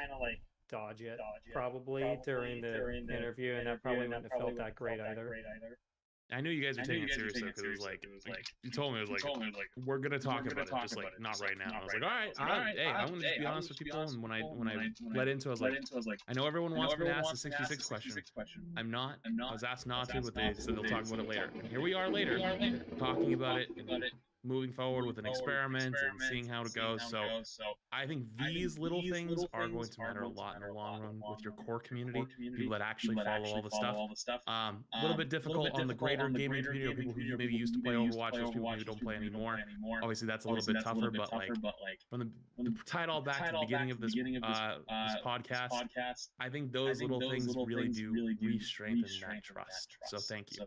dodge it probably during the interview, and that probably wouldn't have felt that great either. I knew you guys were taking it seriously because it was like you told me it was like we're gonna talk about it, just like not right now. I was like, all right, hey, I'm gonna just be honest with people. And when I led into, I was like, I know everyone wants me to ask the 66 question. I'm not. I was asked not to, but they said they'll talk about it later. And here we are later, talking about it. And moving forward with an experiment and seeing how it goes. So I think these little things are going to matter a lot in the long run with your core community, people that actually follow all the stuff. A little bit difficult on the greater gaming community, or people who maybe used to play Overwatch, those people who don't play anymore. Obviously, that's a little bit tougher, but like from the tie it all back to the beginning of this podcast, I think those little things really do re-strengthen that trust. So thank you.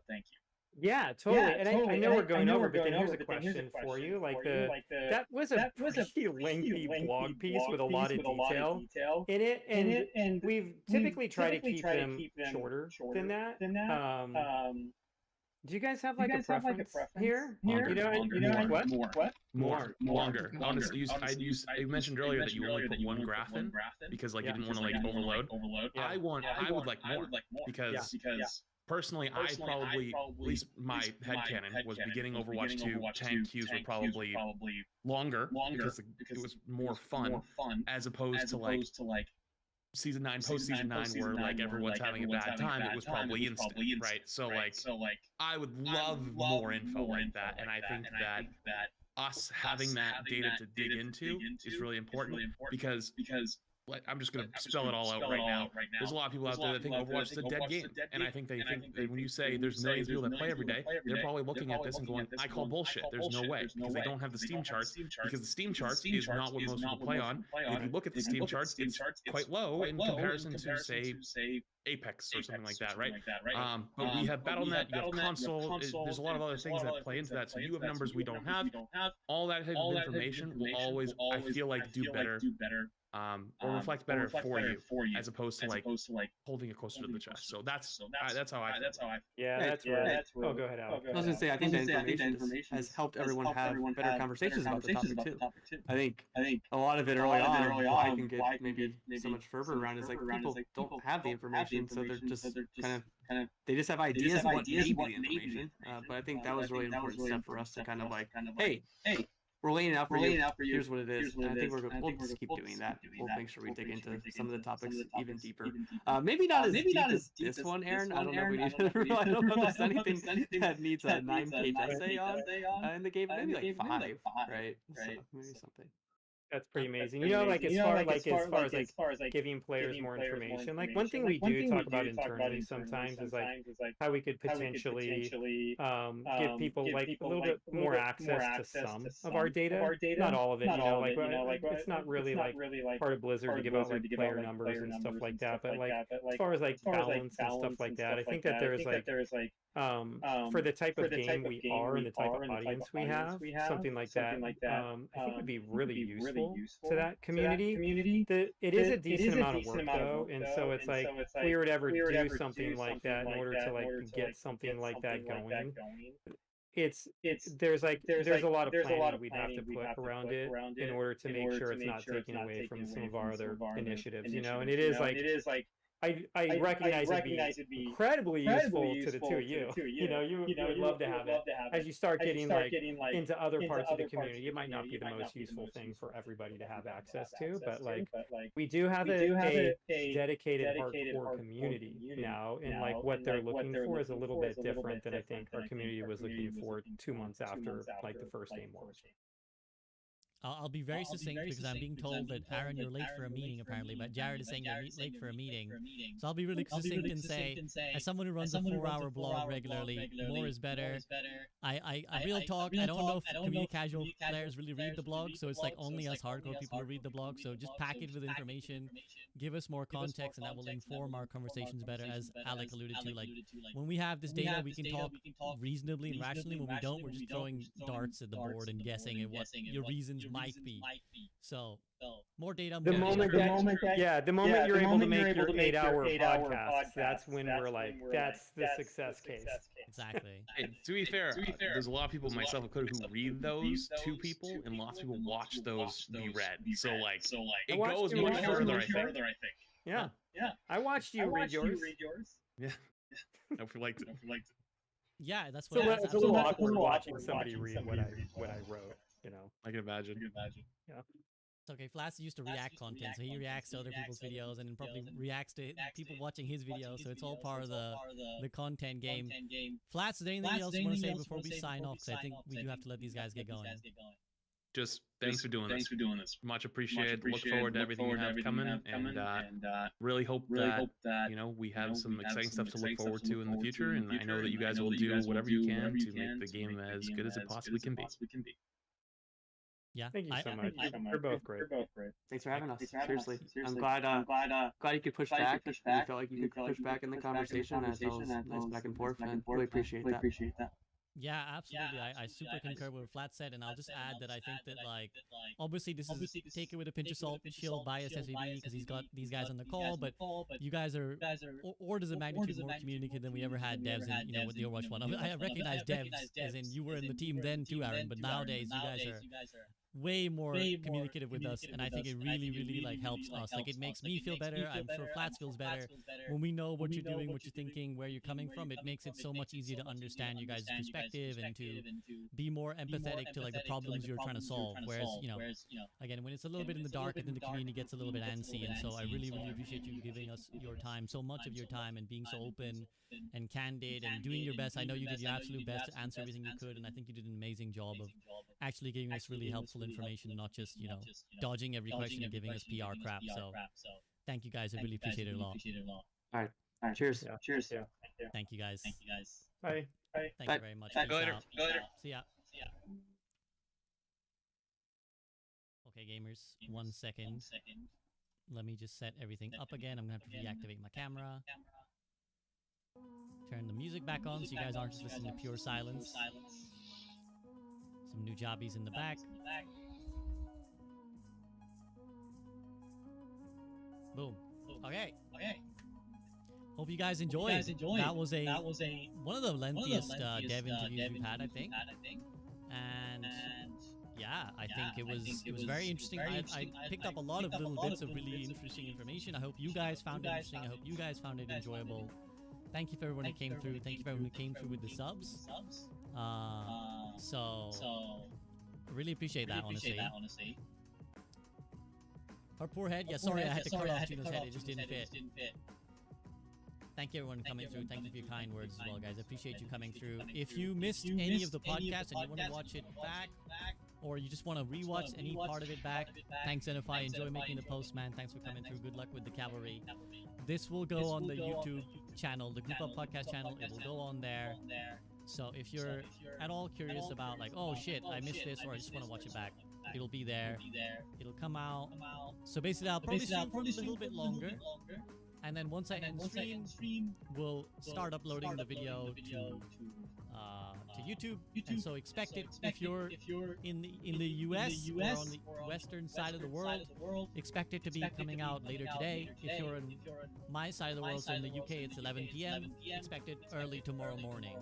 Yeah, totally. And I know we're going over, but then here's a question for you. Like that was a pretty lengthy blog piece with a lot of detail in it, and we've typically tried to keep them shorter than that. Do you guys have like a preference here? Longer. Honestly, I mentioned earlier that you only put one graph in because like you didn't want to like overload. I would like more because personally, I probably, at least my headcanon, was beginning Overwatch 2, tank queues were probably longer because it was more fun, as opposed to like Season 9, post-Season 9, where like everyone's having a bad time, it was probably instant, right? So like, I would love more info like that, and I think that us having that data to dig into is really important because like, I'm just gonna spell it all out right now. There's a lot of people out there that think Overwatch is a dead game, and I think they think that when you say there's millions of people that play every day, they're probably looking at this and going, I call bullshit. There's no way, because they don't have the Steam charts, because the Steam charts is not what most people play on. And if you look at the Steam charts, it's quite low in comparison to, say, Apex or something like that, right? But we have Battle.net, you have console, there's a lot of other things that play into that, so you have numbers we don't have. All that type of information will always, I feel like, do better, or reflect better for you, as opposed to like holding it closer to the chest. So that's how I feel. Yeah, that's right. Oh, go ahead, Alex. I was gonna say, I think the information has helped everyone have better conversations about the topic too. I think a lot of it early on, why I can get maybe so much fervor around is like people don't have the information, so they're just kind of they just have ideas of what may be the information. But I think that was really important step for us to kind of like, hey, we're laying it out for you. Here's what it is. And I think we'll just keep doing that. We'll make sure we dig into some of the topics even deeper. Maybe not as deep as this one, Aaron. I don't know if we need to I don't know if there's anything that needs a 9-page essay on in the game. Maybe like 5, right? So maybe something. That's pretty amazing. You know, like as far as like giving players more information, like one thing we do talk about internally sometimes is like how we could potentially give people like a little bit more access to some of our data, not all of it. You know, like it's not really like part of Blizzard to give out like player numbers and stuff like that. But like as far as like balance and stuff like that, I think that there's like for the type of game we are and the type of audience we have, something like that, I think would be really useful to that community. It is a decent amount of work though, and so it's like if we were to ever do something like that in order to like get something like that going, there's a lot of planning we'd have to put around it in order to make sure it's not taking away from some of our other initiatives, you know. And it is like I recognize it'd be incredibly useful to the two of you. You know, you would love to have it. As you start getting like into other parts of the community, it might not be the most useful thing for everybody to have access to, but like we do have a dedicated hardcore community now, and like what they're looking for is a little bit different than I think our community was looking for 2 months after like the first game launched. I'll be very succinct because I'm being told that, Aaron, you're late for a meeting apparently, but Jared is saying you're late for a meeting. So I'll be really succinct and say, as someone who runs a 4-hour blog regularly, more is better. I real talk, I don't know if community casual players really read the blog, so it's like only us hardcore people who read the blog, so just pack it with information, give us more context, and that will inform our conversations better, as Alec alluded to. Like, when we have this data, we can talk reasonably and rationally. When we don't, we're just throwing darts at the board and guessing at what your reasons might be. So more data. The moment you're able to make your 8-hour podcast, that's when we're like, that's the success case. Exactly. Hey, to be fair, there's a lot of people, myself included, who read those to people, and lots of people watch those be read. So like, it goes much further, I think. Yeah. I watched you read yours. Yeah. If you liked it. Yeah, that's what. It's a little awkward watching somebody read what I wrote. You know, I can imagine. Yeah. It's okay. Flass used to react content, so he reacts to other people's videos and then probably reacts to people watching his videos. So it's all part of the content game. Flass, is there anything else you want to say before we sign off? Because I think we do have to let these guys get going. Just thanks for doing this. Much appreciated. Look forward to everything you have coming, and really hope that you know we have some exciting stuff to look forward to in the future. And I know that you guys will do whatever you can to make the game as good as it possibly can be. Yeah, thank you so much. You're both great. Thanks for having us. Seriously, I'm glad you could push back. You felt like you could push back in the conversation. That was nice back and forth, and really appreciate that. Yeah, absolutely. I super concur with what Flat said, and I'll just add that I think that, like, obviously this is take it with a pinch of salt. She'll bias SVB because he's got these guys on the call, but you guys are orders of magnitude more communicative than we ever had devs in, you know, with the Overwatch one. I recognize devs as in you were in the team then too, Aaron, but nowadays you guys are way more communicative with us, and I think it really like helps us. Like, it makes me feel better. I'm sure Flats feels better when we know what you're doing, what you're thinking, where you're coming from. It makes it so much easier to understand you guys' perspective and to be more empathetic to like the problems you're trying to solve. Whereas, you know, again, when it's a little bit in the dark, I think the community gets a little bit antsy, and so I really appreciate you giving us your time, so much of your time, and being so open and candid and doing your best. I know you did your absolute best to answer everything you could, and I think you did an amazing job of actually giving us really helpful useful information, not just, you know, dodging every question and giving us PR crap. So thank you guys. I really appreciate it a lot. All right. Cheers. Yeah. Cheers. Yeah. Thank you guys. Bye. Thank you very much. Bye. Peace Go later. out. Go later. See ya. Okay, gamers, 1 second. Let me just set everything up again. I'm gonna have to reactivate my camera. Turn the music back on so you guys aren't just listening to pure silence. Some new jobbies in the back. Boom. Okay. Hope you guys enjoyed. That was one of the lengthiest dev interviews we've had, I think. And yeah, I think it was very interesting. I picked up a lot of little bits of really interesting information. I hope you guys found it interesting. I hope you guys found it enjoyable. Thank you for everyone who came through. Thank you for everyone who came through with the subs. So really appreciate that, honestly. Her poor head. Yeah, sorry, I had to cut off Juno's head. It just didn't fit. Thank you everyone coming through. Thank you for your kind words as well, guys. I appreciate you coming through. If you missed any of the podcast and you want to watch it back, or you just want to rewatch any part of it back, thanks NFI. Enjoy making the post, man. Thanks for coming through. Good luck with the cavalry. This will go on the YouTube channel, the Group Up Podcast channel. It will go on there. So if you're at all curious about like, oh shit, I missed this, or I just want to watch it back, it'll be there. It'll come out. So basically, I'll probably stream for a little bit longer. And then once I end stream, we'll start uploading the video to YouTube. And so expect it if you're in the US or on the western side of the world. Expect it to be coming out later today. If you're on my side of the world, so in the UK, it's 11 p.m. Expect it early tomorrow morning,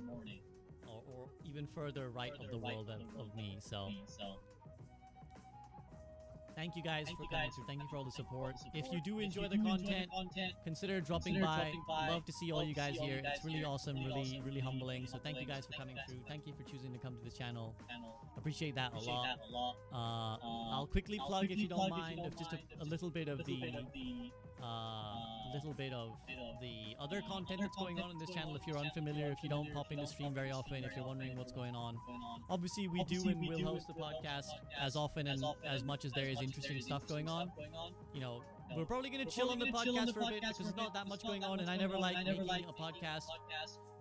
or even further right of the world of me. So. Thank you guys for coming through. Thank you for all the support. If you do enjoy the content, consider dropping by. Love to see all you guys here. It's really awesome, really humbling. So thank you guys for coming through. Thank you for choosing to come to this channel. Appreciate that a lot. I'll quickly plug, if you don't mind, of just a little bit of the other content that's going on in this channel. If you're unfamiliar, if you don't pop into stream very often, if you're wondering what's going on, obviously we do and will host the podcast as often and as much as there is interesting stuff going on. You know, we're probably going to chill on the podcast for a bit because there's not that much going on, and I never like making a podcast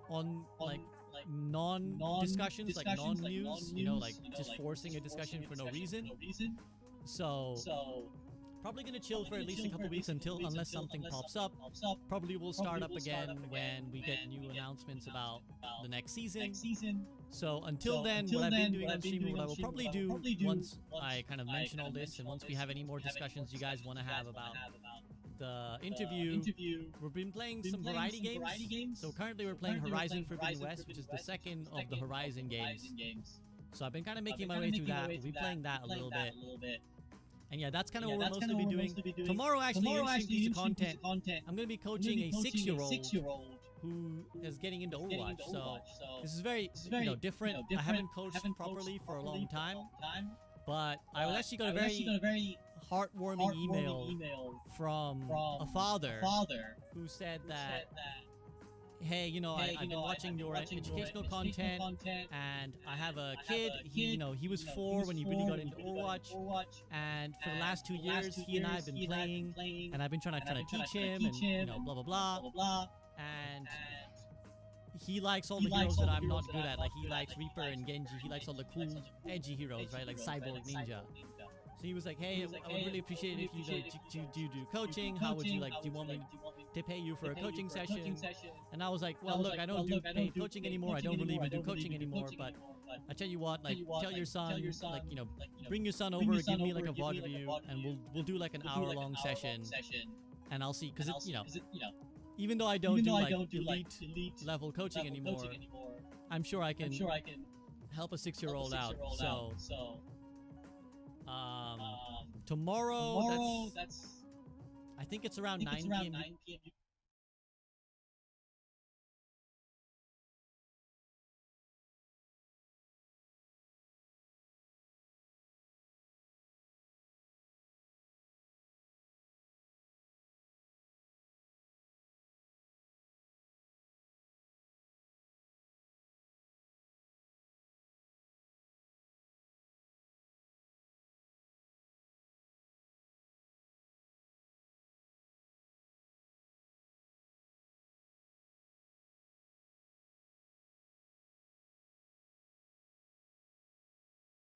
on like non-discussions, like non-news, you know, like just forcing a discussion for no reason. So probably gonna chill for at least a couple weeks unless something pops up. Probably we'll start up again when we get new announcements about the next season. So until then, what I've been doing on stream, what I will probably do once I kind of mention all this, and once we have any more discussions you guys want to have about the interview, we've been playing some variety games. So currently we're playing Horizon Forbidden West, which is the second of the Horizon games. So I've been kind of making my way through that. We'll be playing that a little bit. And yeah, that's kind of what we're mostly doing. Tomorrow, actually, interesting piece of content. I'm going to be coaching a 6-year-old who is getting into Overwatch. So this is very, different. I haven't coached properly for a long time, but I actually got a very heartwarming email from a father who said that, hey, I've been watching your educational content, and I have a kid. He was 4 when he really got into Overwatch, and for the last 2 years, he and I have been playing, and I've been trying to teach him, and blah blah blah. And he likes all the heroes that I'm not good at. Like he likes Reaper and Genji. He likes all the cool, edgy heroes, right? Like Cyborg, Ninja. So he was like, hey, I would really appreciate it if you do coaching. How would you like? Do you want me to pay you for a coaching session? And I was like, well, look, I don't do paid coaching anymore. I don't really even do coaching anymore. But I tell you what, like, tell your son, like, bring your son over, give me like a VOD review, and we'll do like an hour-long session, and I'll see, because even though I don't do like elite level coaching anymore, I'm sure I can help a 6-year-old out. So. Tomorrow, I think it's around 9 p.m.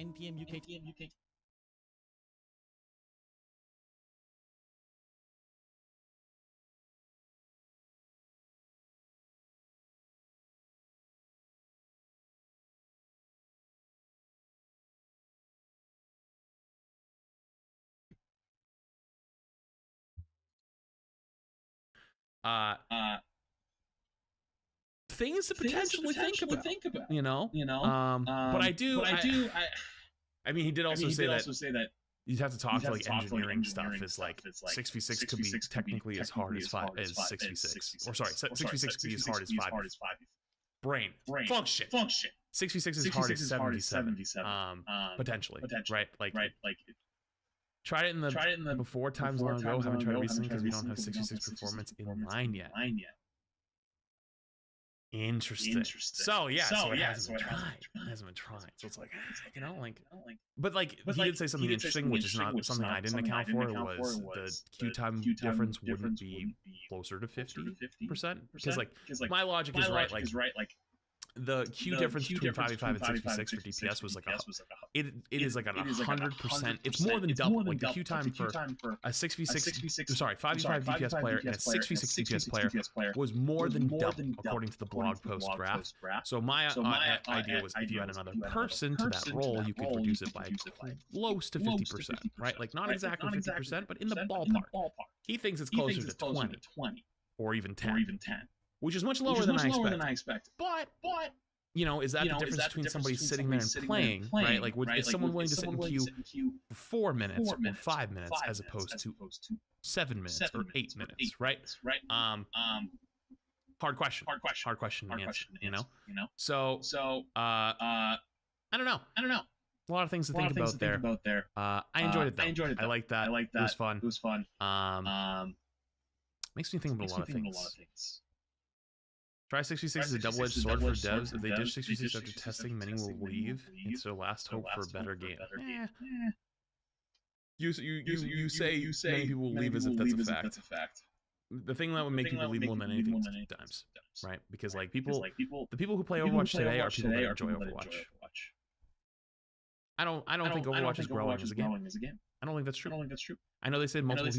9 p.m. UK. Things to potentially think about, you know. But I mean, he did also say that you'd have to talk to like engineering stuff. Is like 6v6 could be technically as hard as 6v6, or sorry, 6v6 could be as hard as 5. Brain function. 6v6 is hard as 7v7, potentially, right? Like tried it in the before times long ago. Haven't tried it recently because we don't have 6v6 performance in line yet. Interesting. So it hasn't been tried. So it's like, you know, but he did say something interesting, which is not something I didn't account for. Was the queue time difference wouldn't be closer to 50%? Because my logic is right. The queue difference between 5v5 and 6v6 for DPS was it is like 100%. It's more than double. Like the queue time for a 5v5 DPS player and a 6v6 DPS player was more than double, according to the blog post graph. So my idea was if you had another person to that role, you could reduce it by close to 50%, right? Like not exactly 50%, but in the ballpark. He thinks it's closer to 20 or even 10. Which is much lower than I expect. But you know, is that the difference between somebody sitting there and playing, right? Like, is someone willing to sit in queue for 4 minutes or 5 minutes as opposed to 7 minutes or 8 minutes, right? Hard question to answer, you know? So I don't know. A lot of things to think about there. I enjoyed it though. I liked that. It was fun. Makes me think about a lot of things. Try 6v6 is a double-edged sword for devs. If they ditch 6v6 after testing, many will leave. It's their last hope for a better game. You say many people will leave as if that's a fact. The thing that would make people leave more than anything is times, right? Because the people who play Overwatch today are people that enjoy Overwatch. I don't think Overwatch is growing as a game. I don't think that's true. I know they said millions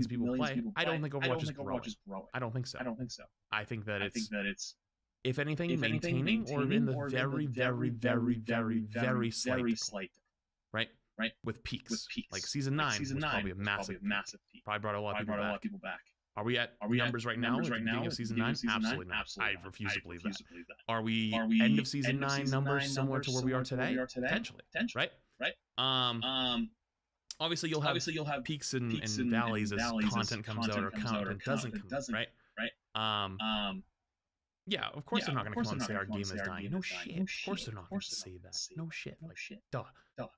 of people play. I don't think Overwatch is growing. I don't think so. I think that it's if anything, maintaining or in the very, very, very, very, very slight, right? With peaks. Like season 9 was probably a massive peak. Probably brought a lot of people back. Are we at numbers right now at the beginning of season 9? Absolutely not. I refuse to believe that. Are we end of season 9 numbers similar to where we are today? Potentially, right? Obviously, you'll have peaks and valleys as content comes out or content doesn't come out, right? Yeah, of course they're not going to come out and say our game is dying. No shit. Of course they're not going to say that. No shit. Duh.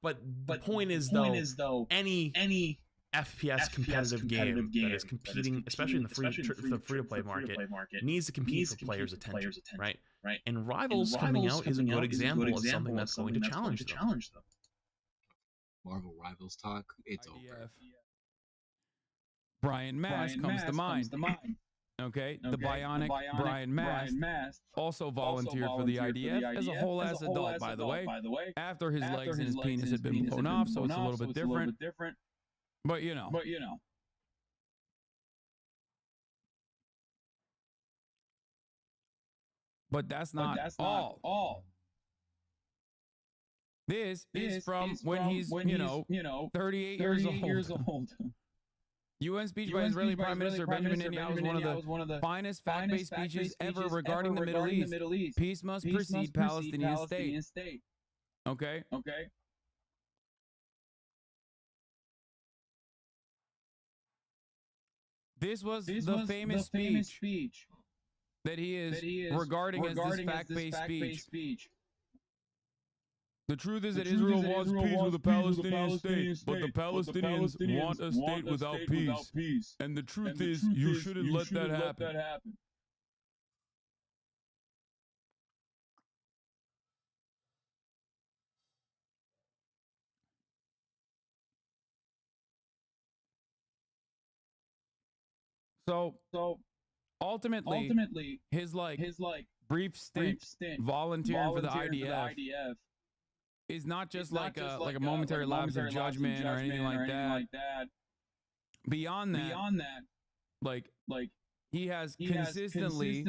But the point is, though, any FPS competitive game that is competing, especially in the free-to-play market, needs to compete for players' attention, right? And Rivals coming out is a good example of something that's going to challenge them. Marvel Rivals talk, it's over. Brian Mast comes to mind. Okay, the bionic Brian Mast also volunteered for the IDF as a whole-ass adult, by the way, after his legs and his penis had been blown off, so it's a little bit different. But you know. But that's not all. This is from when he's 38 years old. UN speech by Israeli Prime Minister Benjamin Netanyahu was one of the finest fact-based speeches ever regarding the Middle East. Peace must precede Palestinian state. Okay. This was the famous speech that he is regarding as this fact-based speech. The truth is that Israel wants peace with a Palestinian state, but the Palestinians want a state without peace. And the truth is, you shouldn't let that happen. So ultimately, his brief stint volunteering for the IDF is not just like a momentary lapse of judgment or anything like that. Beyond that, like he has consistently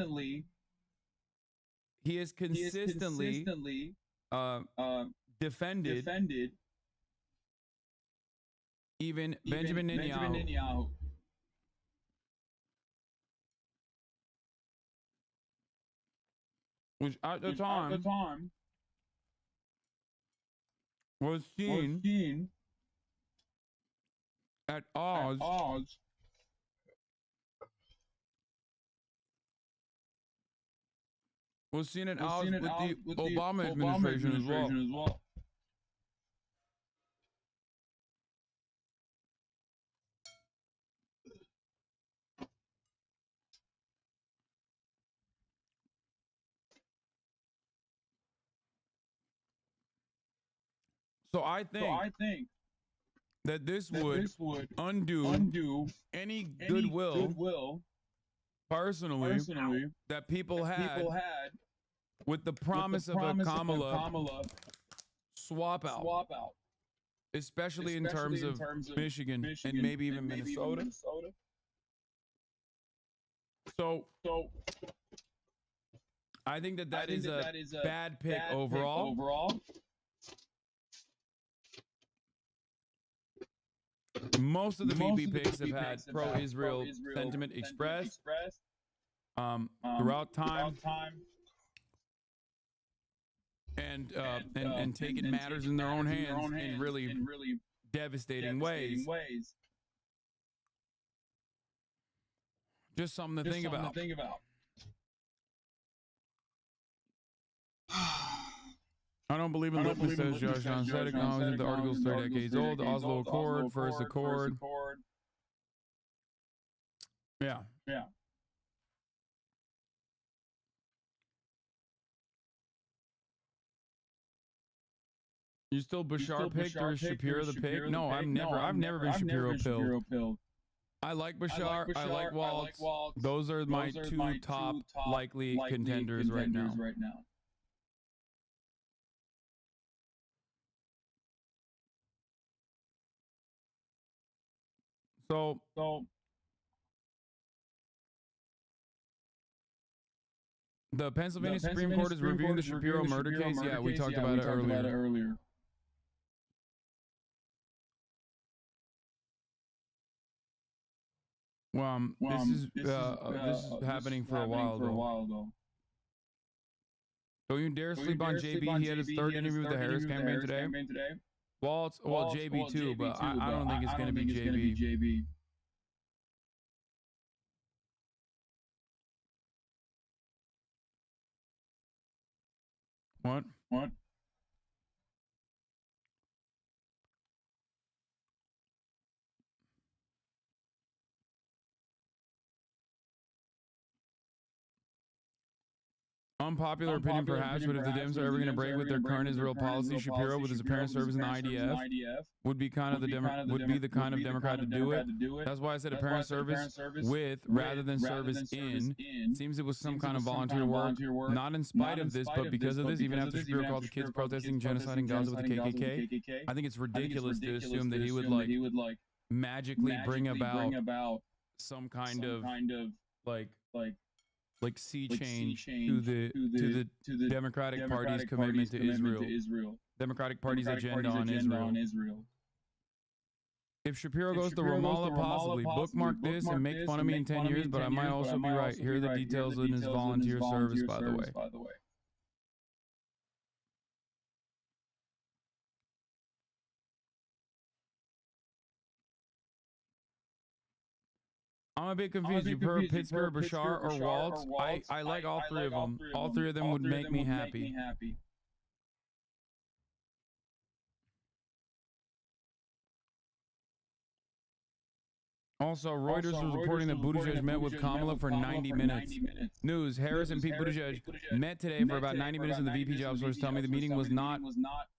defended even Benjamin Netanyahu. Which at the time was seen at odds with the Obama administration as well. So I think that this would undo any goodwill personally that people had with the promise of a Kamala swap out, especially in terms of Michigan and maybe even Minnesota. So I think that is a bad pick overall. Most of the VP picks have had pro-Israel sentiment expressed throughout time, and taking matters in their own hands in really devastating ways. Just something to think about. I don't believe in litmus test, Josh. John said acknowledging the article's 3 decades old. The Oslo Accord, First Accord. Yeah. You still Bashar picked or Shapiro the pick? No, I've never been Shapiro pilled. I like Bashar. I like Waltz. Those are my two top likely contenders right now. So the Pennsylvania Supreme Court is reviewing the Shapiro murder case. Yeah, we talked about it earlier. Well, this is happening for a while though. Don't you dare sleep on JB. He had his third interview with the Harris campaign today. Well, JB too, but I don't think it's going to be JB. What? Unpopular opinion perhaps, but if the Dems are ever going to break with their current Israel policy, Shapiro, with his apparent service in the IDF, would be the kind of Democrat to do it. That's why I said apparent service with rather than service in. Seems it was some kind of volunteer work, not in spite of this, but because of this. Even after Shapiro called the kids protesting genocide in Gaza with the KKK, I think it's ridiculous to assume that he would like magically bring about some kind of like sea change to the Democratic Party's commitment to Israel. Democratic Party's agenda on Israel. If Shapiro goes to Ramallah, possibly. Bookmark this and make fun of me in 10 years, but I might also be right. Here are the details in his volunteer service, by the way. I'm a bit confused. You prefer Pittsburgh, Bashar, or Waltz? I like all three of them. All three of them would make me happy. Also, Reuters was reporting that Buttigieg met with Kamala for 90 minutes. News, Harris and Pete Buttigieg met today for about 90 minutes, and the VP job source tell me the meeting was not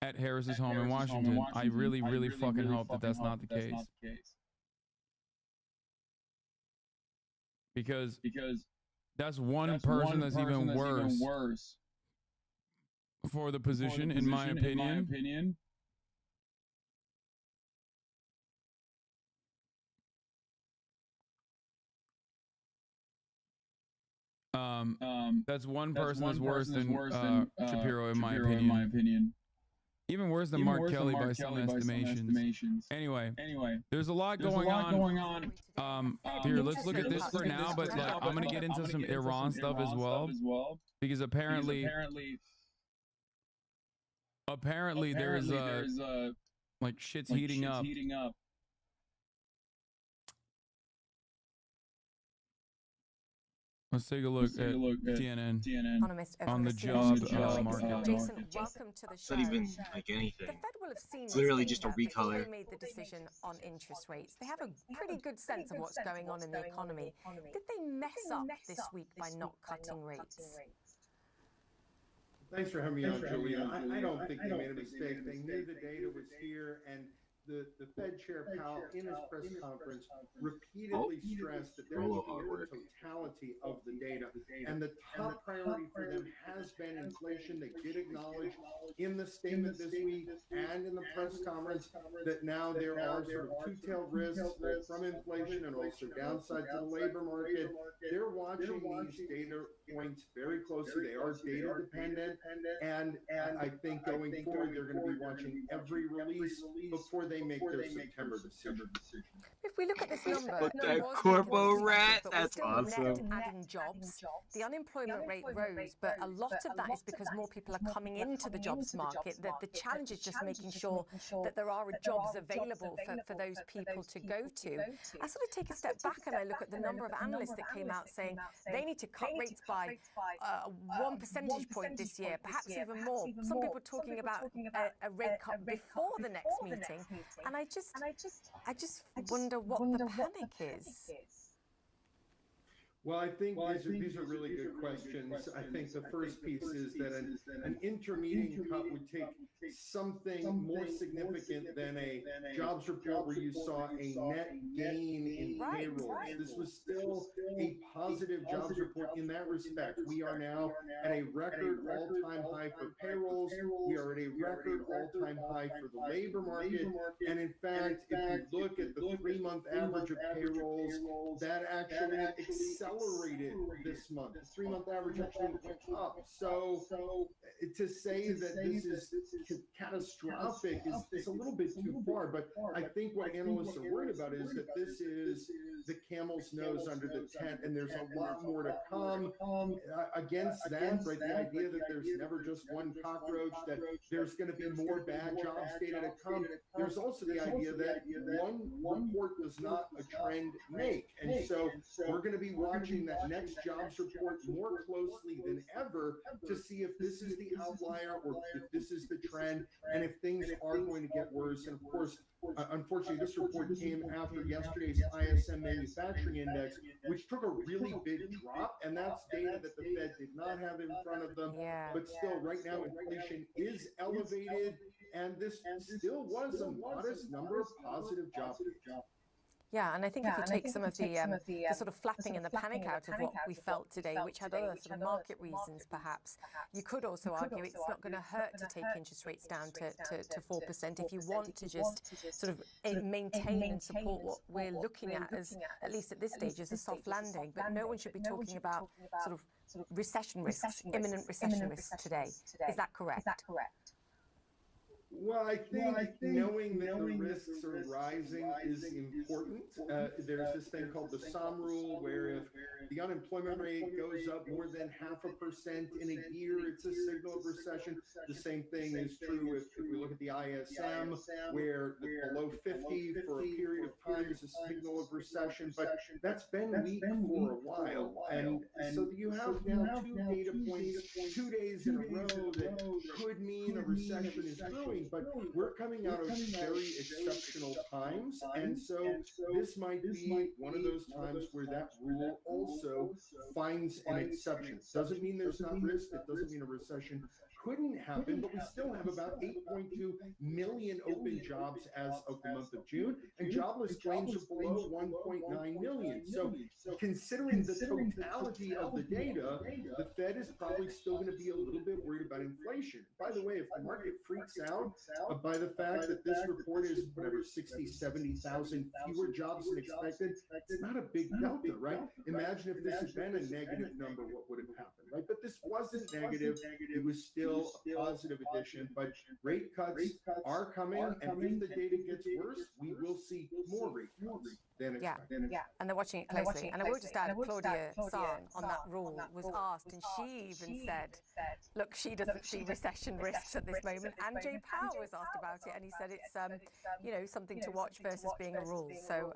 at Harris's home in Washington. I really, really fucking hope that that's not the case. Because that's one person that's even worse. for the position, in my opinion. That's one person that's worse than Shapiro, in my opinion. Even worse than Mark Kelly by some estimations. Anyway, there's a lot going on. Here, let's look at this for now, but like, I'm gonna get into some Iran stuff as well, because apparently there is like shit's heating up. Let's take a look at CNN on the job market. Jason, welcome to the It's show. not even like anything. The Fed will have seen It's literally this just a data before recolor. they made the decision on interest rates. They have a pretty good sense of what's going on in the economy. Did they mess up this week by not cutting rates? Thanks for having me on, Julia. I don't think they made a mistake. They knew the data was here, and the Fed Chair Powell, in his press conference, repeatedly stressed that they're looking at the totality of the data. And the top priority for them has been inflation. They did acknowledge in the statement this week and in the press conference that now there are sort of two-tailed risks from inflation and also downside to the labor market. They're watching these data points very closely. They are data dependent, and I think going forward they're going to be watching every release before they make their September decision. If we look at this number, But it that was corpo weaker than rat, expected, but we're that's still awesome. net adding jobs. The unemployment rate rose, but a lot of that is because more people are coming into the jobs market. The challenge is just making sure that there are jobs available for those people to go to. I sort of take a step back and I look at the number of analysts that came out saying they need to cut rates by 1 percentage point this year, perhaps even more. Some people are talking about a rate cut before the next meeting, and I just wonder what the panic is. Well, I think these are really good questions. I think the first piece is that an intermediate cut would take something more significant than a jobs report where you saw a net gain in payrolls. This was still a positive jobs report in that respect. We are now at a record all-time high for payrolls. We are at a record all-time high for the labor market. And in fact, if you look at the 3-month average of payrolls, that actually accelerated this month. The 3-month average actually went up. So to say that this is catastrophic is a little bit too far, but I think what analysts are worried about is that this is the camel's nose under the tent, and there's a lot more to come. Against that, right, the idea that there's never just one cockroach, that there's going to be more bad jobs data to come. There's also the idea that one report does not a trend make, and so we're going to be watching that next jobs report more closely than ever to see if this is the outlier or if this is the trend, and if things are going to get worse. And of course, unfortunately, this report came after yesterday's ISM manufacturing index, which took a really big drop, and that's data that the Fed did not have in front of them. But still, right now, inflation is elevated, and this still was a modest number of positive job data. Yeah, and I think if you take some of the sort of flapping and the panic out of what we felt today, which had other sort of market reasons perhaps, you could also argue it's not going to hurt to take interest rates down to 4% if you want to just sort of maintain and support what we're looking at least at this stage, as a soft landing. But no one should be talking about sort of recession risks, imminent recession risks today. Is that correct? Well, I think knowing that the risks are rising is important. There's this thing called the SOM rule, where if the unemployment rate goes up more than 0.5% in a year, it's a signal of recession. The same thing is true if we look at the ISM, where below 50 for a period of time is a signal of recession. But that's been weak for a while. And so you have now 2 data points, 2 days in a row that could mean a recession is brewing. But we're coming out of very exceptional times, and so this might be one of those times where that rule also finds an exception. Doesn't mean there's not risk. It doesn't mean a recession couldn't happen, but we still have about 8.2 million open jobs as of the month of June, and jobless claims are below 1.9 million. So considering the totality of the data, the Fed is probably still going to be a little bit worried about inflation. By the way, if the market freaks out by the fact that this report is whatever 60, 70,000 fewer jobs than expected, it's not a big delta, right? Imagine if this had been a negative number, what would have happened, right? But this wasn't negative. It was still a positive addition, but rate cuts are coming, and if the data gets worse, we will see more rate cuts than expected. Yeah, and they're watching it closely. And I will just add, Claudia San on that rule was asked, and she even said, look, she doesn't see recession risks at this moment. And Jay Powell was asked about it, and he said it's, you know, something to watch versus being a rule. So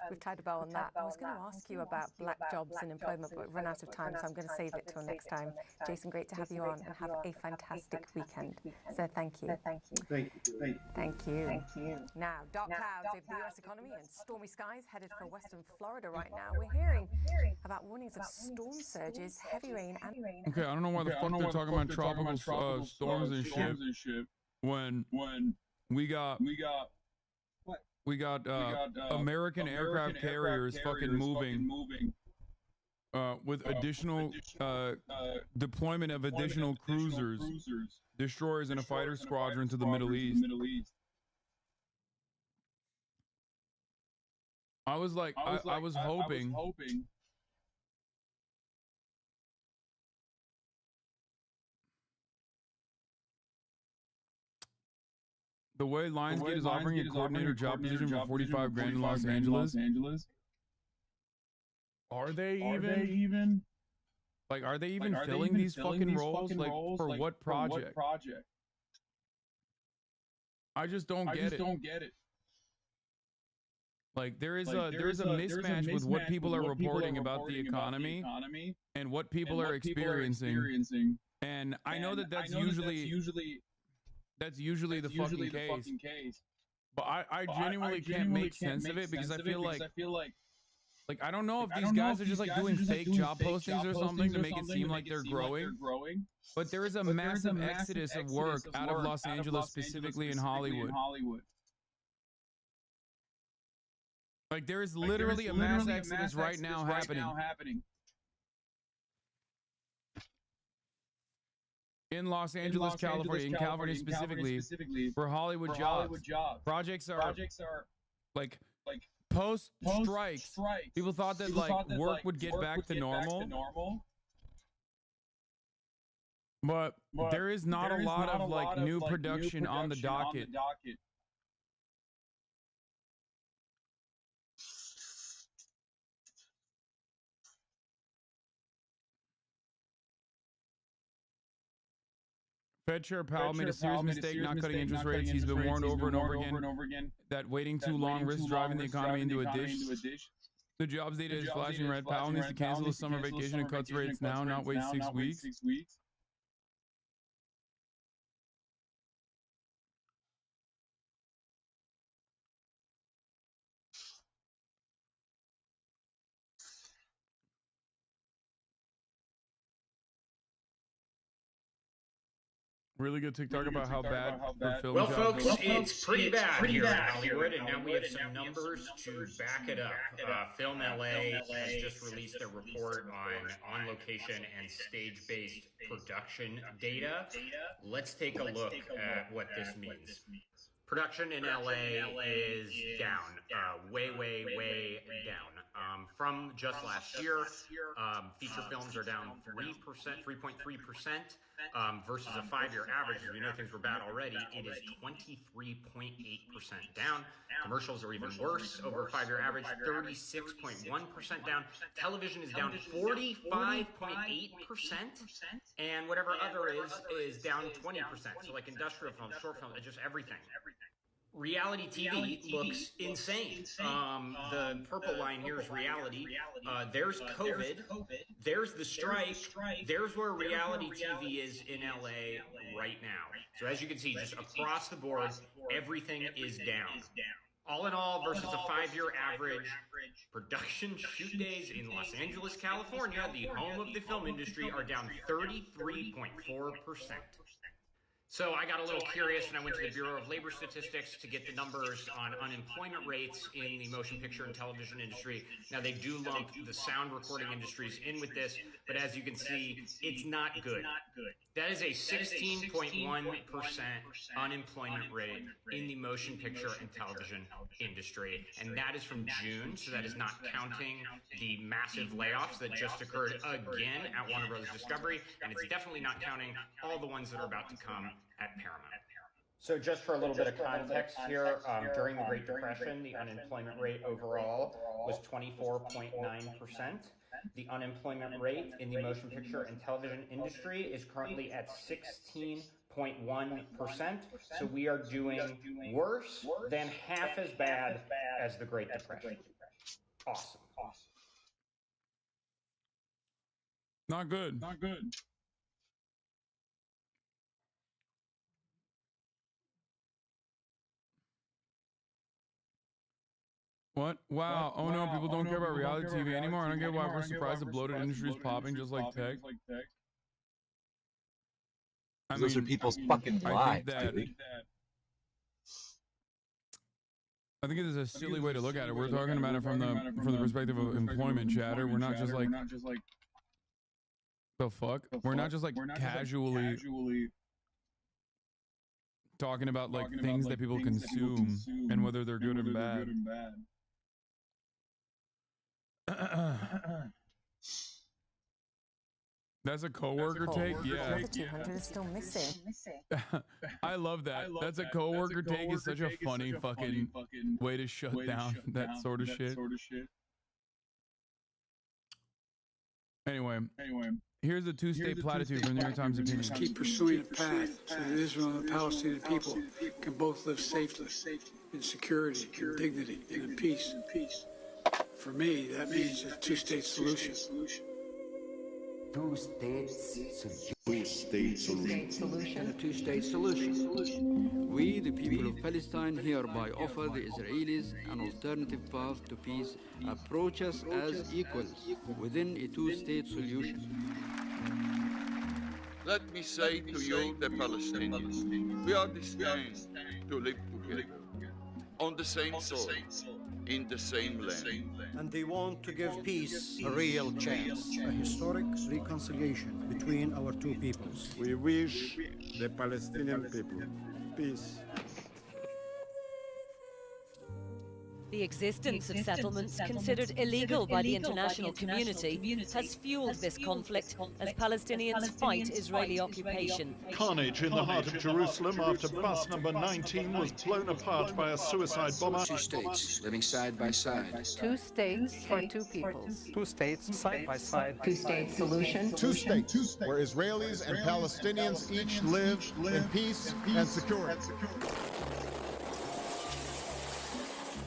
we've tied a bow on that. I was going to ask you about black jobs and employment, but we've run out of time, so I'm going to save it till next time. Jason, great to have you on, and have a fantastic weekend. So thank you. Thank you. Now, dark clouds over the US economy and stormy skies headed for western Florida right now. We're hearing about warnings of storm surges, heavy rain, and... Okay, I don't know why the fuck they're talking about tropical storms and shit when we got American aircraft carriers fucking moving with additional deployment of additional cruisers, destroyers, and a fighter squadron to the Middle East. I was like, I was hoping the way Lionsgate is offering a coordinator job position for 45 grand in Los Angeles. Are they even? Like, are they even filling these fucking roles? Like, for what project? I just don't get it. Like, there is a mismatch with what people are reporting about the economy and what people are experiencing. And I know that that's usually the fucking case. But I genuinely can't make sense of it because I feel like I don't know if these guys are just like doing fake job postings or something to make it seem like they're growing. But there is a massive exodus of work out of Los Angeles, specifically in Hollywood. Like, there is literally a mass exodus right now happening. In Los Angeles, California, in California specifically, for Hollywood jobs. Projects are like post-strikes. People thought that like work would get back to normal. But there is not a lot of like new production on the docket. Fed Chair Powell made a serious mistake not cutting interest rates. He's been warned over and over again that waiting too long risks driving the economy into a ditch. The jobs data is flashing red. Powell needs to cancel the summer vacation and cuts rates now, not wait 6 weeks. Really good TikTok about how bad the film Well, job folks, is. it's pretty bad here in Hollywood, and now we have some numbers to back it up. Film LA has just released their report on location and stage-based production data. Let's take a look at what this means. Production in LA is down, way down. From just last year, feature films are down 3.3%, versus a 5-year average. As we know things were bad already, it is 23.8% down. Commercials are even worse, over a 5-year average, 36.1% down. Television is down 45.8%, and whatever other is down 20%. So like industrial film, short film, just everything. Reality TV looks insane. The purple line here is reality. There's COVID. There's the strike. There's where reality TV is in LA right now. So as you can see, just across the board, everything is down. All in all, versus a 5-year average, production shoot days in Los Angeles, California, the home of the film industry, are down 33.4%. So I got a little curious and I went to the Bureau of Labor Statistics to get the numbers on unemployment rates in the motion picture and television industry. Now they do lump the sound recording industries in with this, but as you can see, it's not good. That is a 16.1% unemployment rate in the motion picture and television industry. And that is from June, so that is not counting the massive layoffs that just occurred again at Warner Brothers Discovery, and it's definitely not counting all the ones that are about to come at Paramount. So just for a little bit of context here, during the Great Depression, the unemployment rate overall was 24.9%. The unemployment rate in the motion picture and television industry is currently at 16.1%. So we are doing worse than half as bad as the Great Depression. Awesome. Not good. Not good. What? Wow. Oh no, people don't care about reality TV anymore. I don't get why we're surprised the bloated industry is popping just like tech. Those are people's fucking lives, dude. I think it is a silly way to look at it. We're talking about it from the perspective of employment chatter. We're not just like the fuck. We're not just like casually talking about like things that people consume and whether they're good and bad. That's a coworker take? Yeah. The 200 is still missing. I love that. That's a coworker take is such a funny fucking way to shut down that sort of shit. Anyway, here's a two-state platitude from the New York Times opinion. Just keep pursuing a path so that Israel and the Palestinian people can both live safely, in security, in dignity, and in peace. For me, that means a two-state solution. Two-state solution. A two-state solution. We, the people of Palestine, hereby offer the Israelis an alternative path to peace, approach us as equals within a two-state solution. Let me say to you, the Palestinians, we are destined to live together on the same soil, in the same land. And they want to give peace a real chance. A historic reconciliation between our two peoples. We wish the Palestinian people peace. The existence of settlements considered illegal by the international community has fueled this conflict as Palestinians fight Israeli occupation. Carnage in the heart of Jerusalem after bus number 19 was blown apart by a suicide bomber. Two states living side by side. Two states for two peoples. Two states side by side. Two-state solution. Two states where Israelis and Palestinians each live in peace and security.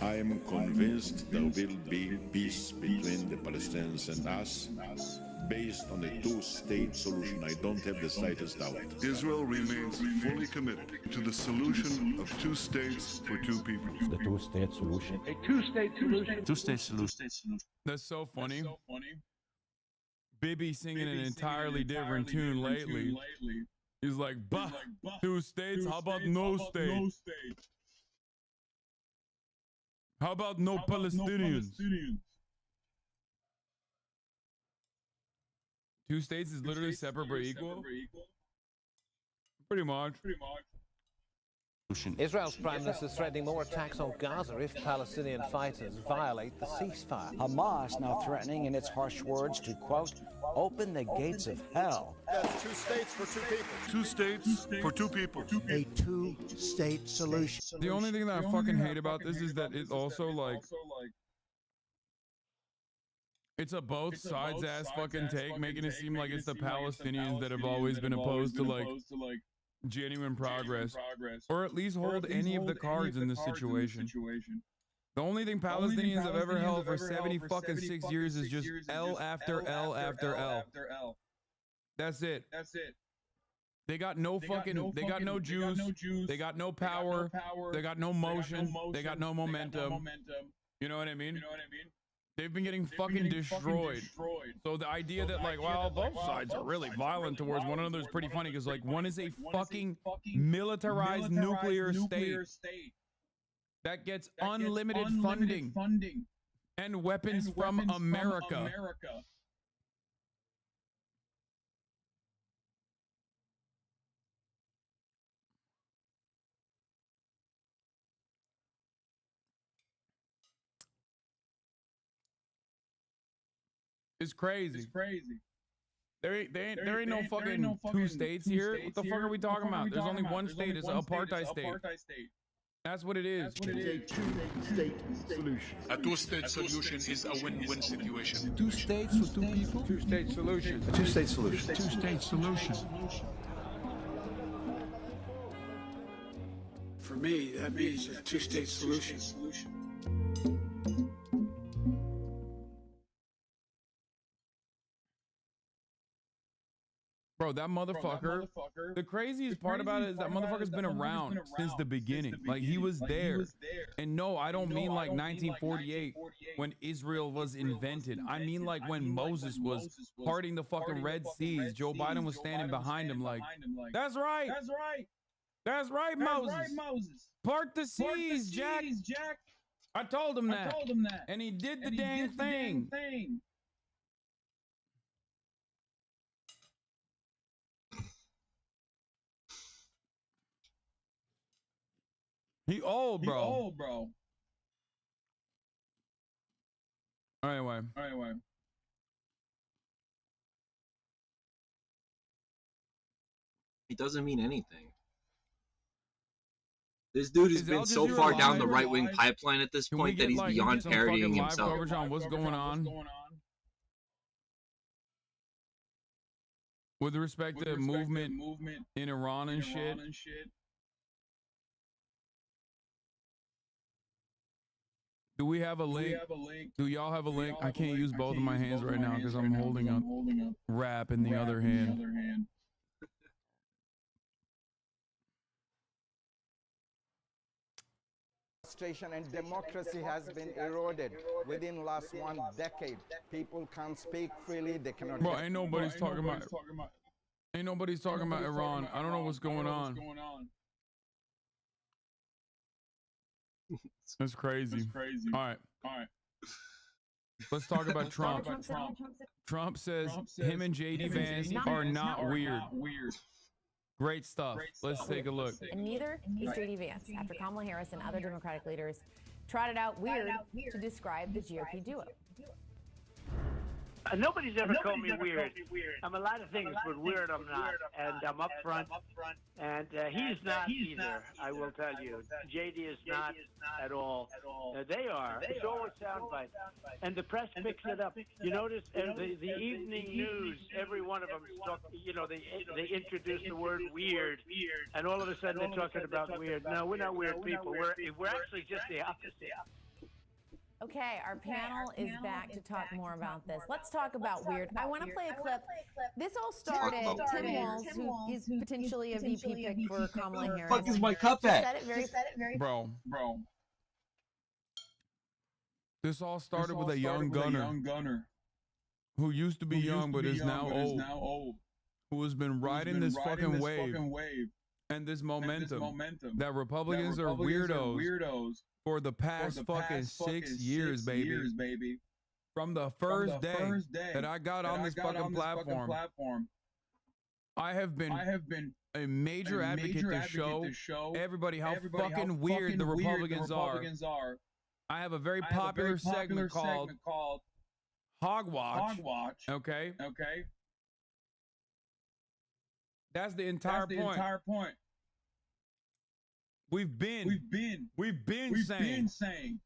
I am convinced there will be peace between the Palestinians and us, based on a two-state solution. I don't have the slightest doubt. Israel remains fully committed to the solution of two states for two peoples. The two-state solution. A two-state solution. Two-state solution. That's so funny. Bibi singing an entirely different tune lately. He's like, bah, two states, how about no state? How about no Palestinians? Two states is literally separate but equal? Pretty much. Israel's Prime Minister is threatening more attacks on Gaza if Palestinian fighters violate the ceasefire. Hamas now threatening in its harsh words to, quote, open the gates of hell. That's two states for two people. Two states for two people. A two-state solution. The only thing that I fucking hate about this is that it also like it's a both sides ass fucking take, making it seem like it's the Palestinians that have always been opposed to like genuine progress, or at least hold any of the cards in this situation. The only thing Palestinians have ever held for 76 years is just L after L after L. That's it. They got no fucking, they got no juice, they got no power, they got no motion, they got no momentum. You know what I mean? They've been getting fucking destroyed. So the idea that like, well, both sides are really violent towards one another is pretty funny because like one is a fucking militarized nuclear state that gets unlimited funding and weapons from America. It's crazy. There ain't no fucking two states here. What the fuck are we talking about? There's only one state. It's an apartheid state. That's what it is. It's a two-state solution. A two-state solution is a win-win situation. 2 states for 2 people? Two-state solution. A two-state solution. Two-state solution. For me, that means a 2-state solution. Bro, that motherfucker, the craziest part about it is that motherfucker's been around since the beginning. Like, he was there. And no, I don't mean like 1948 when Israel was invented. I mean like when Moses was parting the fucking Red Seas. Joe Biden was standing behind him like, that's right. That's right, Moses. Part the seas, Jack. I told him that. And he did the dang thing. He old, bro. Anyway. He doesn't mean anything. This dude has been so far down the right-wing pipeline at this point that he's beyond parodying himself. Coverage on what's going on with respect to movement in Iran and shit. Do we have a link? Do y'all have a link? I can't use both of my hands right now because I'm holding a wrap in the other hand. And democracy has been eroded within last 1 decade. People can't speak freely. They cannot. Bro, ain't nobody's talking about. Ain't nobody's talking about Iran. I don't know what's going on. That's crazy. All right. Let's talk about Trump. Trump says him and JD Vance are not weird. Great stuff. Let's take a look. And neither is JD Vance, after Kamala Harris and other Democratic leaders trotted out weird to describe the GOP duo. Nobody's ever called me weird. I'm a lot of things, but weird I'm not. And I'm up front. And he's not either, I will tell you. JD is not at all. They are. It's all a soundbite. And the press picks it up. You notice the evening news, every one of them, they introduce the word weird. And all of a sudden they're talking about weird. No, we're not weird people. We're actually just the opposite. Okay, our panel is back to talk more about this. Let's talk about weird. I want to play a clip. This all started, Tim Walz, who is potentially a VP pick for Kamala Harris. Fuck is my cup at? Said it very Bro. This all started with a young gunner who used to be young but is now old. Who has been riding this fucking wave and this momentum that Republicans are weirdos for the past fucking 6 years, baby. From the first day that I got on this fucking platform, I have been a major advocate to show everybody how fucking weird the Republicans are. I have a very popular segment called Hogwatch. Okay. That's the entire point. We've been saying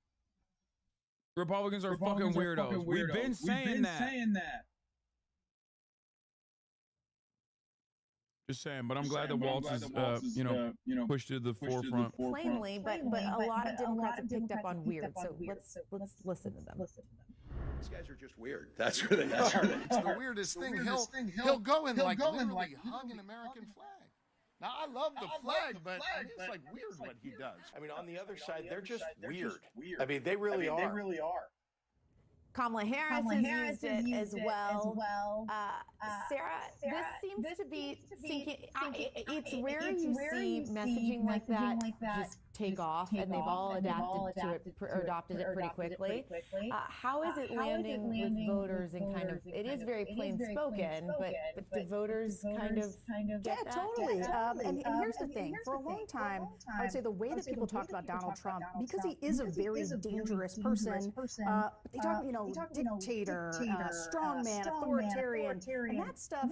Republicans are fucking weirdos. We've been saying that. Just saying, but I'm glad that Walz is, pushed to the forefront. plainly, but a lot of Democrats have picked up on weird. So let's listen to them. These guys are just weird. That's where they are. It's the weirdest thing. He'll go and literally hug an American flag. Now, I love the flag, but it's like weird what he does. I mean, on the other side, they're just weird. I mean, they really are. Kamala Harris has used it as well. Sarah, this seems to be sinking. It's rare you see messaging like that just take off, and they've all adapted to it or adopted it pretty quickly. How is it landing with voters and kind of? It is very plain spoken, but do voters kind of get that? Totally. And here's the thing: for a long time, I would say the way that people talked about Donald Trump, because he is a very dangerous person. They talk, dictator, strongman, authoritarian, and that stuff.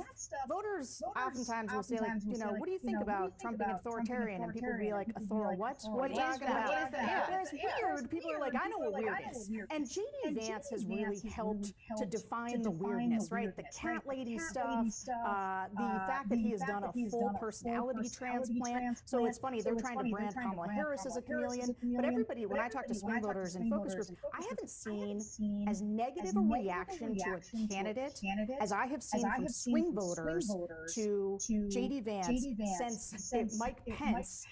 Voters oftentimes will say, like, what do you think about Trump being authoritarian? And people will be like, author what? What are you talking about? What is that? Whereas weird, people are like, I know what weird is. And J.D. Vance has really helped to define the weirdness, right? The cat lady stuff, the fact that he has done a full personality transplant. So it's funny, they're trying to brand Kamala Harris as a chameleon, but everybody, when I talk to swing voters and focus groups, I haven't seen as negative a reaction to a candidate as I have seen from swing voters to J.D. Vance since Mike Pence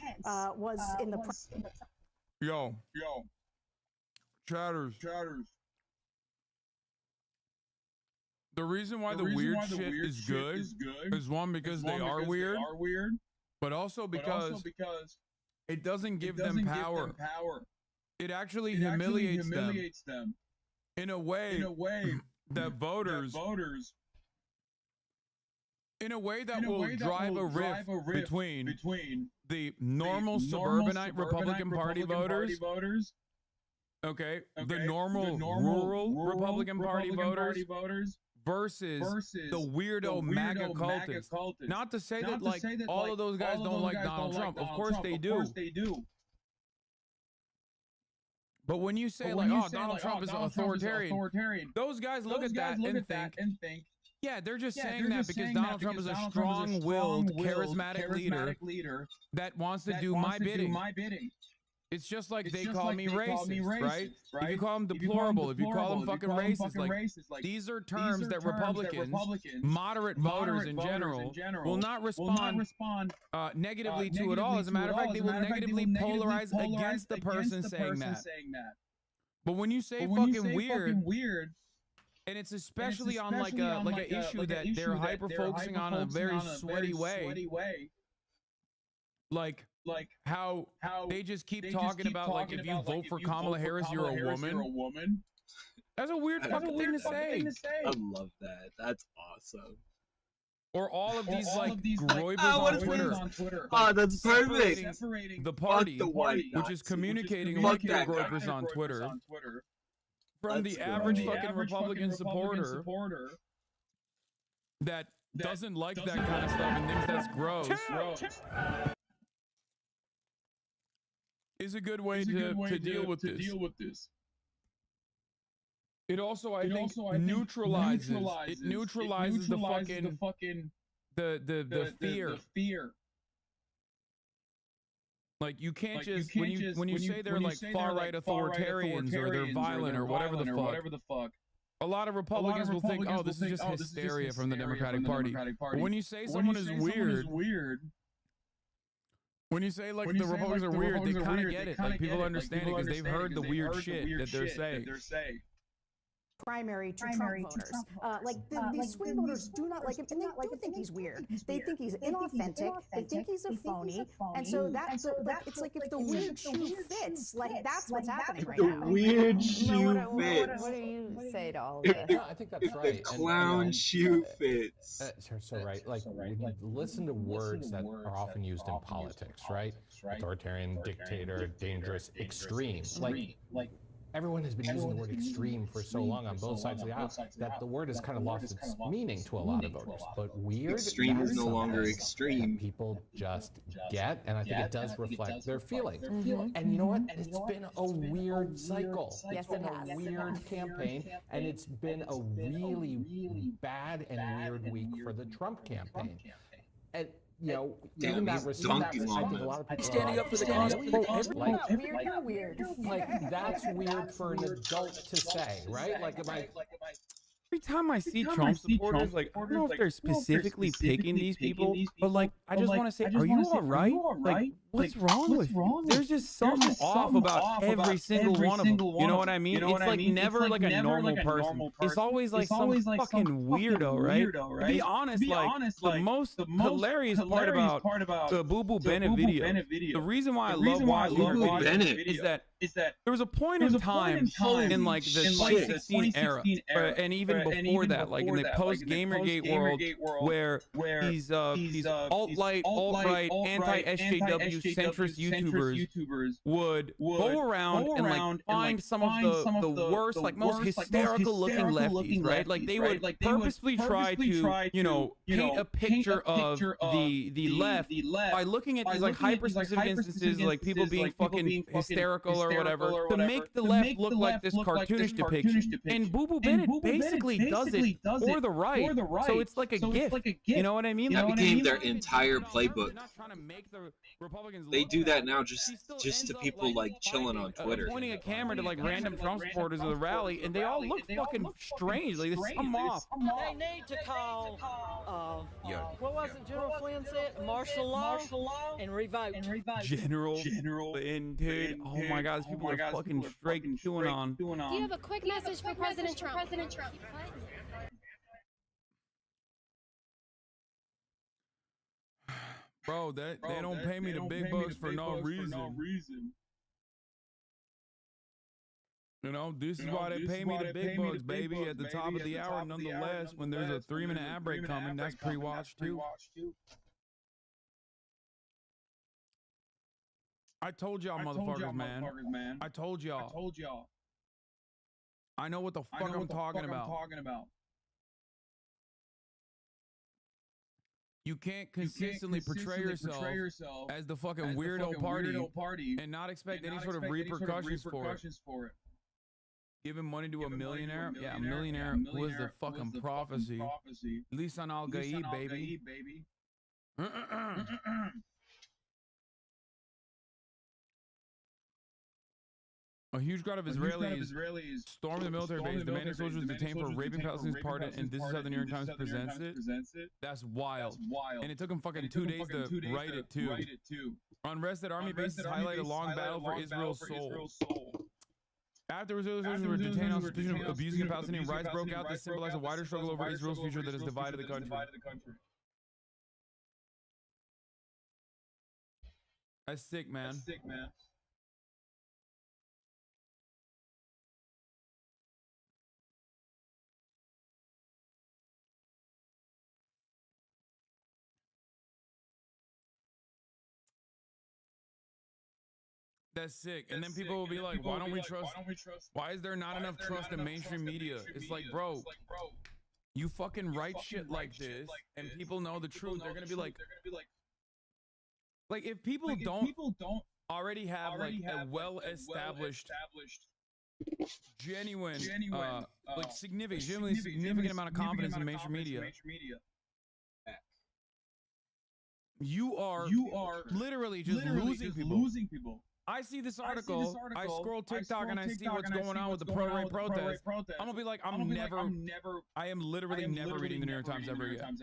was in the Yo. Chatters. The reason why the weird shit is good is one, because they are weird, but also because it doesn't give them power. It actually humiliates them in a way that voters, in a way that will drive a rift between the normal suburbanite Republican Party voters, okay, the normal rural Republican Party voters, versus the weirdo MAGA cultists. Not to say that like all of those guys don't like Donald Trump. Of course they do. But when you say like, oh, Donald Trump is authoritarian, those guys look at that and think, yeah, they're just saying that because Donald Trump is a strong-willed, charismatic leader that wants to do my bidding. It's just like they call me racist, right? If you call them deplorable, if you call them fucking racist, like these are terms that Republicans, moderate voters in general, will not respond negatively to at all. As a matter of fact, they will negatively polarize against the person saying that. But when you say fucking weird, and it's especially on like an issue that they're hyper focusing on in a very sweaty way, like how they just keep talking about like if you vote for Kamala Harris, you're a woman. That's a weird fucking thing to say. I love that. That's awesome. Or all of these like groypers on Twitter. Oh, that's perfect. The party, which is communicating with their groypers on Twitter, from the average fucking Republican supporter that doesn't like that kind of stuff and thinks that's gross. Is a good way to deal with this. It also, I think, neutralizes the fucking the fear. Like you can't just when you say they're like far right authoritarians or they're violent or whatever the fuck. A lot of Republicans will think, oh, this is just hysteria from the Democratic Party. But when you say someone is weird, when you say like the Republicans are weird, they kind of get it. Like people understand it because they've heard the weird shit that they're saying. Primary to Trump voters. Like these swing voters do not like him, and they do think he's weird. They think he's inauthentic. They think he's a phony, and so that's it's like if the weird shoe fits, like that's what's happening right now. The weird shoe fits. What do you say to all of this? No, I think that's right. The clown shoe fits. So right, like when you listen to words that are often used in politics, right? Authoritarian, dictator, dangerous, extreme, like. Everyone has been using the word extreme for so long on both sides of the aisle that the word has kind of lost its meaning to a lot of voters. But weird, extreme is no longer extreme. People just get, and I think it does reflect their feelings. And you know what? It's been a weird cycle. Yes, it has. A weird campaign, and it's been a really, really bad and weird week for the Trump campaign. And you know, even that response, I think a lot of people standing up for the cause. Weird. Like that's weird for an adult to say, right? Like every time I see Trump supporters, like I don't know if they're specifically picking these people, but like I just want to say, are you all right? Like what's wrong with you? There's just something off about every single one of them. You know what I mean? It's like never like a normal person. It's always like some fucking weirdo, right? To be honest, like the most hilarious part about the Boo Boo Bennett video, the reason why I love watching her videos is that there was a point in time in like the 2016 era, and even before that, like in the post Gamergate world, where these alt-right, anti-SJW centrist YouTubers would go around and like find some of the worst, like most hysterical looking lefties, right? Like they would purposely try to, you know, paint a picture of the left by looking at these like hyper-specific instances, like people being fucking hysterical or whatever, to make the left look like this cartoonish depiction. And Boo Boo Bennett basically does it for the right. So it's like a gift. You know what I mean? That became their entire playbook. They do that now just to people like chilling on Twitter. Pointing a camera to like random Trump supporters of the rally, and they all look fucking strange. Like there's some off. They need to call, what was it General Flynn said? Martial law and revoke. General Flynn, dude. Oh my God, these people are fucking straight QAnon. Do you have a quick message for President Trump? Bro, they don't pay me the big bucks for no reason. You know, this is why they pay me the big bucks, baby, at the top of the hour. Nonetheless, when there's a 3-minute ad break coming, that's pre-watched too. I told y'all, motherfuckers, man. I told y'all. I know what the fuck I'm talking about. You can't consistently portray yourself as the fucking weirdo party and not expect any sort of repercussions for it. Giving money to a millionaire? Yeah, a millionaire was the fucking prophecy. Lisan al-Gaid, baby. A huge crowd of Israelis stormed the military base, demanding soldiers detained for raping Palestinians' pardon, and this is how the New York Times presents it. That's wild. And it took them fucking 2 days to write it too. Unrest at army bases highlight a long battle for Israel's soul. After Israeli soldiers were detained on suspicion of abusing a Palestinian, riots broke out that symbolized a wider struggle over Israel's future that has divided the country. That's sick, man. That's sick. And then people will be like, why don't we trust? Why is there not enough trust in mainstream media? It's like, bro, you fucking write shit like this and people know the truth. They're going to be like if people don't already have like a well-established, genuine, like significant amount of confidence in mainstream media, you are literally just losing people. I see this article, I scroll TikTok and I see what's going on with the pro-rape protest. I'm gonna be like, I am literally never reading the New York Times ever again.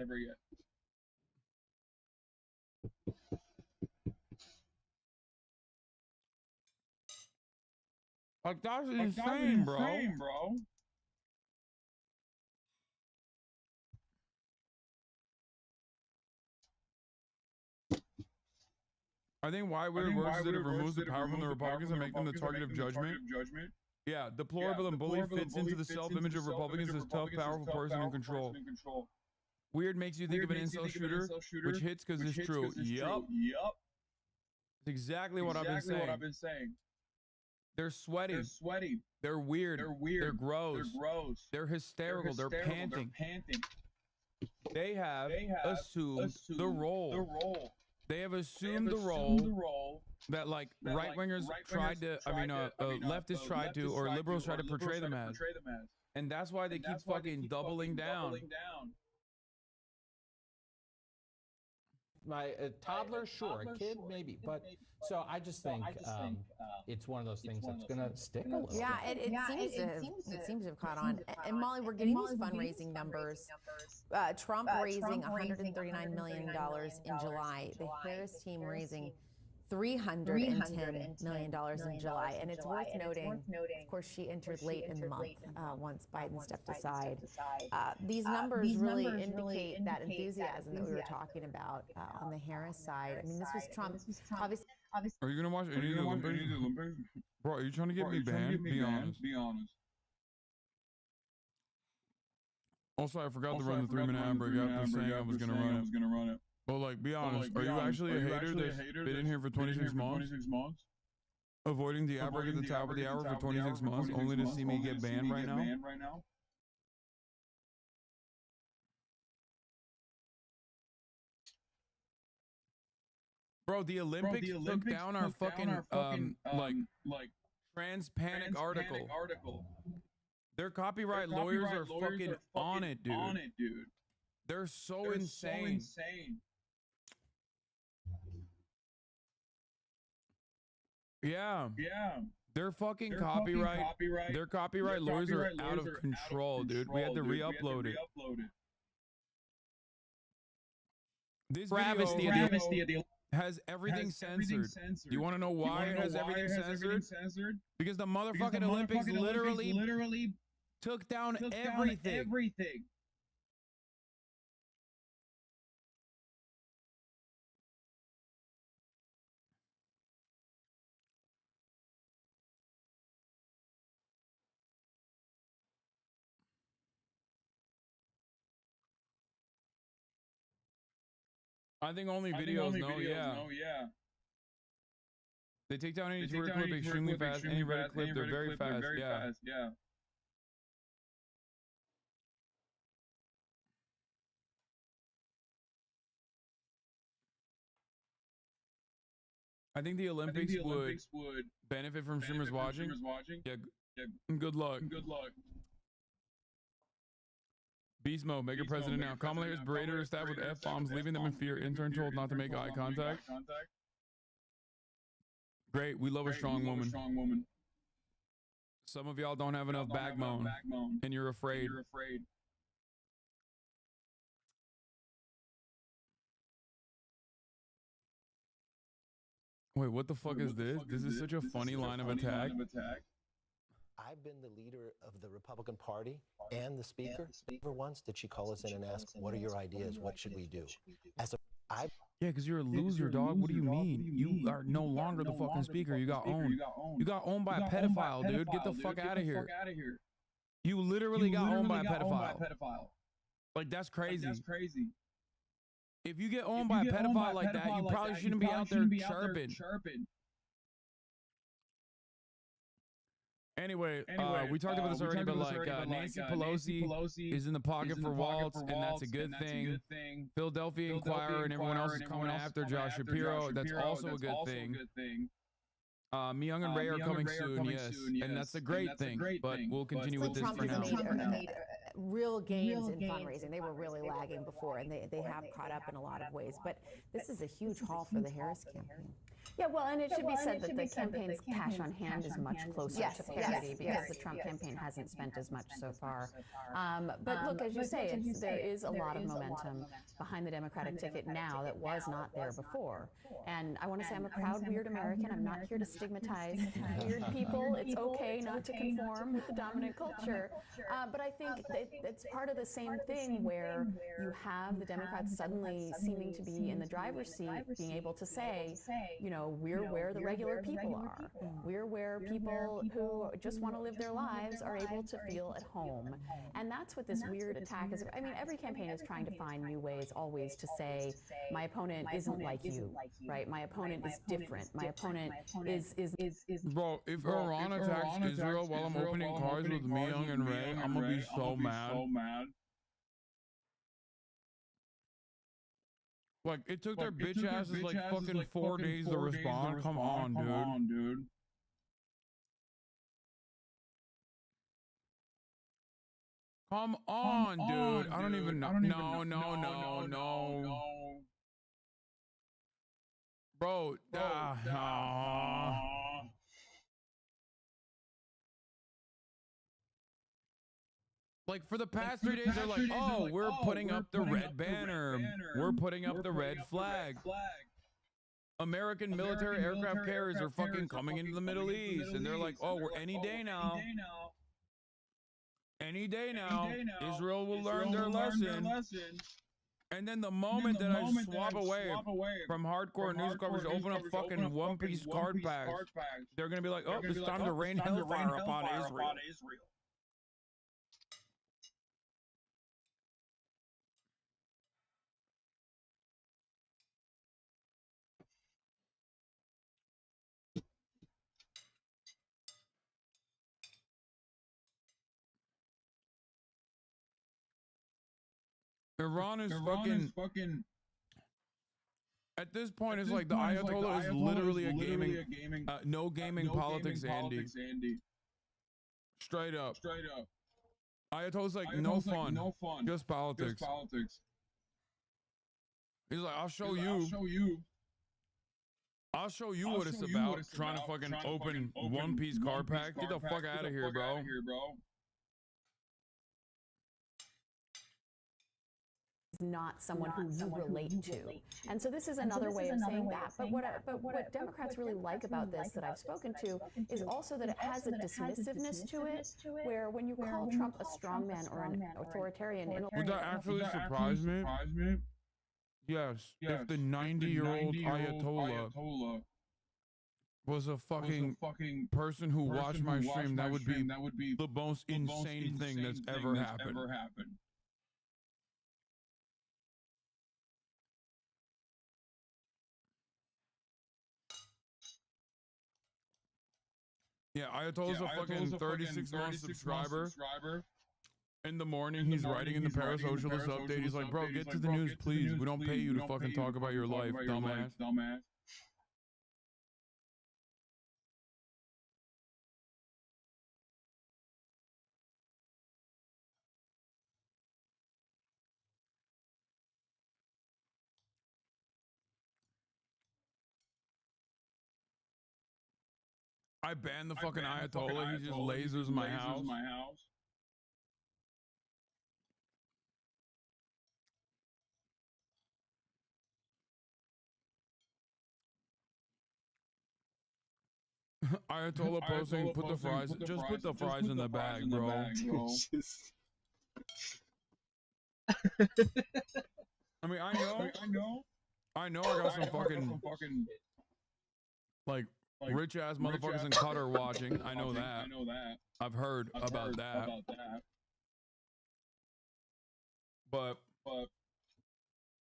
Like, that's insane, bro. I think why weird works is that it removes the power from the Republicans and make them the target of judgment. Yeah, deplorable and bully fits into the self-image of Republicans as tough, powerful person in control. Weird makes you think of an incel shooter, which hits because it's true. Yup. It's exactly what I've been saying. They're sweaty. They're weird. They're gross. They're hysterical. They're panting. They have assumed the role. They have assumed the role that like right-wingers tried to, leftists tried to, or liberals tried to portray them as. And that's why they keep fucking doubling down. My toddler, sure, a kid, maybe, but so I just think it's one of those things that's gonna stick a little. Yeah, it seems to have caught on. And Molly, we're getting these fundraising numbers. Trump raising $139 million in July. The Harris team raising $310 million in July. And it's worth noting, of course, she entered late in the month once Biden stepped aside. These numbers really indicate that enthusiasm that we were talking about on the Harris side. I mean, this was Trump, obviously. Are you going to watch any of the Olympics? Bro, are you trying to get me banned? Be honest. Also, I forgot to run the 3-minute ad break after saying I was going to run it. But like, be honest, are you actually a hater that's been in here for 26 months? Avoiding the ad break at the top of the hour for 26 months only to see me get banned right now? Bro, the Olympics took down our fucking, like trans panic article. Their copyright lawyers are fucking on it, dude. They're so insane. Yeah. Their fucking copyright lawyers are out of control, dude. We had to re-upload it. This video has everything censored. Do you want to know why it has everything censored? Because the motherfucking Olympics literally took down everything. I think only videos know, yeah. They take down any Twitter clip extremely fast, any Reddit clip, they're very fast, yeah. I think the Olympics would benefit from streamers watching. Yeah, good luck. Beast mode, make her president now. Kamala Harris berated her staff with F-bombs, leaving them in fear. Intern told not to make eye contact. Great, we love a strong woman. Some of y'all don't have enough backbone, and you're afraid. Wait, what the fuck is this? This is such a funny line of attack. I've been the leader of the Republican Party and the speaker. Never once did she call us in and ask, what are your ideas? What should we do? Yeah, because you're a loser, dog. What do you mean? You are no longer the fucking speaker. You got owned. You got owned by a pedophile, dude. Get the fuck out of here. You literally got owned by a pedophile. Like, that's crazy. If you get owned by a pedophile like that, you probably shouldn't be out there chirping. Anyway, we talked about this already, but like Nancy Pelosi is in the pocket for Waltz, and that's a good thing. Philadelphia Inquirer and everyone else is coming after Josh Shapiro. That's also a good thing. Myung and Ray are coming soon, yes, and that's a great thing. But we'll continue with this for now. Real gains in fundraising. They were really lagging before, and they have caught up in a lot of ways. But this is a huge haul for the Harris campaign. Yeah, well, and it should be said that the campaign's cash on hand is much closer to parity because the Trump campaign hasn't spent as much so far. But look, as you say, there is a lot of momentum behind the Democratic ticket now that was not there before. And I want to say I'm a proud weird American. I'm not here to stigmatize weird people. It's okay not to conform with the dominant culture. But I think it's part of the same thing where you have the Democrats suddenly seeming to be in the driver's seat, being able to say, you know, we're where the regular people are. We're where people who just want to live their lives are able to feel at home. And that's what this weird attack is. I mean, every campaign is trying to find new ways always to say, my opponent isn't like you, right? My opponent is different. My opponent is. Bro, if Iran attacks Israel while I'm opening cards with Myung and Ray, I'm gonna be so mad. Like, it took their bitch asses like fucking 4 days to respond. Come on, dude. Come on, dude. I don't even know. No. Bro, like, for the past 3 days, they're like, oh, we're putting up the red banner. We're putting up the red flag. American military aircraft carriers are fucking coming into the Middle East, and they're like, oh, we're any day now. Any day now, Israel will learn their lesson. And then the moment that I swap away from hardcore news coverage to open up fucking one-piece card packs, they're going to be like, oh, it's time to rain hellfire upon Israel. Iran is fucking. At this point, it's like the Ayatollah is literally a gaming, no gaming politics, Andy. Straight up. Ayatollah's like, no fun, just politics. He's like, I'll show you. I'll show you what it's about. Trying to fucking open one-piece card pack. Get the fuck out of here, bro. Not someone who you relate to. And so this is another way of saying that. But what Democrats really like about this that I've spoken to is also that it has a dismissiveness to it, where when you call Trump a strongman or an authoritarian... Would that actually surprise me? Yes. If the 90-year-old Ayatollah was a fucking person who watched my stream, that would be the most insane thing that's ever happened. Yeah, Ayatollah's a fucking 36-month subscriber. In the morning, he's writing in the Parasocialist update. He's like, bro, get to the news, please. We don't pay you to fucking talk about your life, dumbass. I banned the fucking Ayatollah. He just lasers my house. Ayatollah posting, put the fries, just put the fries in the bag, bro. I mean, I know I got some fucking, like, rich-ass motherfuckers in Qatar watching. I know that. I've heard about that. But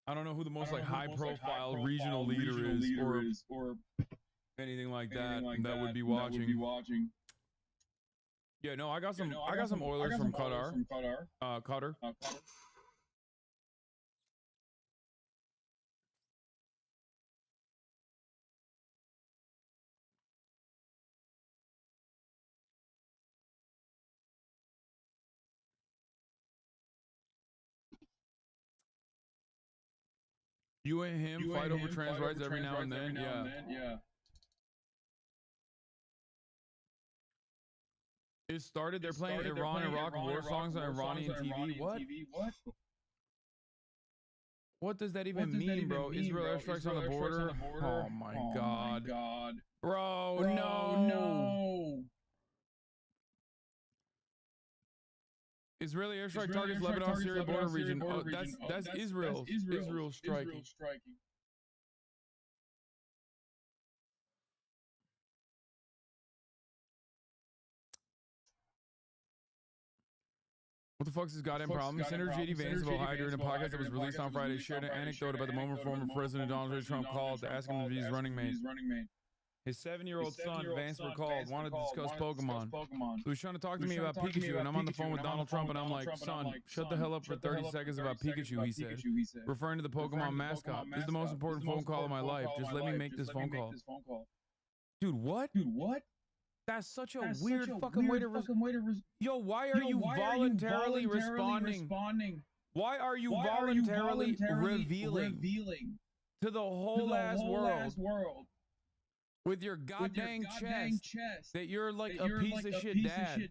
I don't know who the most, like, high-profile regional leader is or anything like that that would be watching. Yeah, no, I got some Oilers from Qatar. Qatar. You and him fight over trans rights every now and then, yeah. It started, they're playing Iran and Iraq war songs on Iranian TV. What? What does that even mean, bro? Israel airstrikes on the border? Oh my god. Bro, no. Israeli airstrike targets Lebanon, Syria border region. Oh, that's Israel. Israel striking. What the fuck's this goddamn problem? Senator J.D. Vance of Ohio, during a podcast that was released on Friday, shared an anecdote about the moment former President Donald J. Trump called to ask him to be his running mate. His 7-year-old son, Vance recalled, wanted to discuss Pokemon. So he's trying to talk to me about Pikachu, and I'm on the phone with Donald Trump, and I'm like, son, shut the hell up for 30 seconds about Pikachu, he said, referring to the Pokemon mascot. This is the most important phone call of my life. Just let me make this phone call. Dude, what? That's such a weird fucking way to Yo, why are you voluntarily responding? Why are you voluntarily revealing to the whole ass world with your goddamn chest that you're like a piece of shit dad?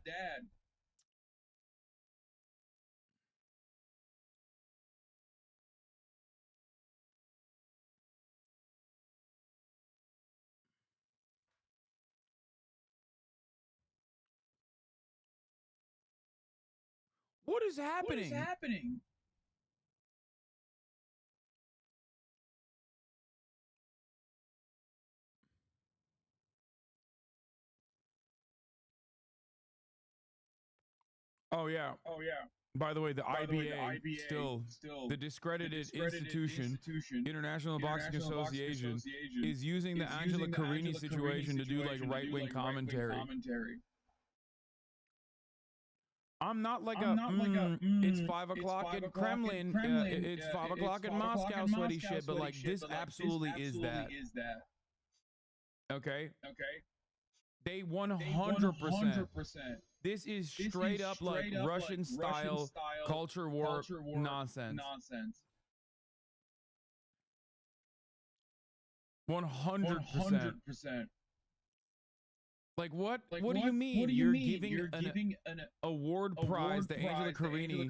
What is happening? What is happening? Oh yeah. By the way, the IBA, still the discredited institution, International Boxing Association, is using the Angela Carini situation to do like right-wing commentary. I'm not like it's 5 o'clock in Kremlin, it's 5 o'clock in Moscow sweaty shit, but like this absolutely is that. Okay? They 100%. This is straight up like Russian style culture war nonsense. 100%. Like what? What do you mean? You're giving an award prize to Angela Carini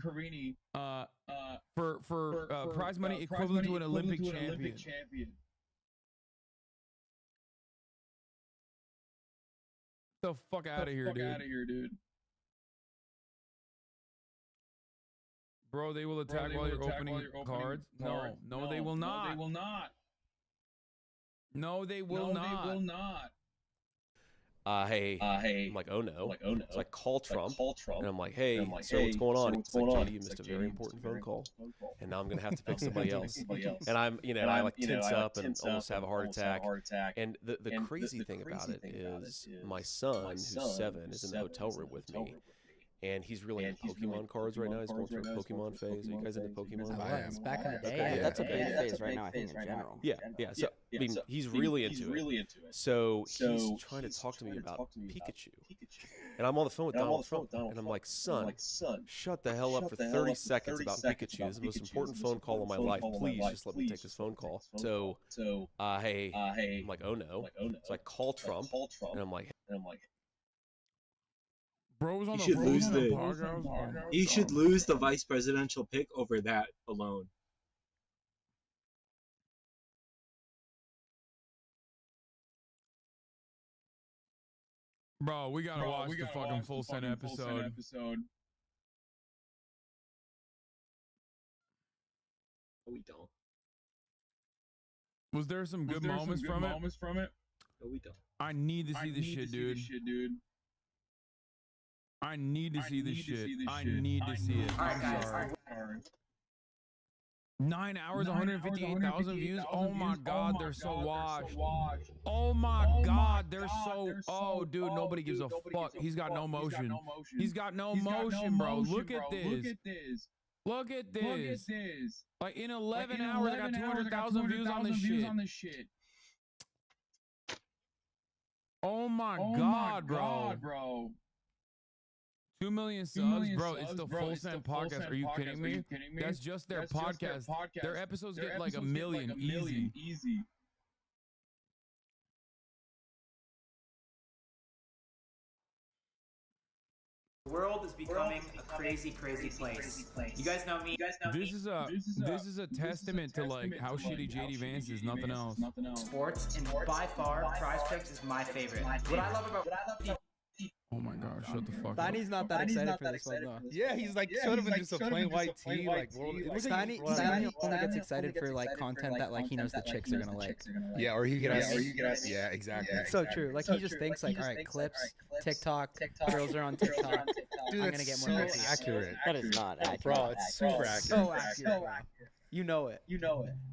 for prize money equivalent to an Olympic champion. The fuck out of here, dude. Bro, they will attack while you're opening cards. No, they will not. No, they will not. Hey, I'm like, oh no. So I call Trump, and I'm like, hey, so what's going on? It's like, JD, you missed a very important phone call, and now I'm gonna have to pick somebody else. And I'm, I like tense up and almost have a heart attack. And the crazy thing about it is my son, who's 7, is in the hotel room with me. And he's really into Pokemon cards right now. He's going through a Pokemon phase. Are you guys into Pokemon? I am. Back in the day, Okay, that's a big phase right now, I think, in general. Yeah. So, I mean, he's really into it. So he's trying to talk to me about Pikachu. And I'm on the phone with Donald Trump. And I'm like, son, shut the hell up for 30 seconds about Pikachu. This is the most important phone call of my life. Please just let me take this phone call. So, hey, I'm like, oh no. So I call Trump, and I'm like, Bro, you should lose the vice presidential pick over that alone. Bro, we gotta watch the fucking full Send episode. No, we don't. Was there some good moments from it? No, we don't. I need to see this shit, dude. I need to see this shit. I need to see it. I'm sorry. 9 hours, 158,000 views. Oh my god, they're so washed. Oh my god, they're so. Oh, dude, nobody gives a fuck. He's got no motion. He's got no motion, bro. Look at this. Look at this. Like in 11 hours, I got 200,000 views on this shit. Oh my god, bro. 2 million subs, bro. It's the Full Send podcast. Are you kidding me? That's just their podcast. Their episodes get like a million, easy. The world is becoming a crazy place. You guys know me. This is a testament to like how shitty JD Vance is. Nothing else. Sports, and by far, Prize Picks is my favorite. What I love about Oh my god, shut the fuck up. Steiny's not that excited for this one, though. Yeah, he's like sort of in just a plain white tee. Like, Steiny only gets excited for like content that like he knows the chicks are gonna like. Yeah, or he could ask. Yeah, exactly. It's so true. Like he just thinks like, all right, clips, TikTok, girls are on TikTok. Dude, I'm gonna get more so accurate. That is not accurate. Bro, it's super accurate. So accurate. You know it.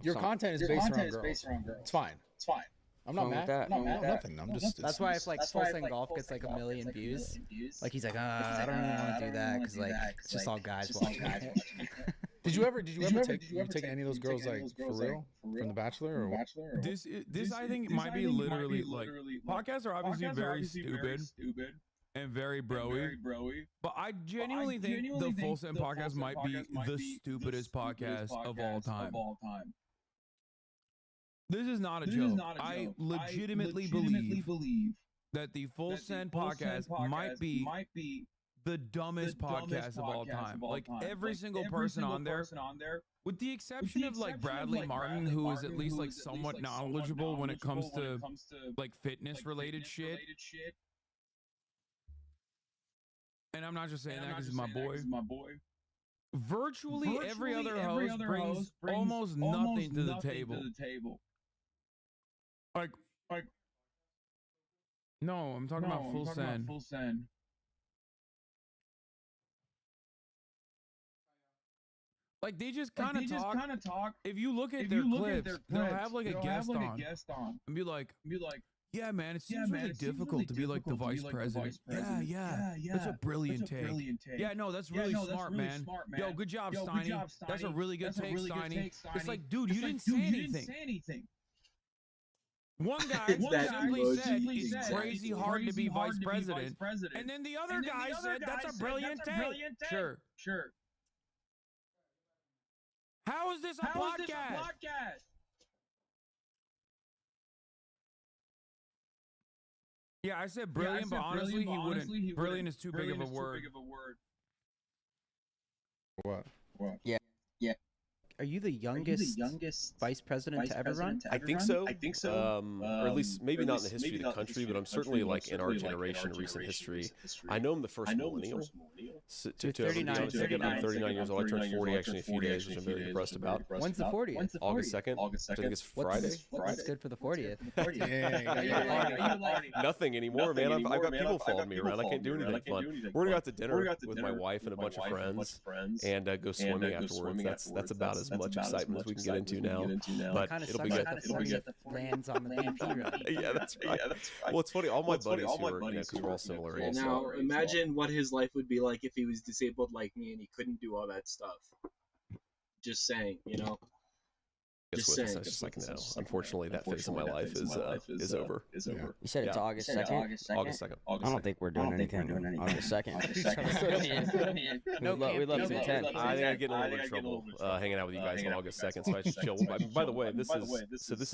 Your content is based around girls. It's fine. I'm not mad. No, nothing. I'm just. That's why if like Full Send Golf gets like 1 million views, like he's like, I don't really want to do that because like it's just all guys watching it. Did you ever take any of those girls like for real from The Bachelor or? This I think might be literally like podcasts are obviously very stupid and very broy. But I genuinely think the Full Send podcast might be the stupidest podcast of all time. This is not a joke. I legitimately believe that the Full Send podcast might be the dumbest podcast of all time. Like every single person on there, with the exception of like Bradley Martin, who is at least like somewhat knowledgeable when it comes to like fitness related shit. And I'm not just saying that because he's my boy. Virtually every other host brings almost nothing to the table. Like, no, I'm talking about full send. Like they just kind of talk. If you look at their clips, they'll have like a guest on and be like, yeah, man, it seems really difficult to be like the vice president. Yeah, that's a brilliant take. Yeah, no, that's really smart, man. Yo, good job, Steiny. That's a really good take, Steiny. It's like, dude, you didn't say anything. One guy simply said it's crazy hard to be vice president, and then the other guy said that's a brilliant take. Sure. How is this a podcast? Yeah, I said brilliant, but honestly, he wouldn't. Brilliant is too big of a word. What? Yeah. Are you the youngest vice president to ever run? I think so. Or at least maybe not in the history of the country, but I'm certainly like in our generation, recent history. I know I'm the first millennial. To 39. I'm 39 years old. I turned 40 actually in a few days, which I'm very depressed about. When's the 40th? August 2nd. I think it's Friday. What's good for the 40th? Nothing anymore, man. I've got people following me around. I can't do anything fun. We're gonna go out to dinner with my wife and a bunch of friends and go swimming afterwards. That's about as much excitement as we can get into now. But it'll be good. Lands on the VP round. Yeah, that's right. Well, it's funny. All my buddies who are, because we're all similar age. Now, imagine what his life would be like if he was disabled like me and he couldn't do all that stuff. Just saying, you know. It's just like, no. Unfortunately, that phase of my life is over. You said it's August 2nd? August 2nd. I don't think we're doing anything on August 2nd. We love to attend. I think I get in a little bit of trouble hanging out with you guys on August 2nd, so I just chill. By the way, this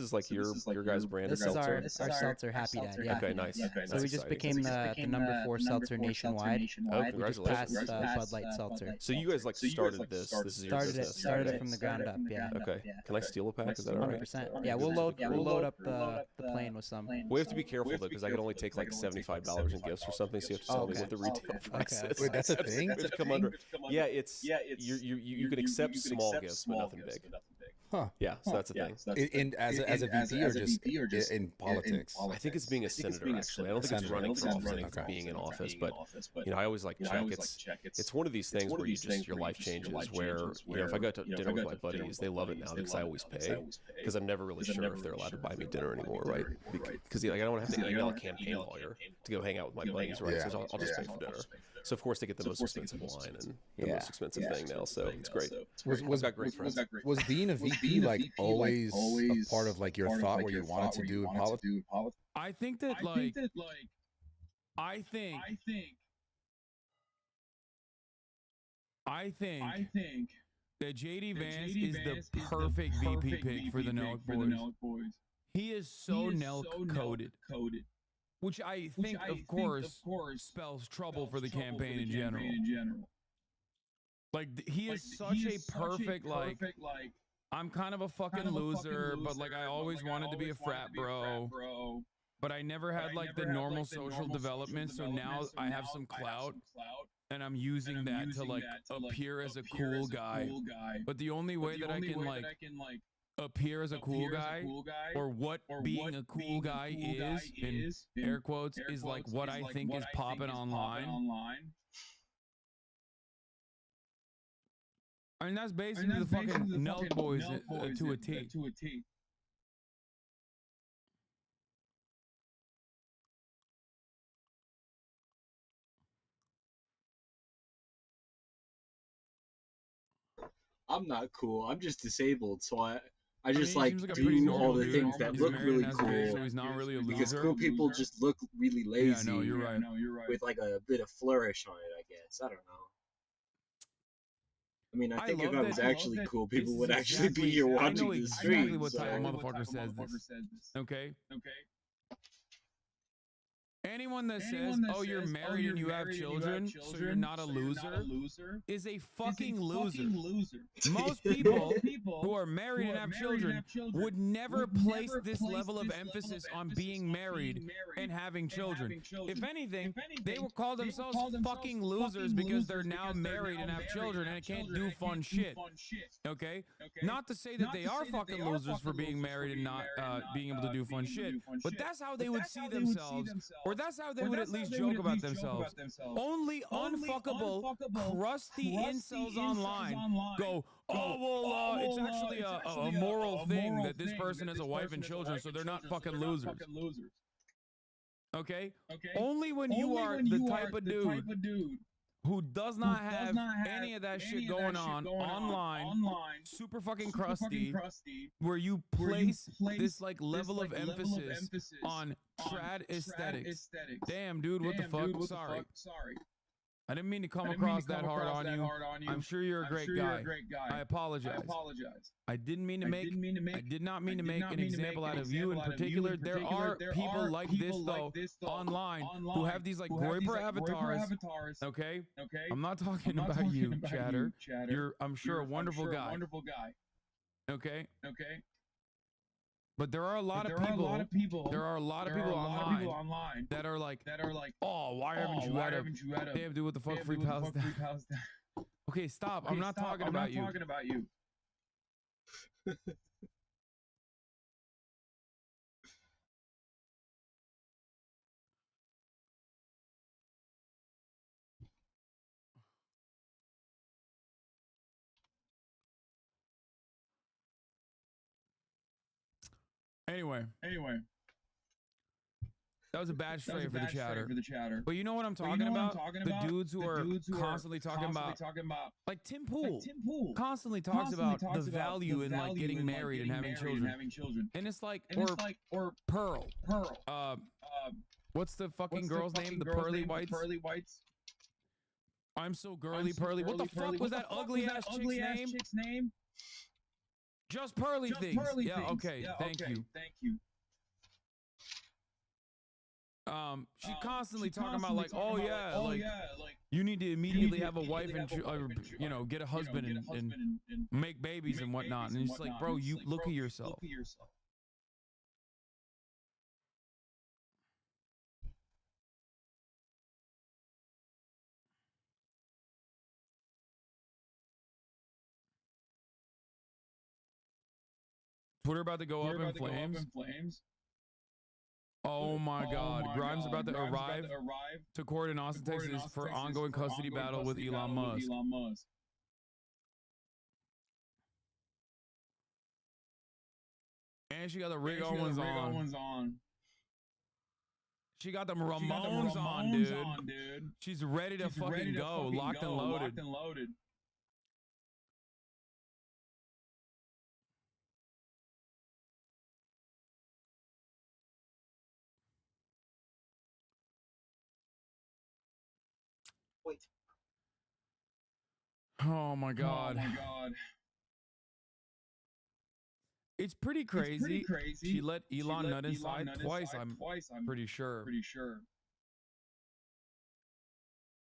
is like your guys' brand of seltzer. This is our seltzer Happy Dad. Yeah. Okay, nice. So we just became the number 4 seltzer nationwide. Oh, we just passed Bud Light Seltzer. So you guys like started this. This is your business. Started it from the ground up. Yeah. Okay. Can I steal a pack? Is that all right? 100%. Yeah, we'll load up the plane with some. We have to be careful though, because I can only take like $75 in gifts or something. So you have to tell me what the retail price is. Wait, that's a thing? We have to come under. Yeah, you can accept small gifts, but nothing big. Huh. Yeah, so that's the thing. As a VP or just in politics? I think it's being a senator, actually. I don't think it's running for office. I think it's being in office. But, you know, I always like check. It's one of these things where your life changes, where, you know, if I go to dinner with my buddies, they love it now because I always pay. Because I'm never really sure if they're allowed to buy me dinner anymore, right? Because like, I don't have to email a campaign lawyer to go hang out with my buddies, right? So I'll just pay for dinner. So of course they get the most expensive wine and the most expensive thing now. So it's great. I've got great friends. Was being a VP like always a part of like your thought what you wanted to do in politics? I think that like I think that JD Vance is the perfect VP pick for the Nelk boys. He is so Nelk coded. Which I think, of course, spells trouble for the campaign in general. Like, he is such a perfect, like, I'm kind of a fucking loser, but, like, I always wanted to be a frat bro. But I never had, like, the normal social development, so now I have some clout. And I'm using that to, like, appear as a cool guy. But the only way that I can, like, appear as a cool guy, or what being a cool guy is, in air quotes, is like what I think is popping online. I mean, that's basically the fucking Nelk boys to a T. I'm not cool. I'm just disabled, so I just mean, like like do all the things that look really cool. Gay, so he's not really a because loser. cool people just look really lazy. Yeah, no, you're right. With like a bit of flourish on it, I guess. I don't know. I mean, I think if I was actually cool, people would actually be here watching the stream. Exactly what type of motherfucker says this. Okay. Anyone that says, "Oh, you're married and you have children, so you're not a loser," is a fucking loser. Most people who are married and have children would never place this level of emphasis on being married and having children. If anything, they will call themselves fucking losers because they're now married and have children and can't do fun shit. Okay? Not to say that they are fucking losers for being married and not being able to do fun shit, but that's how they would see themselves. Or that's how they would at least joke about themselves. Only unfuckable, crusty incels online go, "Oh, well, it's actually a moral thing that this person has a wife and children, so they're not fucking losers." Okay? Only when you are the type of dude who does not have any of that shit going on online, super fucking crusty, where you place this like level of emphasis on trad aesthetics. Damn, dude, what the fuck? Sorry. I didn't mean to come across that hard on you. I'm sure you're a great guy. I apologize. I didn't mean to make. I did not mean to make an example out of you in particular. There are people like this though online who have these like groiper avatars. Okay. I'm not talking about you, Chatter. You're, I'm sure, a wonderful guy. Okay. But there are a lot of people. There are a lot of people online that are like, "Oh, why haven't you had a damn dude? What the fuck, free Palestine?" Okay, stop. I'm not talking about you. Anyway. That was a bad stray for the chatter. But you know what I'm talking about? The dudes who are constantly talking about, like Tim Pool, constantly talks about the value in like getting married and having children. And it's like, or Pearl. What's the fucking girl's name? The Pearly Whites? I'm so girly, Pearly. What the fuck was that ugly ass chick's name? Just Pearly Things. Yeah, okay. Thank you. She constantly talking about like, "Oh yeah, like you need to immediately have a wife and you know, get a husband and make babies and whatnot." And it's like, bro, you look at yourself. Twitter about to go up in flames. Oh my God. Grimes about to arrive to court in Austin, Texas for ongoing custody battle with Elon Musk. And she got the Rick Owens on. She got them Ramones on, dude. She's ready to fucking go. Locked and loaded. Oh my God. It's pretty crazy. She let Elon nut inside twice, I'm pretty sure.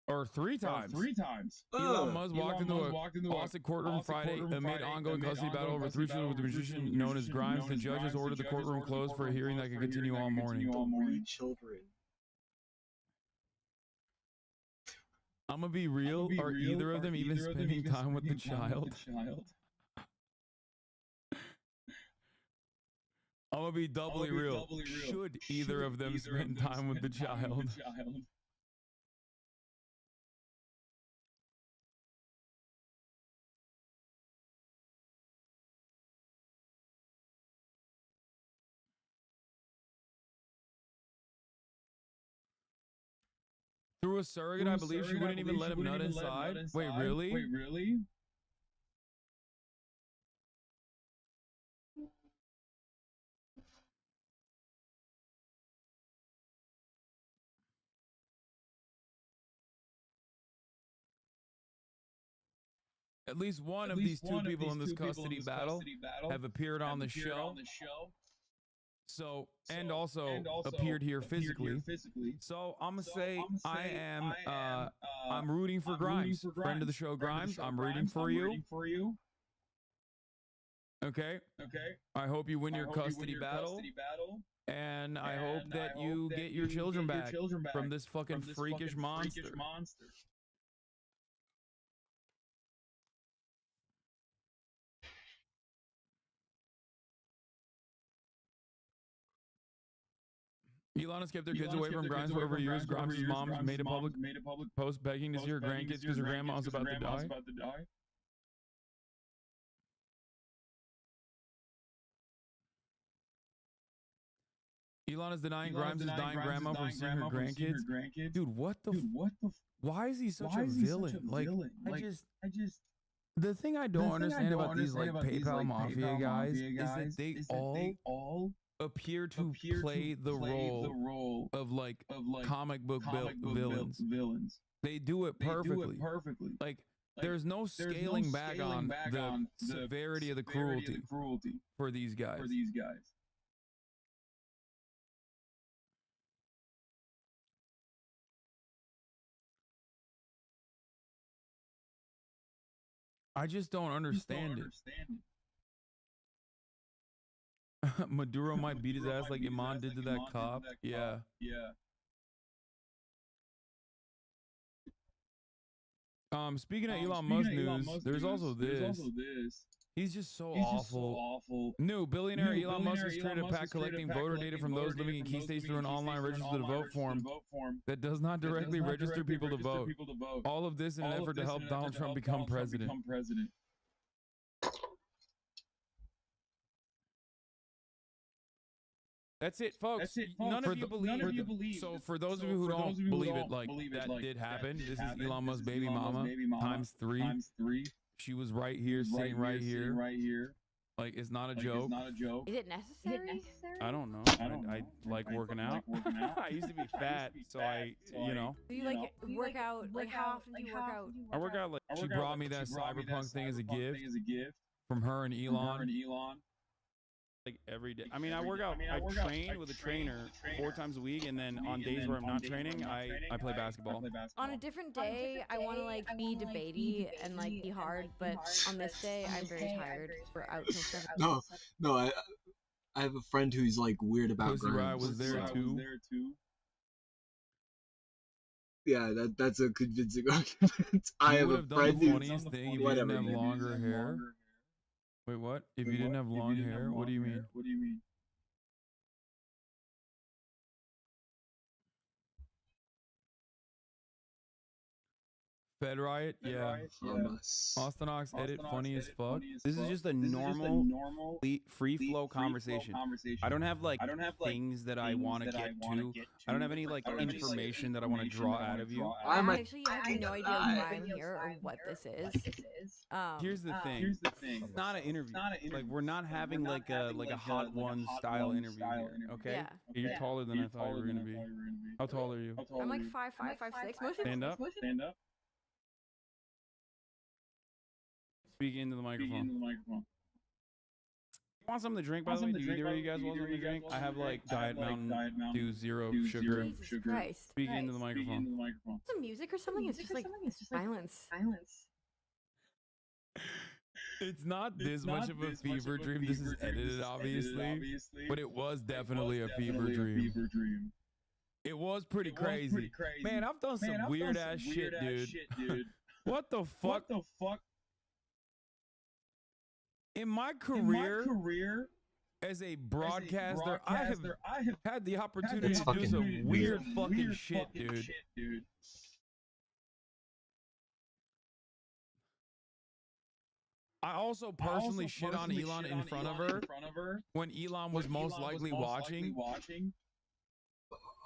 Or three times. Elon Musk walked into a Austin courtroom Friday amid ongoing custody battle over 3 children with the musician known as Grimes. The judges ordered the courtroom closed for a hearing that could continue all morning. 3 children. I'm gonna be real. Are either of them even spending time with the child? I'm gonna be doubly real. Should either of them spend time with the child? Through a surrogate, I believe she wouldn't even let him nut inside. Wait, really? At least one of these two people in this custody battle have appeared on the show. So, and also appeared here physically. So I'm gonna say I'm rooting for Grimes, friend of the show Grimes. I'm rooting for you. Okay. I hope you win your custody battle. And I hope that you get your children back from this fucking freakish monster. Elon has kept their kids away from Grimes for over years. Grimes' mom made a public post begging to see her grandkids because her grandma's about to die. Elon is denying Grimes' dying grandma from seeing her grandkids. Dude, what the? Why is he such a villain? Like, I just. The thing I don't understand about these like PayPal mafia guys is that they all appear to play the role of like comic book villains. They do it perfectly. Like, there's no scaling back on the severity of the cruelty for these guys. I just don't understand it. Maduro might beat his ass like Iman did to that cop. Yeah. Speaking of Elon Musk news, there's also this. He's just so awful. New billionaire Elon Musk has created a pack collecting voter data from those living in key states through an online register to vote form that does not directly register people to vote. All of this in an effort to help Donald Trump become president. That's it, folks. None of you believe. So for those of you who don't believe it, like that did happen. This is Elon Musk's baby mama times 3. She was right here, sitting right here. Like, it's not a joke. Is it necessary? I don't know. I like working out. I used to be fat, so you know. Do you like work out? Like, how often do you work out? I work out like she brought me that cyberpunk thing as a gift from her and Elon. Like every day. I mean, I work out. I train with a trainer 4 times a week, and then on days where I'm not training, I play basketball. On a different day, I want to like be debatey and like be hard, but on this day, I'm very tired. We're out till 7. No, I have a friend who's like weird about Pussy Riot was there too. Yeah, that's a convincing argument. I have a friend who's funniest thing if you didn't have longer hair. Wait, what? If you didn't have long hair? What do you mean? Fed Riot? Yeah. Austin Ox edit funny as fuck. This is just a normal free flow conversation. I don't have like things that I want to get to. I don't have any like information that I want to draw out of you. I actually have no idea why I'm here or what this is. Here's the thing. It's not an interview. Like, we're not having like a Hot One style interview here. Okay. Yeah. You're taller than I thought you were gonna be. How tall are you? I'm like 5'5", 5'6". Stand up. Speak into the microphone. You want something to drink, by the way? Do either of you guys want something to drink? I have like Diet Mountain Dew Zero Sugar. Jesus Christ. Speak into the microphone. Some music or something? It's just like silence. It's not this much of a fever dream. This is edited, obviously. But it was definitely a fever dream. It was pretty crazy. Man, I've done some weird ass shit, dude. What the fuck? In my career as a broadcaster, I have had the opportunity to do some weird fucking shit, dude. I also personally shit on Elon in front of her when Elon was most likely watching.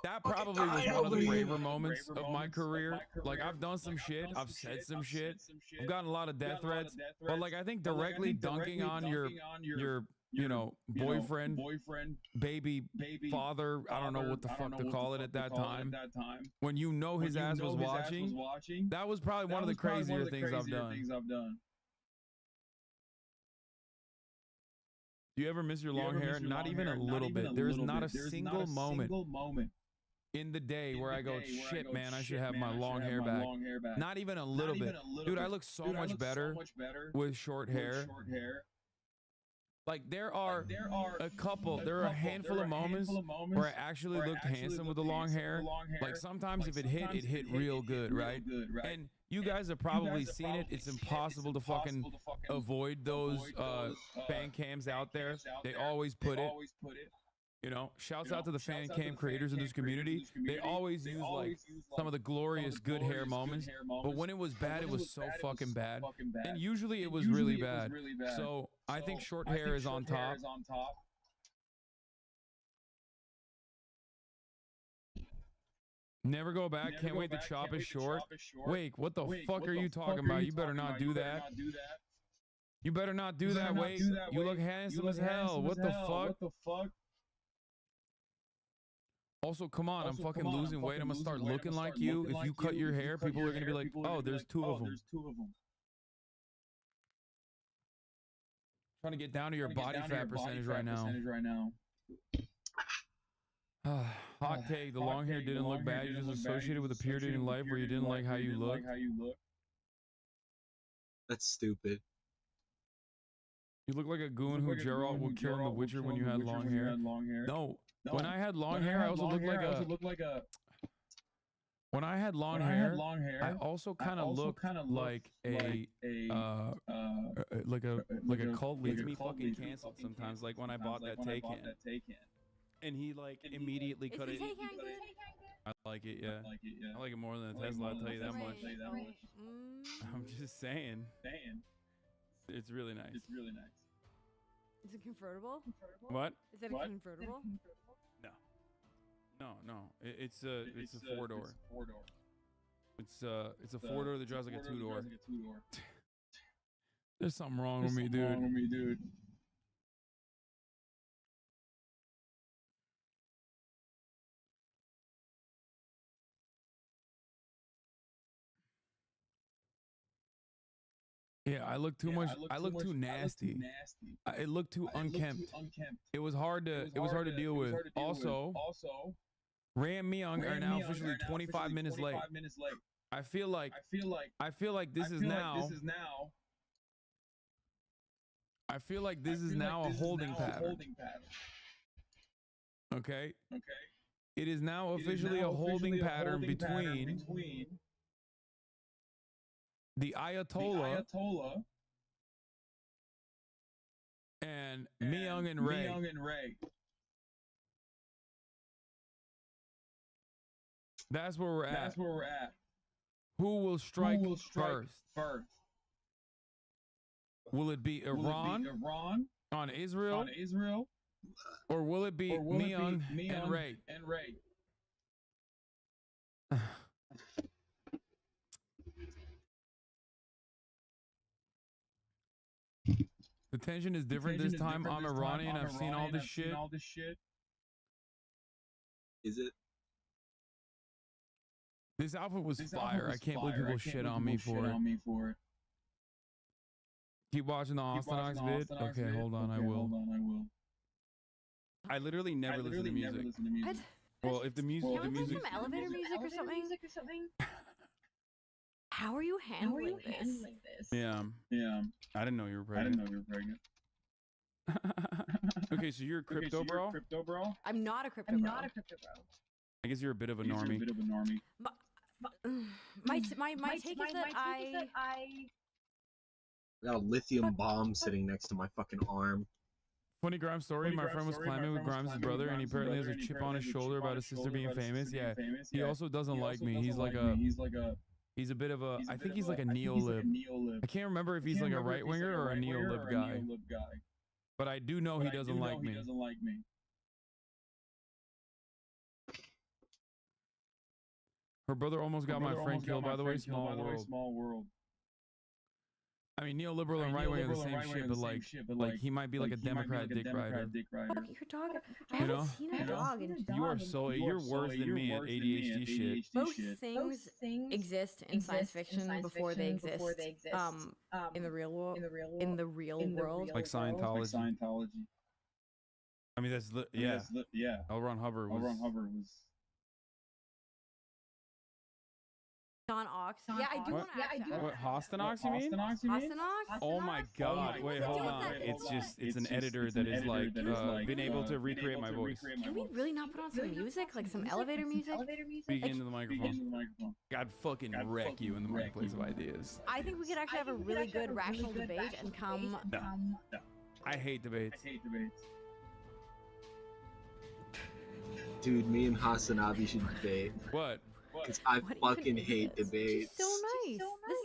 That probably was one of the braver moments of my career. Like, I've done some shit. I've said some shit. I've gotten a lot of death threats. But, like, I think directly dunking on your you know, boyfriend, baby, father, I don't know what the fuck to call it at that time. When you know his ass was watching, that was probably one of the crazier things I've done. Do you ever miss your long hair? Not even a little bit. There's not a single moment in the day where I go, shit, man, I should have my long hair back. Not even a little bit. Dude, I look so much better with short hair. Like there are a handful of moments where I actually looked handsome with the long hair. Like sometimes if it hit real good, right? And you guys have probably seen it. It's impossible to fucking avoid those fan cams out there. They always put it. You know, shouts out to the fan cam creators in this community. They always use like some of the glorious good hair moments, but when it was bad, it was so fucking bad. And usually it was really bad. So I think short hair is on top. Never go back. Can't wait. The chop is short. Wait, what the fuck are you talking about? You better not do that. You better not do that. Wait, you look handsome as hell. What the fuck? Also, come on, I'm fucking losing weight. I'm gonna start looking like you. If you cut your hair, people are gonna be like, oh, there's two of them. Trying to get down to your body fat percentage right now. Hot take, the long hair didn't look bad. You just associated with a period in life where you didn't like how you look. That's stupid. You look like a goon who Geralt would kill in The Witcher when you had long hair. No. When I had long hair, I also looked like a. When I had long hair, I also kind of looked like a cult leader. Gets me fucking canceled sometimes. Like when I bought that Taycan, and he like immediately cut it. I like it, yeah. I like it more than a Tesla. I'll tell you that much. I'm just saying. It's really nice. Is it convertible? What? Is it a convertible? No. It's a 4-door. It's a 4-door that drives like a 2-door. There's something wrong with me, dude. Yeah, I look too much. I look too nasty. It looked too unkempt. It was hard to deal with. Also, Ray and Myung are now officially 25 minutes late. I feel like this is now. I feel like this is now a holding pattern. Okay. It is now officially a holding pattern between the Ayatollah and Myung and Ray. That's where we're at. Who will strike first? Will it be Iran on Israel? Or will it be Myung and Ray? The tension is different this time. I'm Iranian. I've seen all this shit. Is it? This outfit was fire. I can't believe people shit on me for it. Keep watching the Austin vid? Okay, hold on. I will. I literally never listen to music. What? Well, if the music... Can we play some elevator music or something? How are you handling this? Yeah. I didn't know you were pregnant. Okay, so you're a crypto bro? I'm not a crypto bro. I guess you're a bit of a normie. My take is that I got a lithium bomb sitting next to my fucking arm. Funny Grimes story. My friend was climbing with Grimes' brother, and he apparently has a chip on his shoulder about his sister being famous. Yeah, he also doesn't like me. He's a bit of a. I think he's like a neo-lib. I can't remember if he's like a right-winger or a neo-lib guy. But I do know he doesn't like me. Her brother almost got my friend killed, by the way. Small world. I mean, neoliberal and right wing are the same shit, but like he might be like a Democrat dick rider. Fuck your dog. I haven't seen a dog in you're worse than me at ADHD shit. Both things exist in science fiction before they exist in the real world. Like Scientology. I mean, that's yeah. L. Ron Hubbard was. John Ox. Yeah, I do want to actually. What, Hostenox, you mean? Hostenox? Oh my God! Wait, hold on. It's an editor that is like been able to recreate my voice. Can we really not put on some music, like some elevator music? Speak into the microphone. God fucking wreck you in the marketplace of ideas. I think we could actually have a really good rational debate and come. No. I hate debates. Dude, me and Hasanabi should debate. What? Because I fucking hate debates. So nice.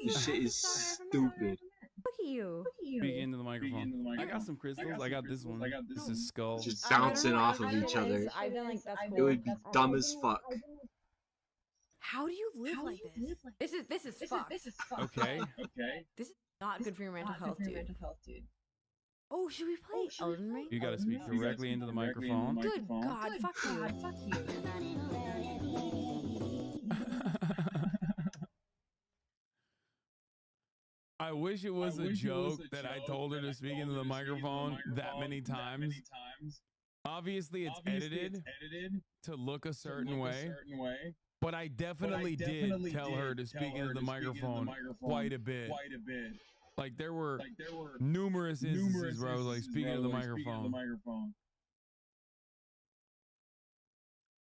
This shit is stupid. Look at you. Speak into the microphone. I got some crystals. I got this one. This is skull. Just bouncing off of each other. I feel like that's cool. It would be dumb as fuck. How do you live like this? This is fucked. Okay. This is not good for your mental health, dude. Oh, should we play Elden Ring? You gotta speak directly into the microphone. Good God, fuck you. I wish it was a joke that I told her to speak into the microphone that many times. Obviously, it's edited to look a certain way, but I definitely did tell her to speak into the microphone quite a bit. Like there were numerous instances where I was like speaking to the microphone.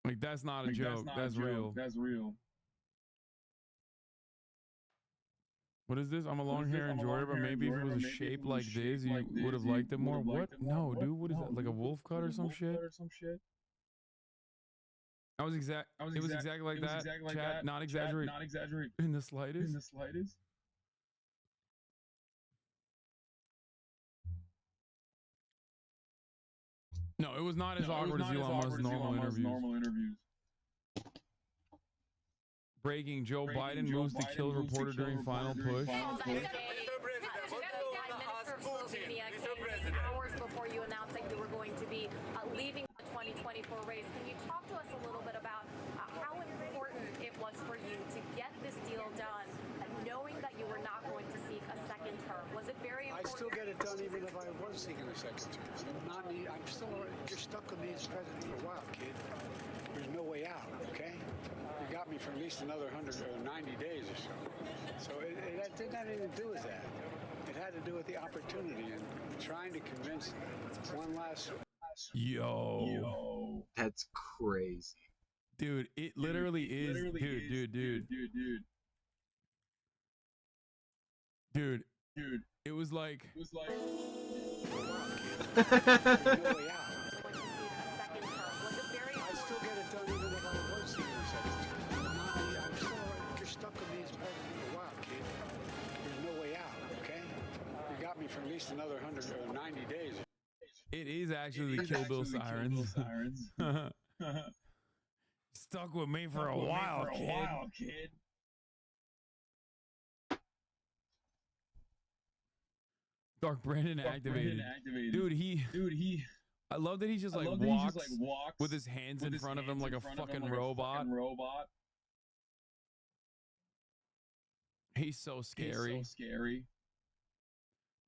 Like that's not a joke. That's real. What is this? I'm a long hair enjoyer, but maybe if it was a shape like this, you would have liked it more. What? No, dude. What is that? Like a wolf cut or some shit? It was exactly like that. Chat, not exaggerate. In the slightest. No, it was not as awkward as Elon Musk's normal interviews. Breaking: Joe Biden moves to kill reporter during final push. Hours before you announced that you were going to be leaving the 2024 race, can you talk to us a little bit about how important it was for you to get this deal done, knowing that you were not going to seek a second term? Was it very important? I'd still get it done even if I was seeking a second term. You're stuck with me as president for a while, kid. There's no way out, okay? You got me for at least another 100 or 90 days or so. So it didn't have anything to do with that. It had to do with the opportunity and trying to convince one last... Yo. That's crazy. Dude, it literally is. Dude, it was like... For at least another 100 or 90 days. It is actually the Kill Bill sirens. Stuck with me for a while, kid. Dark Brandon activated. Dude, he. I love that he just like walks with his hands in front of him like a fucking robot. He's so scary.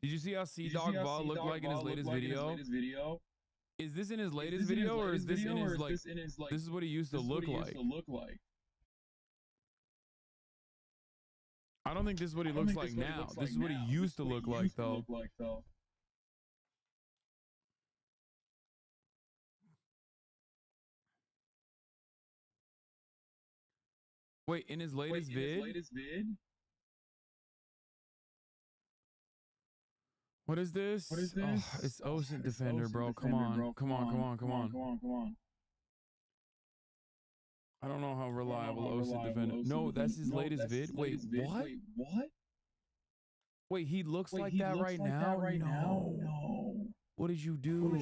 Did you see how Sea-Dog Vault looked like in his latest video? Is this in his latest video, or is this in his like? This is what he used to look like. I don't think this is what he looks like now. This is what he used to look like, though. Wait, in his latest vid? What is this? Oh, it's Ocean Defender, bro. Come on. I don't know how reliable Ocean Defender. No, that's his latest vid. Wait, what? Wait, he looks like that right now? No. What did you do?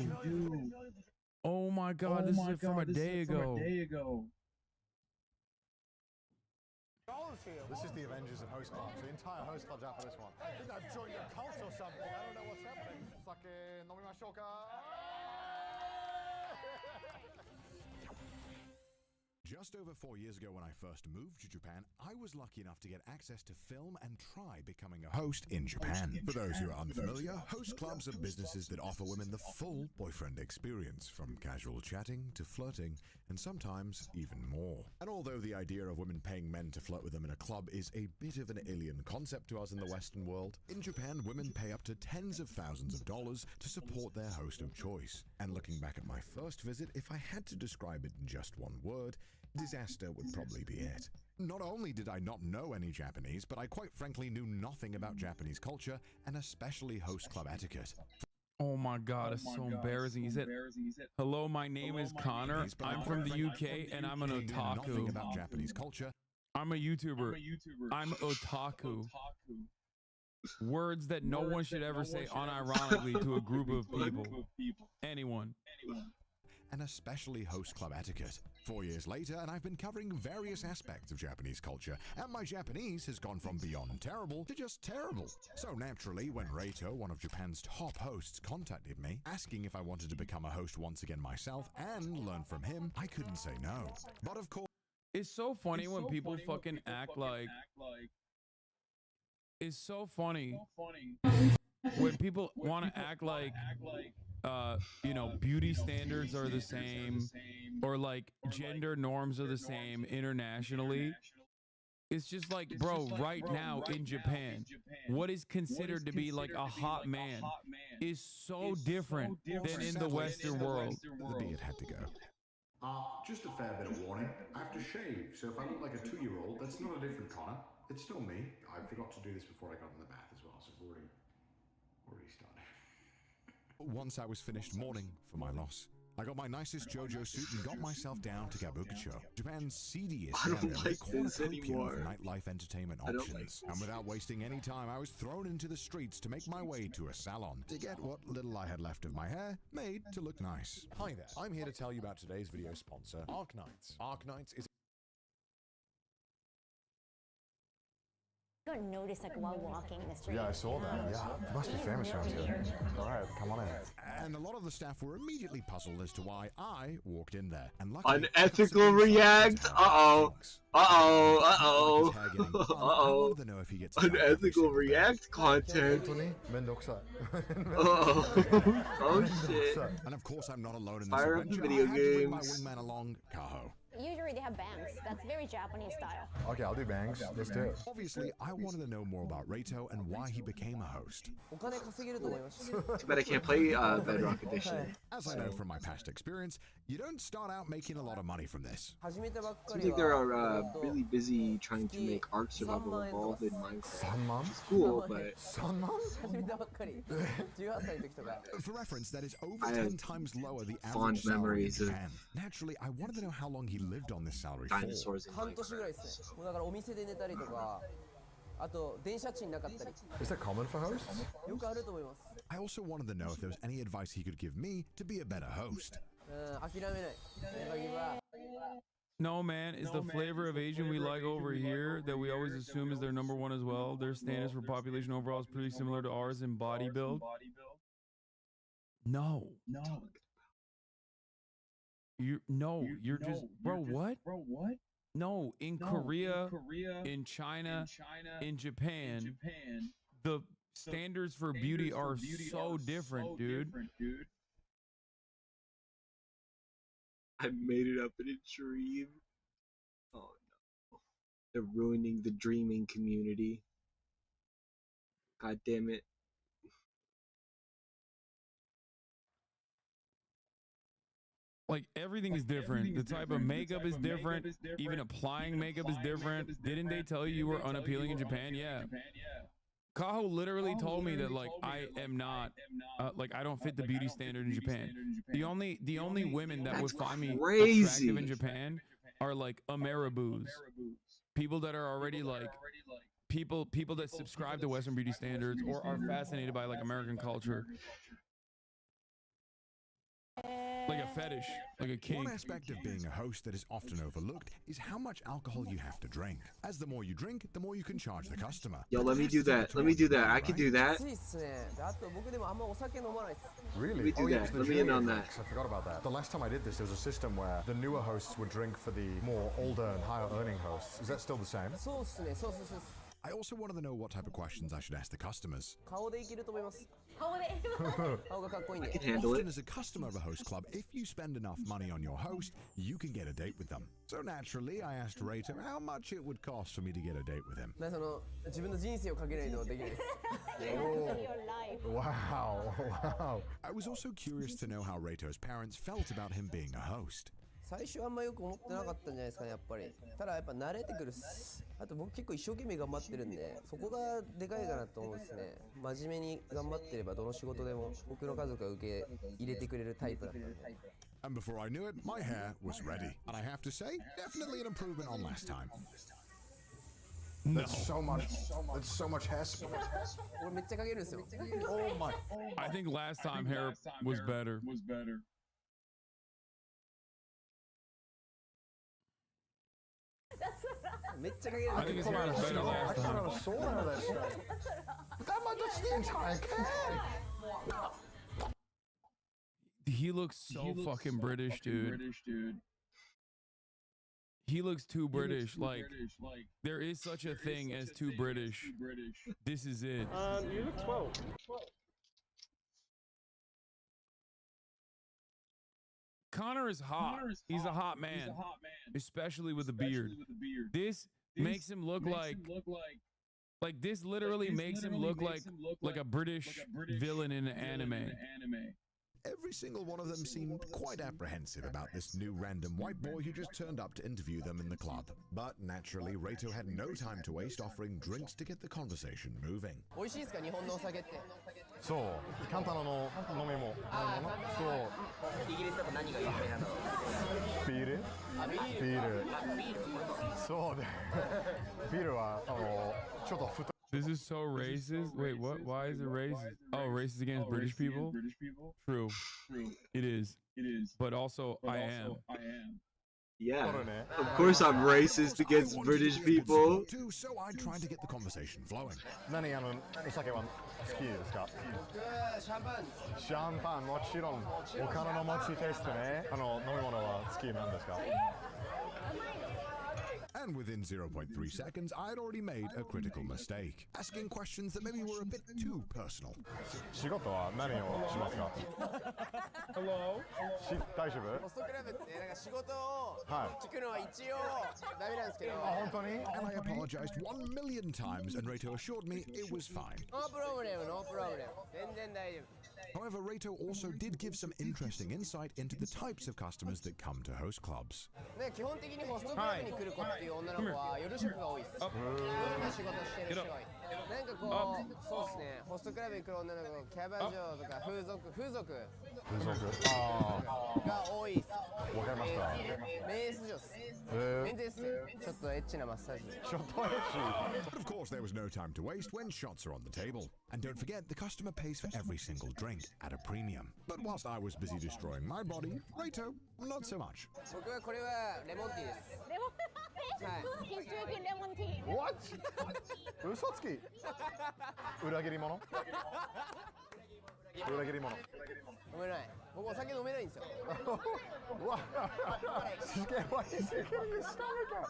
Oh my God, this is from a day ago. This is the Avengers of Host Clubs. The entire Host Club's out for this one. I think I've joined your cult or something. I don't know what's happening. Fucking 飲みましょうか Just over 4 years ago when I first moved to Japan, I was lucky enough to get access to film and try becoming a host in Japan. For those who are unfamiliar, host clubs are businesses that offer women the full boyfriend experience, from casual chatting to flirting, and sometimes even more. And although the idea of women paying men to flirt with them in a club is a bit of an alien concept to us in the Western world, in Japan, women pay up to tens of thousands of dollars to support their host of choice. And looking back at my first visit, if I had to describe it in just one word, disaster would probably be it. Not only did I not know any Japanese, but I quite frankly knew nothing about Japanese culture, and especially host club etiquette. Oh my god, it's so embarrassing. He said, hello, my name is Connor. I'm from the UK and I'm an otaku. Nothing about Japanese culture. I'm a YouTuber. I'm otaku. Words that no one should ever say unironically to a group of people. Anyone. And especially host club etiquette. 4 years later, and I've been covering various aspects of Japanese culture, and my Japanese has gone from beyond terrible to just terrible. So naturally, when Reito, one of Japan's top hosts, contacted me, asking if I wanted to become a host once again myself and learn from him, I couldn't say no. But of course... It's so funny when people fucking act like... It's so funny when people want to act like... you know, beauty standards are the same, or like gender norms are the same internationally. It's just like, bro, right now in Japan, what is considered to be like a hot man is so different than in the Western world. The beard had to go. Just a fair bit of warning. I have to shave, so if I look like a 2-year-old, that's not a different Connor. It's still me. I forgot to do this before I got in the bath as well, so I've already started. Once I was finished mourning for my loss, I got my nicest JoJo suit and got myself down to Kabukicho, Japan's seediest area with a cornucopia of nightlife entertainment options. And without wasting any time, I was thrown into the streets to make my way to a salon to get what little I had left of my hair made to look nice. Hi there, I'm here to tell you about today's video sponsor, Arknights. Arknights is... You don't notice like while walking in the street. Yeah, I saw that. Yeah, it must be famous around here. All right, come on in. And a lot of the staff were immediately puzzled as to why I walked in there. And luckily, unethical react. Uh-oh. Uh-oh. Uh-oh. Uh-oh. Unethical react content. Uh-oh. Oh shit. And of course, I'm not alone in this Fire up the video games. My wingman along, Kaho. Usually they have bangs. That's very Japanese style. Okay, I'll do bangs. Let's do it. Obviously, I wanted to know more about Reito and why he became a host. Too bad I can't play Bedrock Edition. As I know from my past experience, you don't start out making a lot of money from this. Seems like they're really busy trying to make Ark Survival Evolved in Minecraft. Which is cool, but... For reference, that is over 10 times lower the average fond salary memories in of Japan. Naturally, I wanted to know how long he lived on this salary dinosaurs in for. Minecraft. Is that common for hosts? I also wanted to know if there was any advice he could give me to be a better host. No, man, is the flavor of Asian we like over here that we always assume is their -- 1 as well. Their standards for population overall is pretty similar to ours in body build. No. You're just, bro, what? No, in Korea, in China, in Japan, the standards for beauty are so different, dude. I made it up in a dream. Oh no. They're ruining the dreaming community. God damn it. Like, everything is different. The type of makeup is different. Even applying makeup is different. Didn't they tell you were unappealing in Japan? Yeah. Kaho literally told me that, like, I am not, like, I don't fit the beauty standard in Japan. The only women that would find me attractive in Japan are, like, Ameriboos. People that are already, like, people that subscribe to Western beauty standards or are fascinated by, like, American culture. like a fetish, like a kink. One aspect of being a host that is often overlooked is how much alcohol you have to drink. As the more you drink, the more you can charge the customer. Yo, let me do that. Let me do that. I can do that. Really? Let me do that. Let me in on that. I forgot about that. The last time I did this, there was a system where the newer hosts would drink for the more older and higher earning hosts. Is that still the same? I also wanted to know what type of questions I should ask the customers. I can handle Often it. as a customer of a host club, if you spend enough money on your host, you can get a date with them. So naturally, I asked Rato how much it would cost for me to get a date with him. Wow, wow. I was also curious to know how Rato's parents felt about him being a host. 最初あんまよく思ってなかったんじゃないですかね、やっぱり。ただやっぱ慣れてくるっす。あと僕結構一生懸命頑張ってるんで、そこがでかいかなと思うんですね。真面目に頑張ってればどの仕事でも僕の家族が受け入れてくれるタイプだったんで。And before I knew it, my hair was ready. And I have to say, definitely an improvement on last time. That's so much hairspray. Oh my. I think last time hair was better. I think his hair was better last time. That's the entire can. He looks so fucking British, dude. He looks too British. Like, there is such a thing as too British. This is it. You look 12. Connor is hot. He's a hot man, especially with a beard. This makes him look like this literally makes him look like a British villain in an anime. Every single one of them seemed quite apprehensive about this new random white boy who just turned up to interview them in the club. But naturally, Rato had no time to waste offering drinks to get the conversation moving. 美味しいですか日本のお酒って。そう、簡単なの飲み物。そう。イギリスだと何が有名なの？ビール？ビール。そうね。ビールはちょっと太。This is so racist. Wait, what? Why is it racist? Oh, racist against British people? True. It is. But also, I am. Yeah. Of course I'm racist against British people. Too, so I tried to get the conversation flowing. 何お酒は好きですか？シャンパンもちろん。お金の持ちテストね。飲み物は好きなんですか？ And within 0.3 seconds, I had already made a critical mistake, asking questions that maybe were a bit too personal. 仕事は何をしますか？ Hello? 大丈夫？ホストクラブってなんか仕事を聞くのは一応ダメなんですけど。本当に？ And I apologized 1 million times, and Rato assured me it was fine. No problem, no problem. 全然大丈夫。 However, Rato also did give some interesting insight into the types of customers that come to host clubs. 基本的にホストクラブに来る子っていう女の子は夜職が多いです。夜の仕事してる人が多い。なんかこう、そうですね。ホストクラブに来る女の子、キャバ嬢とか風俗が多いです。わかりました。メンズ女です。メンズです。ちょっとエッチなマッサージ。ちょっとエッチ。 But of course, there was no time to waste when shots are on the table. And don't forget, the customer pays for every single drink at a premium. But whilst I was busy destroying my body, Rato, not so much. 僕はこれはレモンティーです。レモンティー。He's drinking lemon tea. What? 嘘つき。裏切り者？裏切り者。飲めない。僕お酒飲めないんですよ。わ。Why is he getting his stomach out?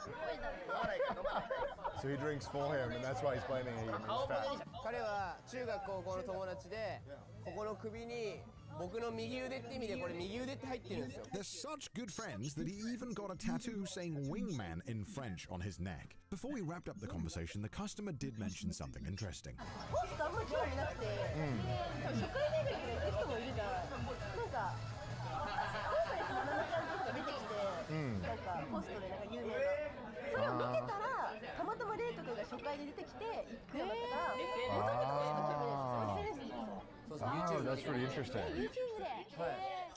So he drinks for him, and that's why he's blaming him. He's fat. 彼は中学高校の友達で、ここの首に。僕の右腕って意味でこれ右腕って入ってるんですよ。 They're such good friends that he even got a tattoo saying wingman in French on his neck. Before we wrapped up the conversation, the customer did mention something interesting. ホストあんまり興味なくて、初回デビューで行く人もいるじゃん。なんか今回そのナナちゃんとか出てきて、なんかホストでなんか有名な。それを見てたら、たまたまレイト君が初回で出てきて行くようだったから、SNS で。 Oh, that's pretty interesting.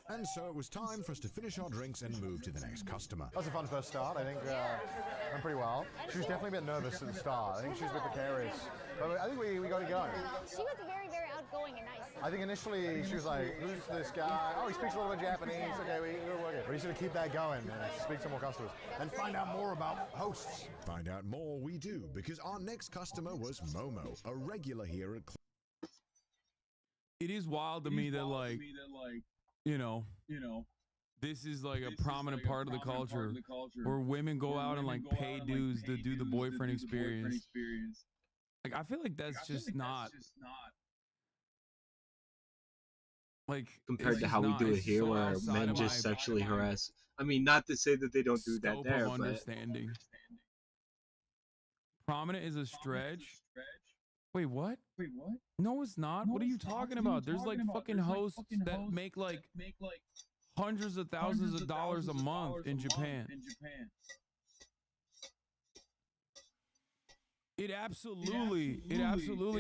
And so it was time for us to finish our drinks and move to the next customer. That was a fun first start. I think went pretty well. She was definitely a bit nervous at the start. I think she was a bit precarious. But I think we got it going. She was very, very outgoing and nice. I think initially she was like, who's this guy? Oh, he speaks a little bit Japanese. Okay, we're working. But he's going to keep that going and speak to more customers and find out more about hosts. Find out more we do, because our next customer was Momo, a regular here at It is wild to me that like, you know, this is like a prominent part of the culture where women go out and like pay dues to do the boyfriend experience. Like, I feel like that's just not like compared to how we do it here, where men just sexually harass. I mean, not to say that they don't do that there, but understanding. Prominent is a stretch. Wait, what? No, it's not. What are you talking about? There's like fucking hosts that make like hundreds of thousands of dollars a month in Japan. It absolutely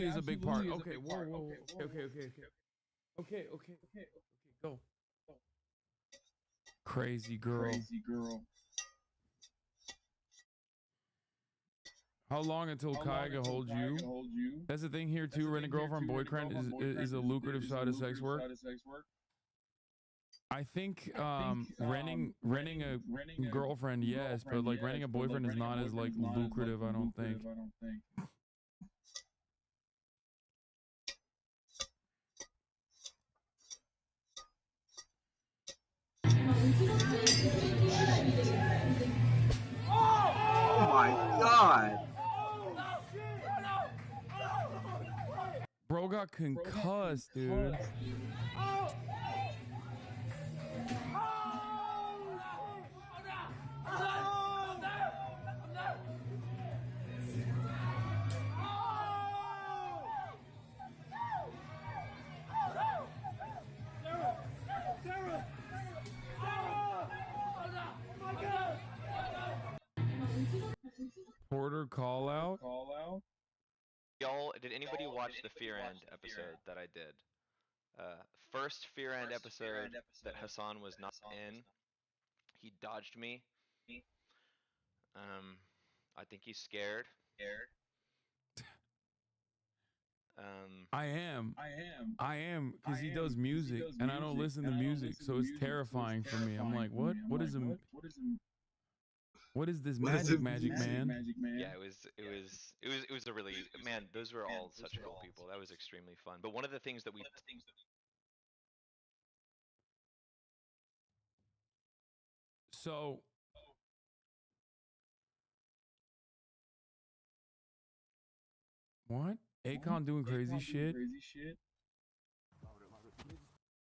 is a big part. Okay, whoa. Okay, go. Crazy girl. How long until Kaiga holds you? That's the thing here too. Renting girlfriend, boyfriend is a lucrative side of sex work. I think renting a girlfriend, yes, but like renting a boyfriend is not as like lucrative, I don't think. oh my god. Bro got concussed, dude. Porter call out. Y'all, did anybody watch the Fear End episode that I did? First Fear End episode that Hassan was not in. He dodged me. I think he's scared. I am, because he does music, and I don't listen to music, so it's terrifying for me. I'm like, what? What is him? What is this magic man? Yeah, it was a really, man, those were all such cool people. That was extremely fun. But one of the things that we So what? Akon doing crazy shit?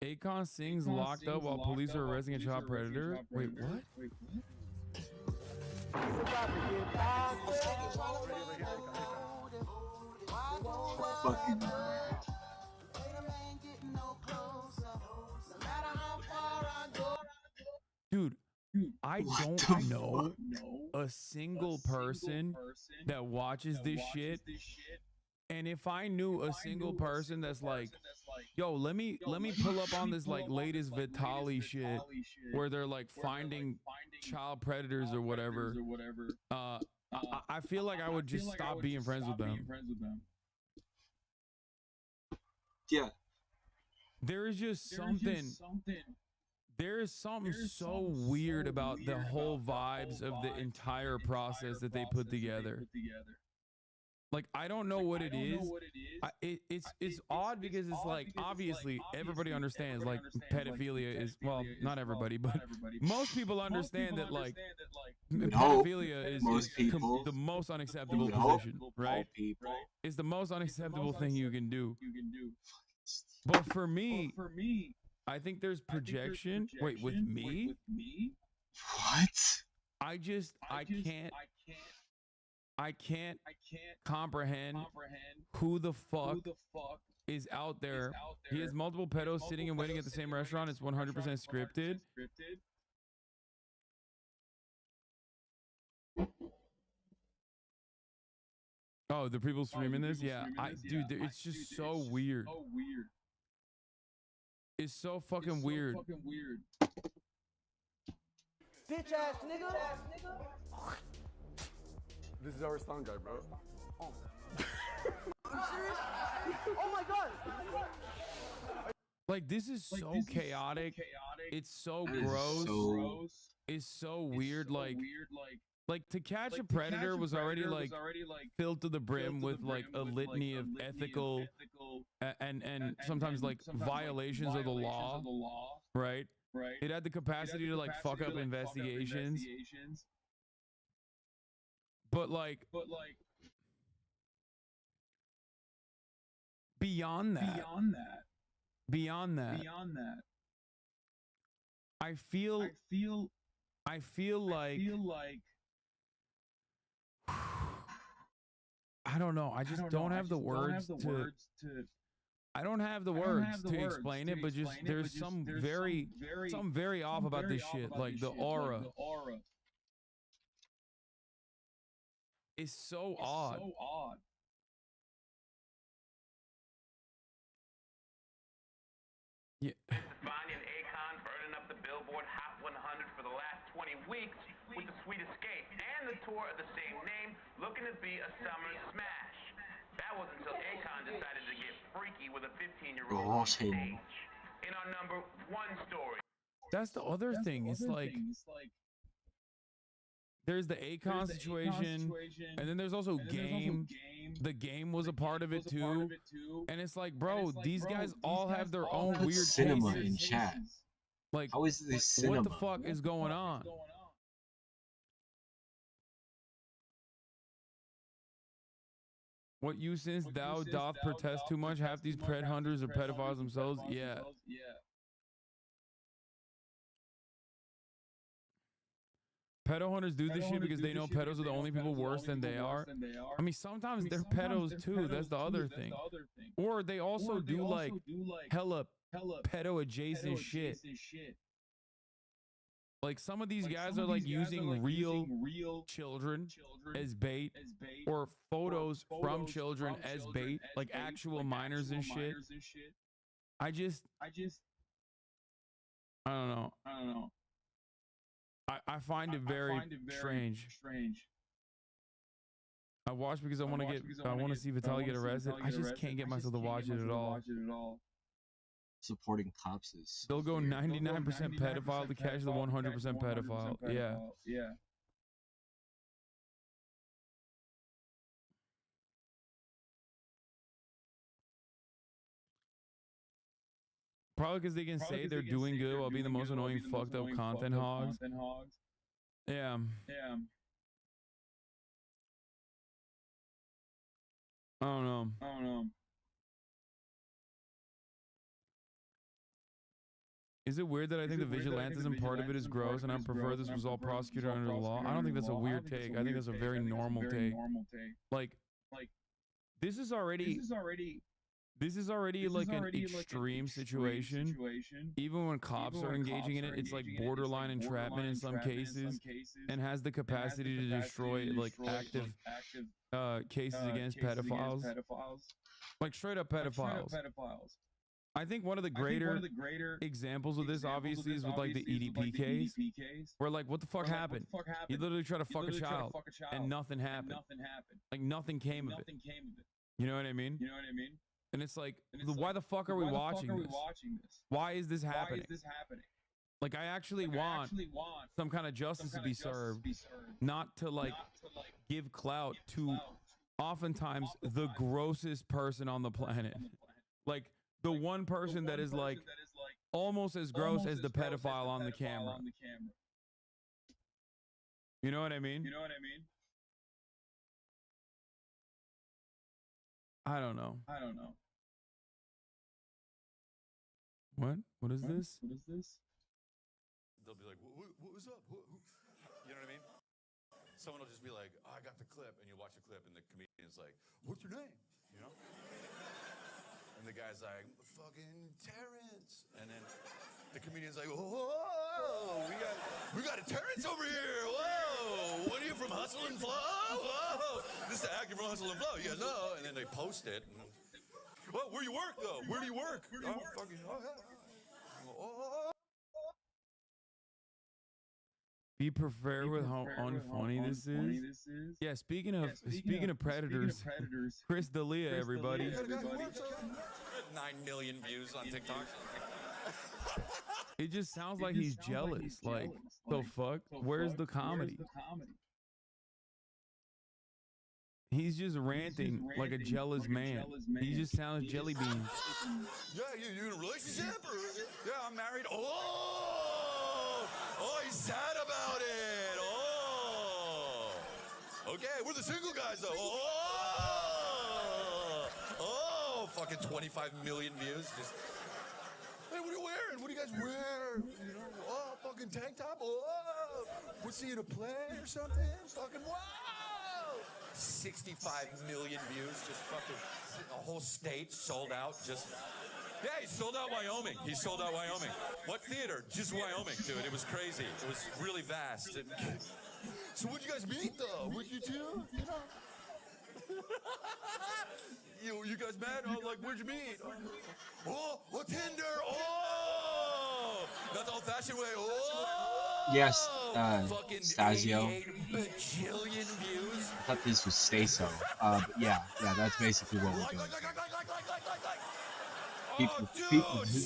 Akon sings locked up while police are arresting a child predator? Wait, what? Fucking dude, I don't know a single person that watches this shit. And if I knew a single person that's like, yo, let me pull up on this like latest Vitali shit where they're like finding child predators or whatever, I feel like I would just stop being friends with them. Yeah. There is just something. There is something so weird about the whole vibes of the entire process that they put together. Like, I don't know what it is. It's odd because it's like, obviously everybody understands like pedophilia is, well, not everybody, but most people understand that like pedophilia is the most unacceptable position, right? It's the most unacceptable thing you can do. But for me, I think there's projection. Wait, with me? What? I can't comprehend who the fuck is out there. He has multiple pedos sitting and waiting at the same restaurant. It's 100% scripted. Oh, the people streaming this? Yeah, dude, it's just so weird. It's so fucking weird. Bitch ass nigga. This is our sound guy, bro. Oh. Are you serious? Oh my god. Like, this is so chaotic. It's so That is gross. so- It's so weird. Like To Catch a Predator was already like filled to the brim with like a litany of ethical and sometimes like violations of the law, right? It had the capacity to like fuck up investigations. But like beyond that, I feel like I don't know. I just don't have the words to. I don't have the words to explain it, but just there's some very off about this shit. Like the aura is so odd. Yeah. Vanya and Akon burning up the Billboard Hot 100 for the last 20 weeks with the Sweet Escape and the tour of the same name looking to be a summer smash. That wasn't until Akon decided to get freaky with a 15-year-old on stage. In our number one story. That's the other thing. It's like there's the Akon situation, and then there's also Game. The Game was a part of it too, and it's like, bro, these guys all have their own weird cinema cases. in chat. Like, how is this cinema? what the fuck is going on? What you since thou doth protest too much? Half these pred hunters are pedophiles themselves. Yeah. Pedo hunters do this shit because they know pedos are the only people worse than they are. I mean, sometimes they're pedos too. That's the other thing. Or they also do like hella pedo adjacent shit. Like some of these guys are like using real children as bait, or photos from children as bait, like actual minors and shit. I don't know. I find it very strange. I watch because I want to see Vitaly get arrested. I just can't get myself to watch it at all. Supporting cops is. They'll go 99% pedophile to catch the 100% pedophile. Yeah. Probably because they can say they're doing good while being the most annoying fucked up content hogs. Yeah. I don't know. Is it weird that I think the vigilantism part of it is gross and I prefer this was all prosecuted under the law? I don't think that's a weird take. I think that's a very normal take. Like, this is already like an extreme situation. Even when cops are engaging in it, it's like borderline entrapment in some cases, and has the capacity to destroy like active cases against pedophiles. Like straight up pedophiles. I think one of the greater examples of this obviously is with like the EDP case, where like what the fuck happened? He literally tried to fuck a child and nothing happened. Like nothing came of it. You know what I mean? And it's like, why the fuck are we watching this? Why is this happening? Like, I actually want some kind of justice to be served, not to like give clout to oftentimes the grossest person on the planet. Like the one person that is like almost as gross as the pedophile on the camera. You know what I mean? I don't know. What? What is this? They'll be like, what was up? You know what I mean? Someone will just be like, oh, I got the clip, and you watch the clip, and the comedian's like, what's your name? You know? And the guy's like, fucking Terrence. And then the comedian's like, whoa, we got a Terrence over here. Whoa, what are you from Hustle and Flow? Whoa, this is the actor from Hustle and Flow. You guys know? And then they post it. And, well, where do you work, though? Where do you work? Fucking, oh, yeah. Be prepared with how unfunny this is. Yeah, speaking of predators, Chris D'Elia, everybody. 9 million views on TikTok. It just sounds like he's jealous. Like, the fuck? Where's the comedy? He's just ranting like a jealous man. He just sounds jelly beans. Yeah, you in a relationship? Or, yeah, I'm married. Oh, he's sad about it. Oh. Okay, we're the single guys, though. Oh, fucking 25 million views. Just, hey, what are you wearing? What do you guys wear? You know, oh, fucking tank top. Oh, what's he in a play or something? Fucking wow. 65 million views, just fucking a whole state sold out. Just yeah, he sold out Wyoming. He sold out Wyoming. What theater? Just Wyoming, dude. It was crazy. It was really vast. So what'd you guys meet though? Would you two? You know. you guys met? Oh, like where'd you meet? Oh, Tinder. Oh, not the old-fashioned way. Oh. Yes, Stasio. Bajillion views. I thought this was Stay So. But yeah, that's basically what we're doing.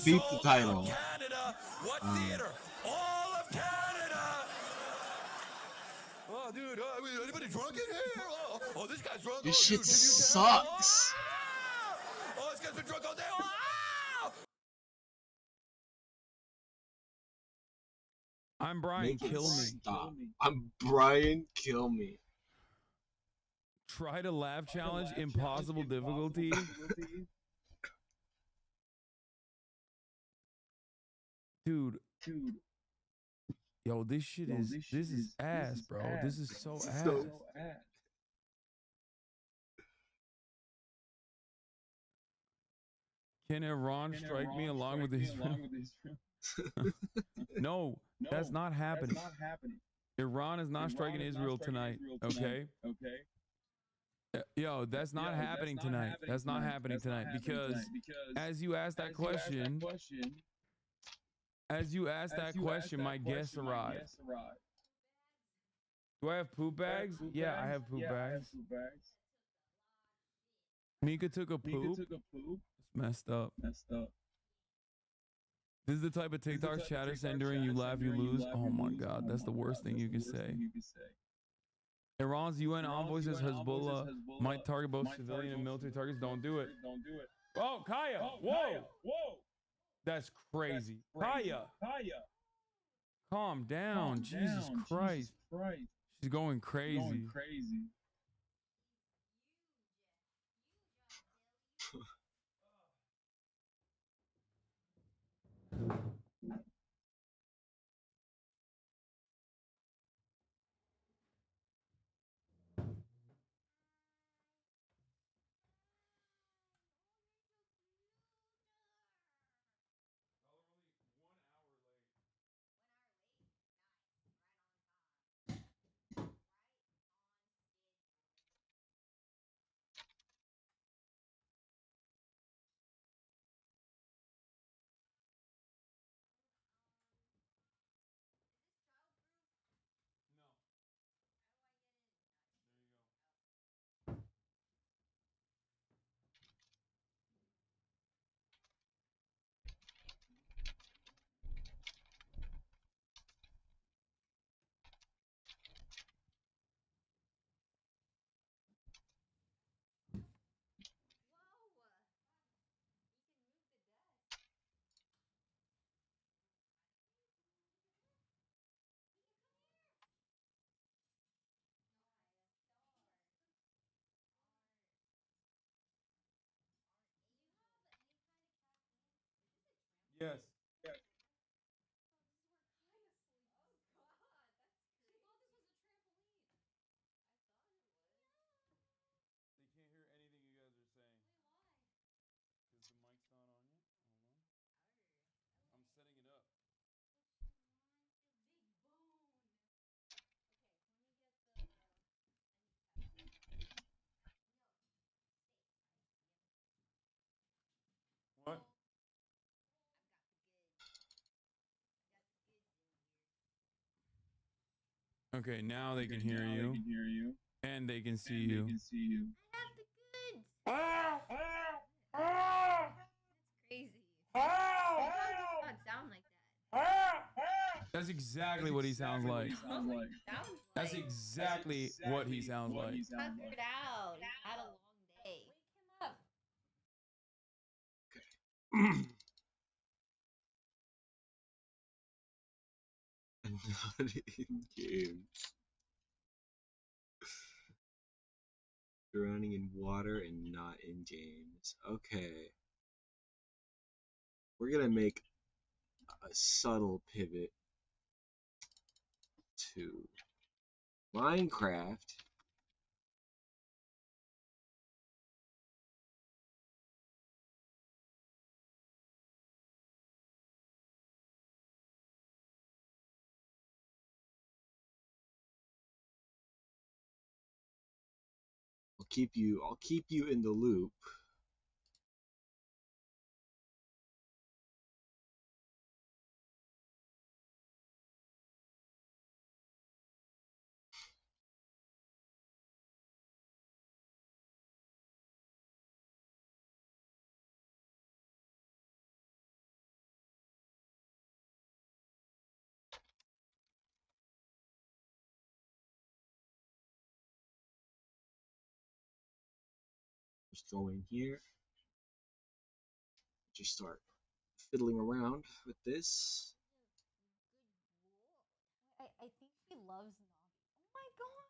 Beep the title. Canada, what theater? All of Canada. Oh, dude, anybody drunk in here? Oh, this guy's drunk. This shit sucks. Oh, this guy's been drunk all day. I'm Brian, kill me. Stop. I'm Brian, kill me. Try to laugh challenge, impossible difficulty. Dude. Yo, this shit is, this is ass, bro. This is so ass. Can Iran strike me along with his No, that's not happening. Iran is not striking Israel tonight, okay? Yo, that's not happening tonight. That's not happening tonight because as you asked that question, my guess arrived. Do I have poop bags? Yeah, I have poop bags. Mika took a poop. It's messed up. This is the type of TikTok chatter send during you laugh, you lose. Oh my God, that's the worst thing you can say. Iran's UN envoy says Hezbollah might target both civilian and military targets. Don't do it. Oh, Kaya. Whoa. That's crazy. Kaya. Calm down. Jesus Christ. She's going crazy. Yes. They can't hear anything you guys are saying. Because the mic's not on yet. Hold on. I'm setting it up. What? Okay, now they can hear you. And they can see you. That's crazy. Not sound like that. That's exactly what he sounds like. That's exactly what he sounds like. Tuckered out. He's had a long day. Wake him up. Not in games. Drowning in water and not in games. Okay. We're gonna make a subtle pivot to Minecraft. I'll keep you in the loop. Just go in here. Just start fiddling around with this. I think he loves Navi. Oh my god.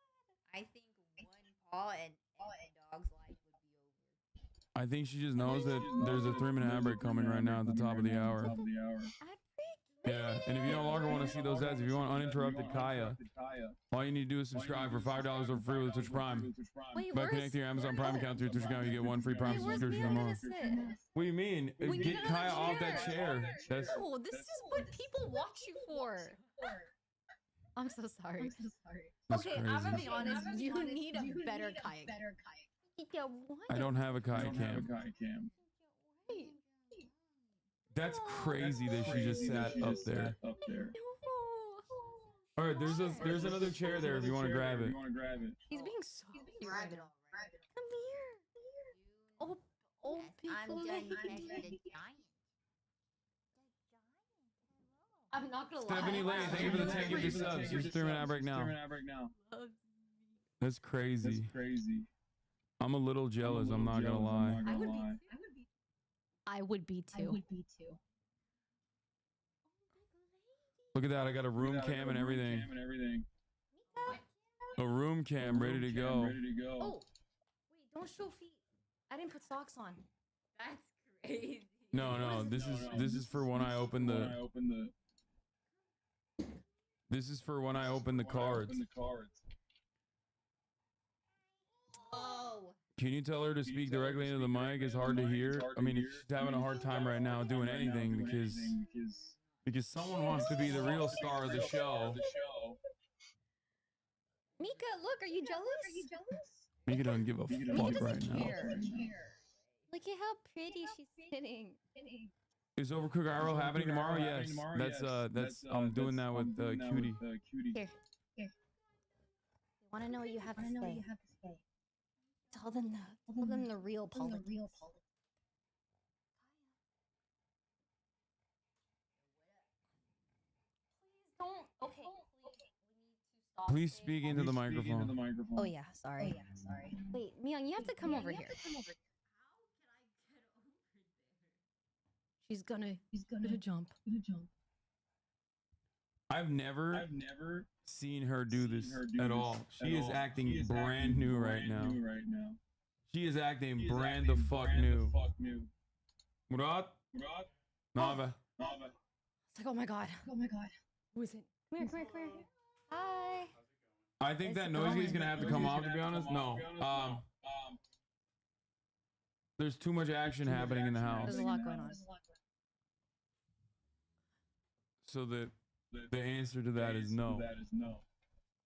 I think one paw and dog's life would be over. I think she just knows that there's a 3-minute ad break coming right now at the top of the hour. Yeah, and if you no longer want to see those ads, if you want uninterrupted Kaya, all you need to do is subscribe for $5 or free with Twitch Prime. By connecting your Amazon Prime account to your Twitch account, you get 1 free Prime subscription a month. What do you mean? Get Kaya off that chair. That's No, this is what people watch you for. I'm so sorry. That's Okay, I'm gonna crazy. be honest. You need a better kayak. Yeah, what? I don't have a Kaya cam. Wait. That's crazy that she just sat up there. All right, there's another chair there if you want to grab it. He's being so cute right now. Come here. Oh, I'm done catching the giant. I'm not gonna lie. Stephanie Lane, thank you for the 10 gifted subs. Here's 3-minute ad break now. That's crazy. I'm a little jealous, I'm not gonna lie. I would be too. Look at that, I got a room cam and everything. A room cam ready to go. Oh, wait, don't show feet. I didn't put socks on. That's crazy. No, this is for when I open the This is for when I open the cards. Oh. Can you tell her to speak directly into the mic? It's hard to hear. I mean, she's having a hard time right now doing anything because someone wants to be the real star of the show. Mika, look, are you jealous? Mika doesn't give a fuck right now. Look at how pretty she's sitting. Is Overcooked IRL happening tomorrow? Yes. That's I'm doing that with Cutie. Here. You want to know what you have to say? Tell them the real politics. Please don't. Okay. Please speak into the microphone. Oh yeah, sorry. Wait, Myung, you have to come over here. She's gonna jump. I've never seen her do this at all. She is acting brand new right now. She is acting brand the fuck new. Murad? Nava. It's like, oh my god. Who is it? Come here. Hi. I think that noise gate's gonna have to come off, to be honest. No. There's too much action happening in the house. There's a lot going on. So the answer to that is no.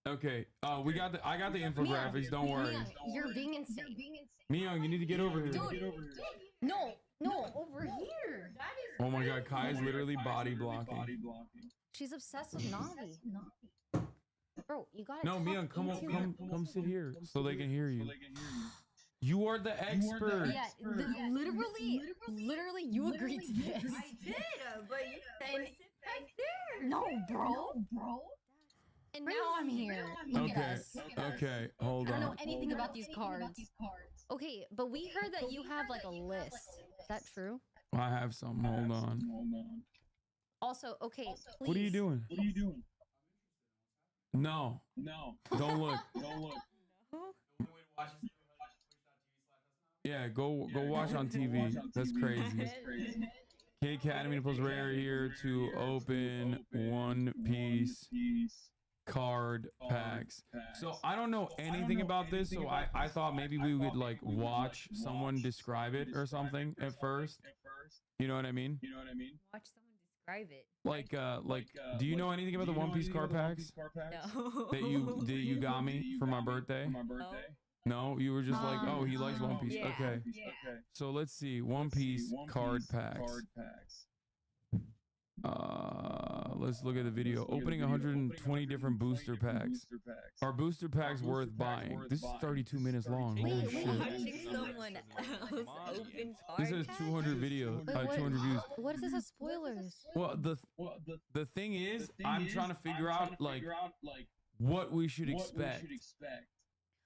Okay. I got the infographics. Don't worry. Myung, you're being insane. Myung, you need to get over here. Dude, no, over here. Oh my god, Kai is literally body blocking. She's obsessed with Navi. Bro, you got No, Mian, come sit here so they can hear you. You are the expert. Yeah, literally, you agreed to this. I did, but you said sit back there. No, bro. And now I'm here. Look at us. Okay, hold I don't know on. anything about these cards. Okay, but we heard that you have like a list. Is that true? I have some. Hold on. Also, okay, please. What are you doing? No. Don't look. Yeah, go watch on TV. That's crazy. K Academy plus rare here to open One Piece card packs. So I don't know anything about this, so I thought maybe we would like watch someone describe it or something at first. You know what I mean? Watch someone describe it. Like, do you know anything about the One Piece card packs? No. That you got me for my birthday? No, you were just like, oh, he likes One Piece. Yeah. Okay. So let's see, One Piece card packs. Let's look at the video. Opening 120 different booster packs. Are booster packs worth buying? This is 32 minutes long. Holy shit. Watching someone else open cards. This has 200 videos, 200 views. What is this as spoilers? Well, the thing is, I'm trying to figure out like what we should expect.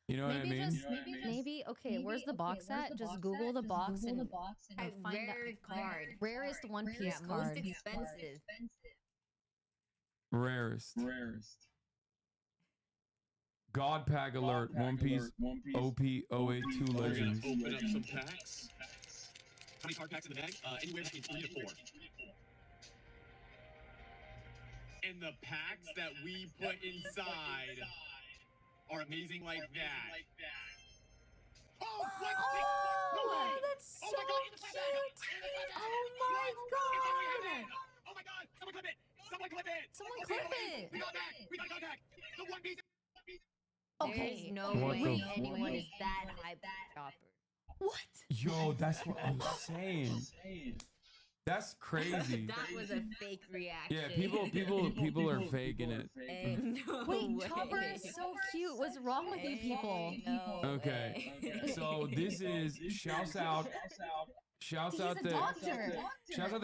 You know what I mean? Maybe, okay, where's the box at? Just Google the box and find Rare card. Rarest One Piece card. Most expensive. Rarest. God Pack Alert. One Piece OP082 Legends. Open up some packs. How many card packs in the bag? Anywhere between 3 to 4. And the packs that we put inside are amazing like that. Oh, what? Oh, that's so cute. Oh my god. Oh my god. Someone clip it. Someone clip it. Someone clip it. We got back. We got back. The One Piece. There's no What way the anyone is that hyped shopper. What? Yo, that's what I'm saying. That's crazy. That was a fake reaction. Yeah, people are faking it. No Wait, way. Chopper is so cute. What's wrong with you people? No Okay, so this is shouts out to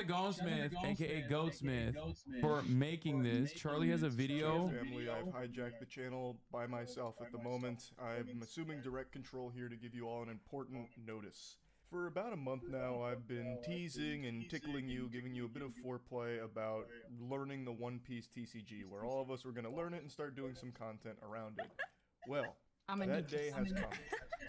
Goldsmith, aka Goatsmith, for making this. Charlie has a video. Family, I've hijacked the channel by myself at the moment. I'm assuming direct control here to give you all an important notice. For about a month now, I've been teasing and tickling you, giving you a bit of foreplay about learning the One Piece TCG, where all of us were going to learn it and start doing some content around it. Well, that day has come.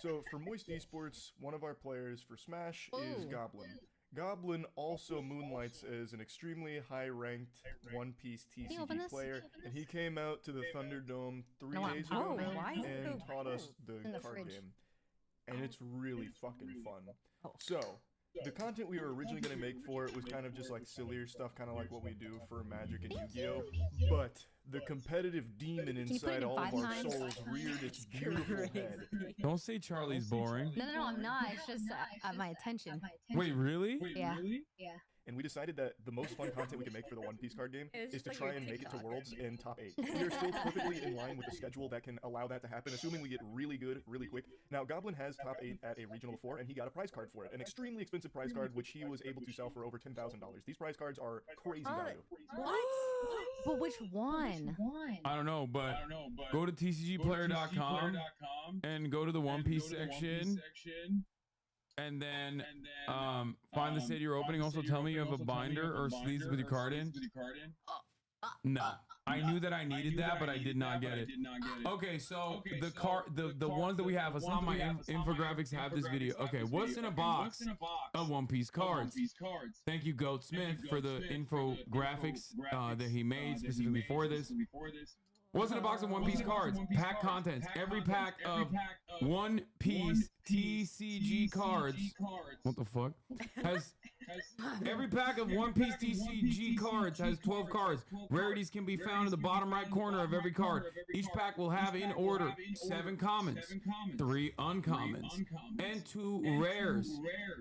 So for Moist Esports, one of our players for Smash is Goblin. Goblin also moonlights as an extremely high-ranked One Piece TCG player, and he came out to the Thunderdome 3 days ago now and taught us the card game. And it's really fucking fun. So, the content we were originally going to make for it was kind of just like sillier stuff, kind of like what we do for Magic and Yu-Gi-Oh! But the competitive demon inside all of our souls reared its beautiful head. Don't say Charlie's boring. No, I'm not. It's just my attention. Wait, really? Yeah. And we decided that the most fun content we can make for the One Piece card game is to try and make it to Worlds in top 8. We are still perfectly in line with the schedule that can allow that to happen, assuming we get really good, really quick. Now, Goblin has top 8 at a regional 4, and he got a prize card for it. An extremely expensive prize card, which he was able to sell for over $10,000. These prize cards are crazy value. What? But which one? I don't know, but go to tcgplayer.com and go to the One Piece section. And then find the state you're opening. Also tell me you have a binder or sleeves with your card in. No. I knew that I needed that, but I did not get it. Okay, so the ones that we have, it's on my infographics have this video. Okay, what's in a box of One Piece cards? Thank you, Goatsmith, for the infographics that he made specifically for this. What's in a box of One Piece cards? Pack contents. Every pack of One Piece TCG cards. What the fuck? Every pack of One Piece TCG cards has 12 cards. Rarities can be found in the bottom right corner of every card. Each pack will have in order 7 commons, 3 uncommons, and 2 rares,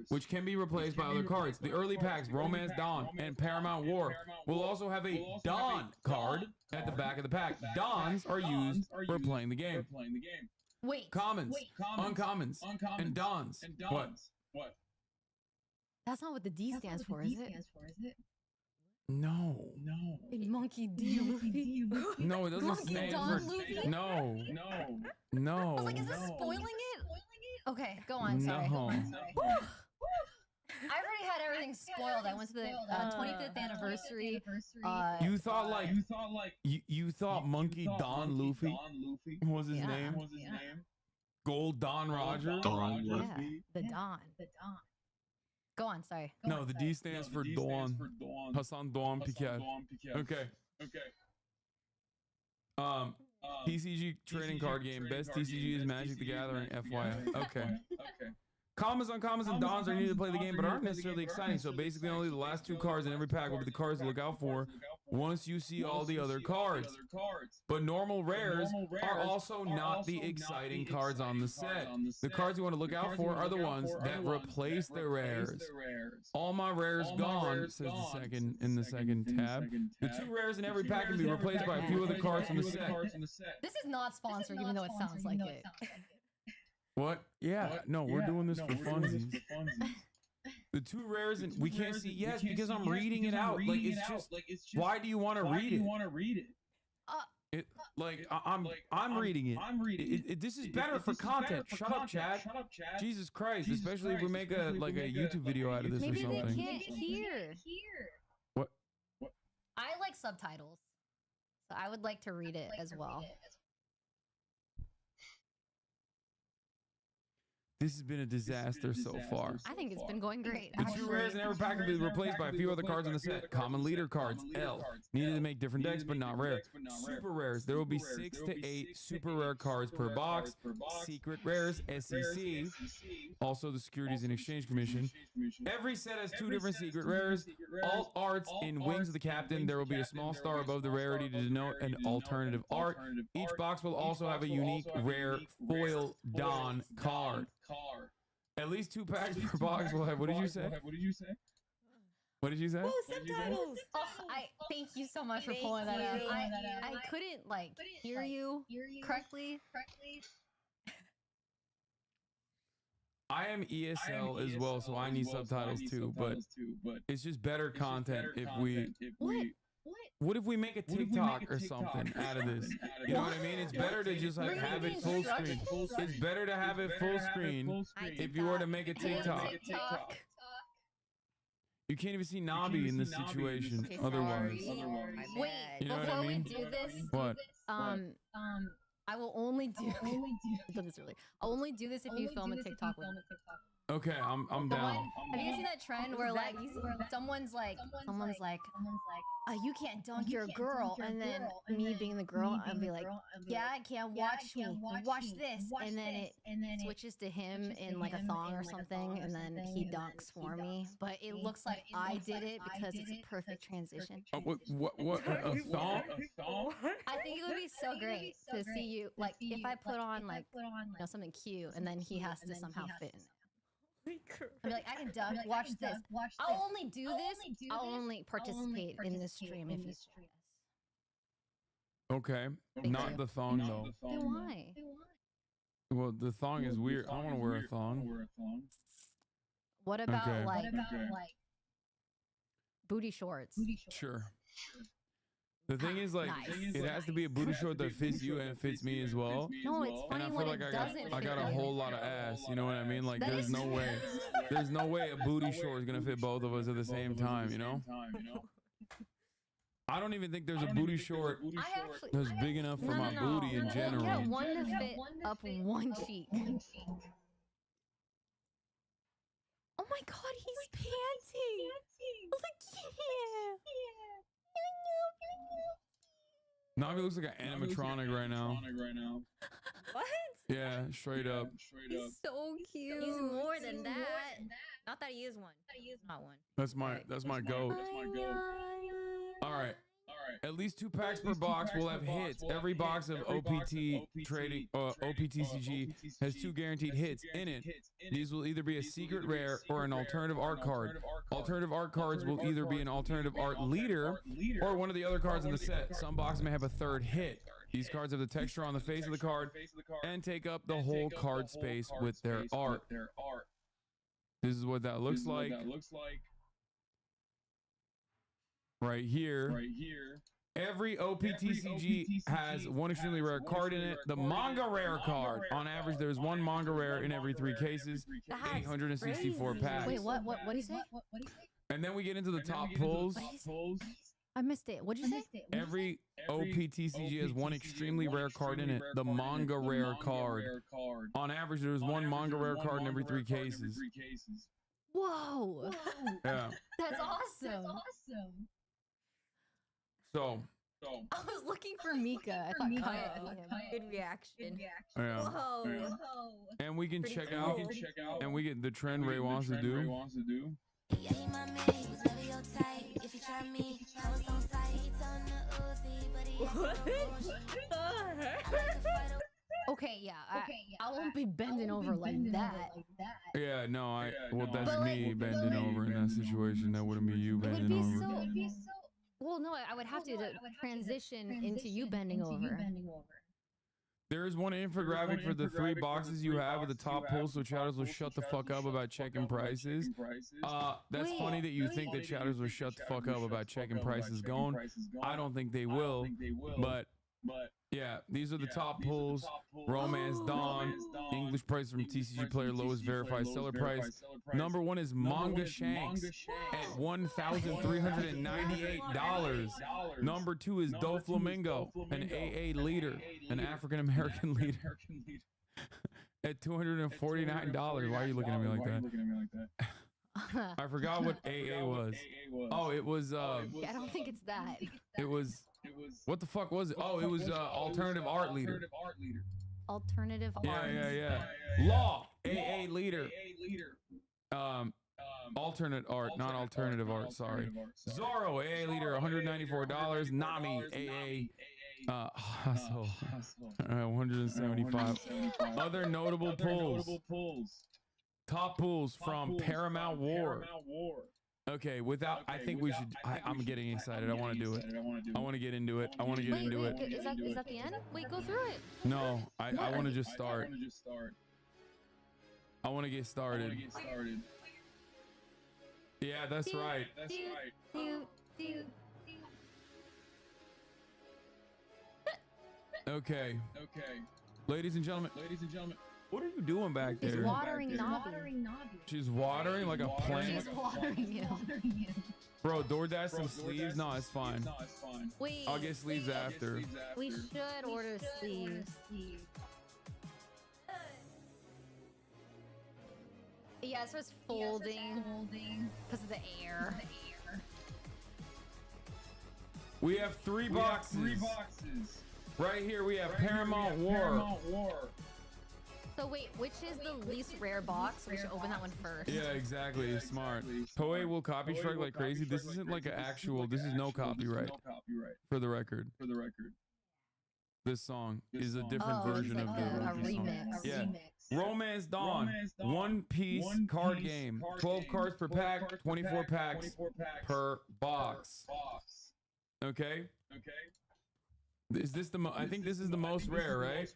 which can be replaced by other cards. The early packs, Romance Dawn and Paramount War, will also have a Dawn card at the back of the pack. Dawns are used for playing the game. Wait. Commons, uncommons, and Dawns. What? That's not what the D stands for, is it? No. Monkey D. Luffy. No, it doesn't Monkey stand Don for. Luffy? No. I was like, is this spoiling it? Okay, go on. Sorry. No. I already had everything spoiled. I went to the 25th anniversary. You thought Monkey Don Luffy was his name? Gold Don Roger? Don Luffy? The Don. Go on, sorry. No, the D stands for Dawn. Hassan Dawn Piquet. Okay. TCG trading card game. Best TCG is Magic the Gathering, FYI. Okay. Commons, uncommons, and Dawns are needed to play the game, but aren't necessarily exciting. So basically, only the last 2 cards in every pack will be the cards to look out for once you see all the other cards. But normal rares are also not the exciting cards on the set. The cards you want to look out for are the ones that replace the rares. All my rares gone, says the second in the second tab. The 2 rares in every pack can be replaced by a few other cards from the set. This is not sponsored, even though it sounds like it. What? Yeah, no, we're doing this for funsies. The 2 rares, and we can't see. Yes, because I'm reading it out. Like it's just. Why do you want to read it? I'm reading it. This is better for content. Shut up, Chad. Jesus Christ! Especially if we make a YouTube video out of this or something. Maybe they can't hear. What? I like subtitles, so I would like to read it as well. This has been a disaster so far. I think it's been going great. The 2 rares in every pack can be replaced by a few other cards in the set. Common leader cards, L. Needed to make different decks, but not rare. Super rares. There will be 6 to 8 super rare cards per box. Secret rares, SEC. Also the Securities and Exchange Commission. Every set has 2 different secret rares. Alt arts in Wings of the Captain. There will be a small star above the rarity to denote an alternative art. Each box will also have a unique rare foil Dawn card. At least 2 packs per box will have. What did you say? What did you say? Oh, subtitles! Oh, thank you so much for pulling that up. I couldn't hear you correctly. I am ESL as well, so I need subtitles too. But it's just better content if we. What if we make a TikTok or something out of this? You know what I mean? It's better to just have it full screen. It's better to have it full screen if you were to make a TikTok. You can't even see Nabi in this situation otherwise. Wait, you know before what I mean? we do this, What? I will only do. I've done this earlier. I'll only do this if you film a TikTok with me. Okay, I'm down. Have you guys seen that trend where someone's like, you can't dunk your girl, and then me being the girl, I'll be like, yeah, I can't watch me, watch this, and then it switches to him in a thong or something, and then he dunks for me, but it looks like I did it because it's a perfect transition. What a thong? I think it would be so great to see you, if I put on something cute, and then he has to somehow fit in it. I'll be like, I can dunk. Watch this. I'll only do this. I'll only participate in this stream if you stream this. Okay, not the thong though. Then why? Well, the thong is weird. I don't want to wear a thong. What about booty shorts? Sure. The thing is, it has to be a booty short that fits you and it fits me as well. No, it's funny and I when feel it like doesn't I got a fit whole you. lot of ass. You know what I mean? There's no way a booty short is gonna fit both of us at the same time. You know? I don't even think there's a booty short that's big enough for my booty in general. Get one to fit up one cheek. Oh my God, he's panting! Look at him! Navi looks like an animatronic right now. What? Yeah, straight up. He's so cute. He's more than that. Not that he is one. Not one. That's my goat. All right. At least 2 packs per box will have hits. Every box of OPT trading OPTCG has 2 guaranteed hits in it. These will either be a secret rare or an alternative art card. Alternative art cards will either be an alternative art leader or one of the other cards in the set. Some boxes may have a 3rd hit. These cards have the texture on the face of the card and take up the whole card space with their art. This is what that looks like. Right here. Every OPTCG has 1 extremely rare card in it. The manga rare card. On average, there's 1 manga rare in every 3 cases. 864 packs. Wait, what do you say? And then we get into the top pulls. I missed it. What'd you say? Every OPTCG has 1 extremely rare card in it. The manga rare card. On average, there's 1 manga rare card in every 3 cases. Whoa. Yeah. That's awesome. So. I was looking for Mika. I thought Kaya. Good reaction. Yeah. Whoa. Yeah. And we can check out. And we get the trend Ray wants to do. Okay, yeah. I won't be bending over like that. Yeah, no, well, that's me bending over in that situation. That wouldn't be you bending over. Well, no, I would have to transition into you bending over. There is one infographic for the 3 boxes you have at the top pull, so chatters will shut the fuck up about checking prices. That's funny that you think that chatters will shut the fuck up about checking prices going. I don't think they will, but yeah, these are the top pulls. Romance Dawn, English price from TCG player, lowest verified seller price. Number 1 is Manga Shanks at $1,398. Number 2 is Doflamingo, an AA leader, an African American leader, at $249. Why are you looking at me like that? I forgot what AA was. Oh, it was. I don't think it's that. It was. What the fuck was it? Oh, it was alternative art leader. Alternative art. Yeah. Law AA leader. Alternate art, not alternative art. Sorry. Zorro AA leader, $194. Nami AA. Hustle. 175. Other notable pulls. Top pulls from Paramount War. Okay, I think we should. I'm getting excited. I want to do it. I want to get into it. I want to get into it. Is that the end? Wait, go through it. No, I want to just start. I want to get started. Yeah, that's right. Okay. Ladies and gentlemen. What are you doing back there? He's watering Nobby. She's watering like a plant? She's watering him. Bro, DoorDash some sleeves? No, it's fine. Wait. I'll get sleeves after. We should order sleeves. Yeah, so it's folding because of the air. We have 3 boxes. Right here we have Paramount War. So wait, which is the least rare box? We should open that one first. Yeah, exactly. Smart. Poe will copy strike like crazy. This isn't like an actual. This is no copyright. For the record. This song is a different version of the remix. Yeah. Romance Dawn. 1-piece card game. 12 cards per pack. 24 packs per box. Okay. Is this the? I think this is the most rare, right?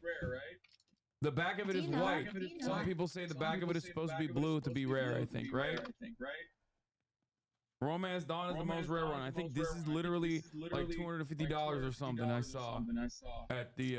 The back of it is white. Some people say the back of it is supposed to be blue to be rare, I think, right? Romance Dawn is the most rare one. I think this is literally like $250 or something I saw at the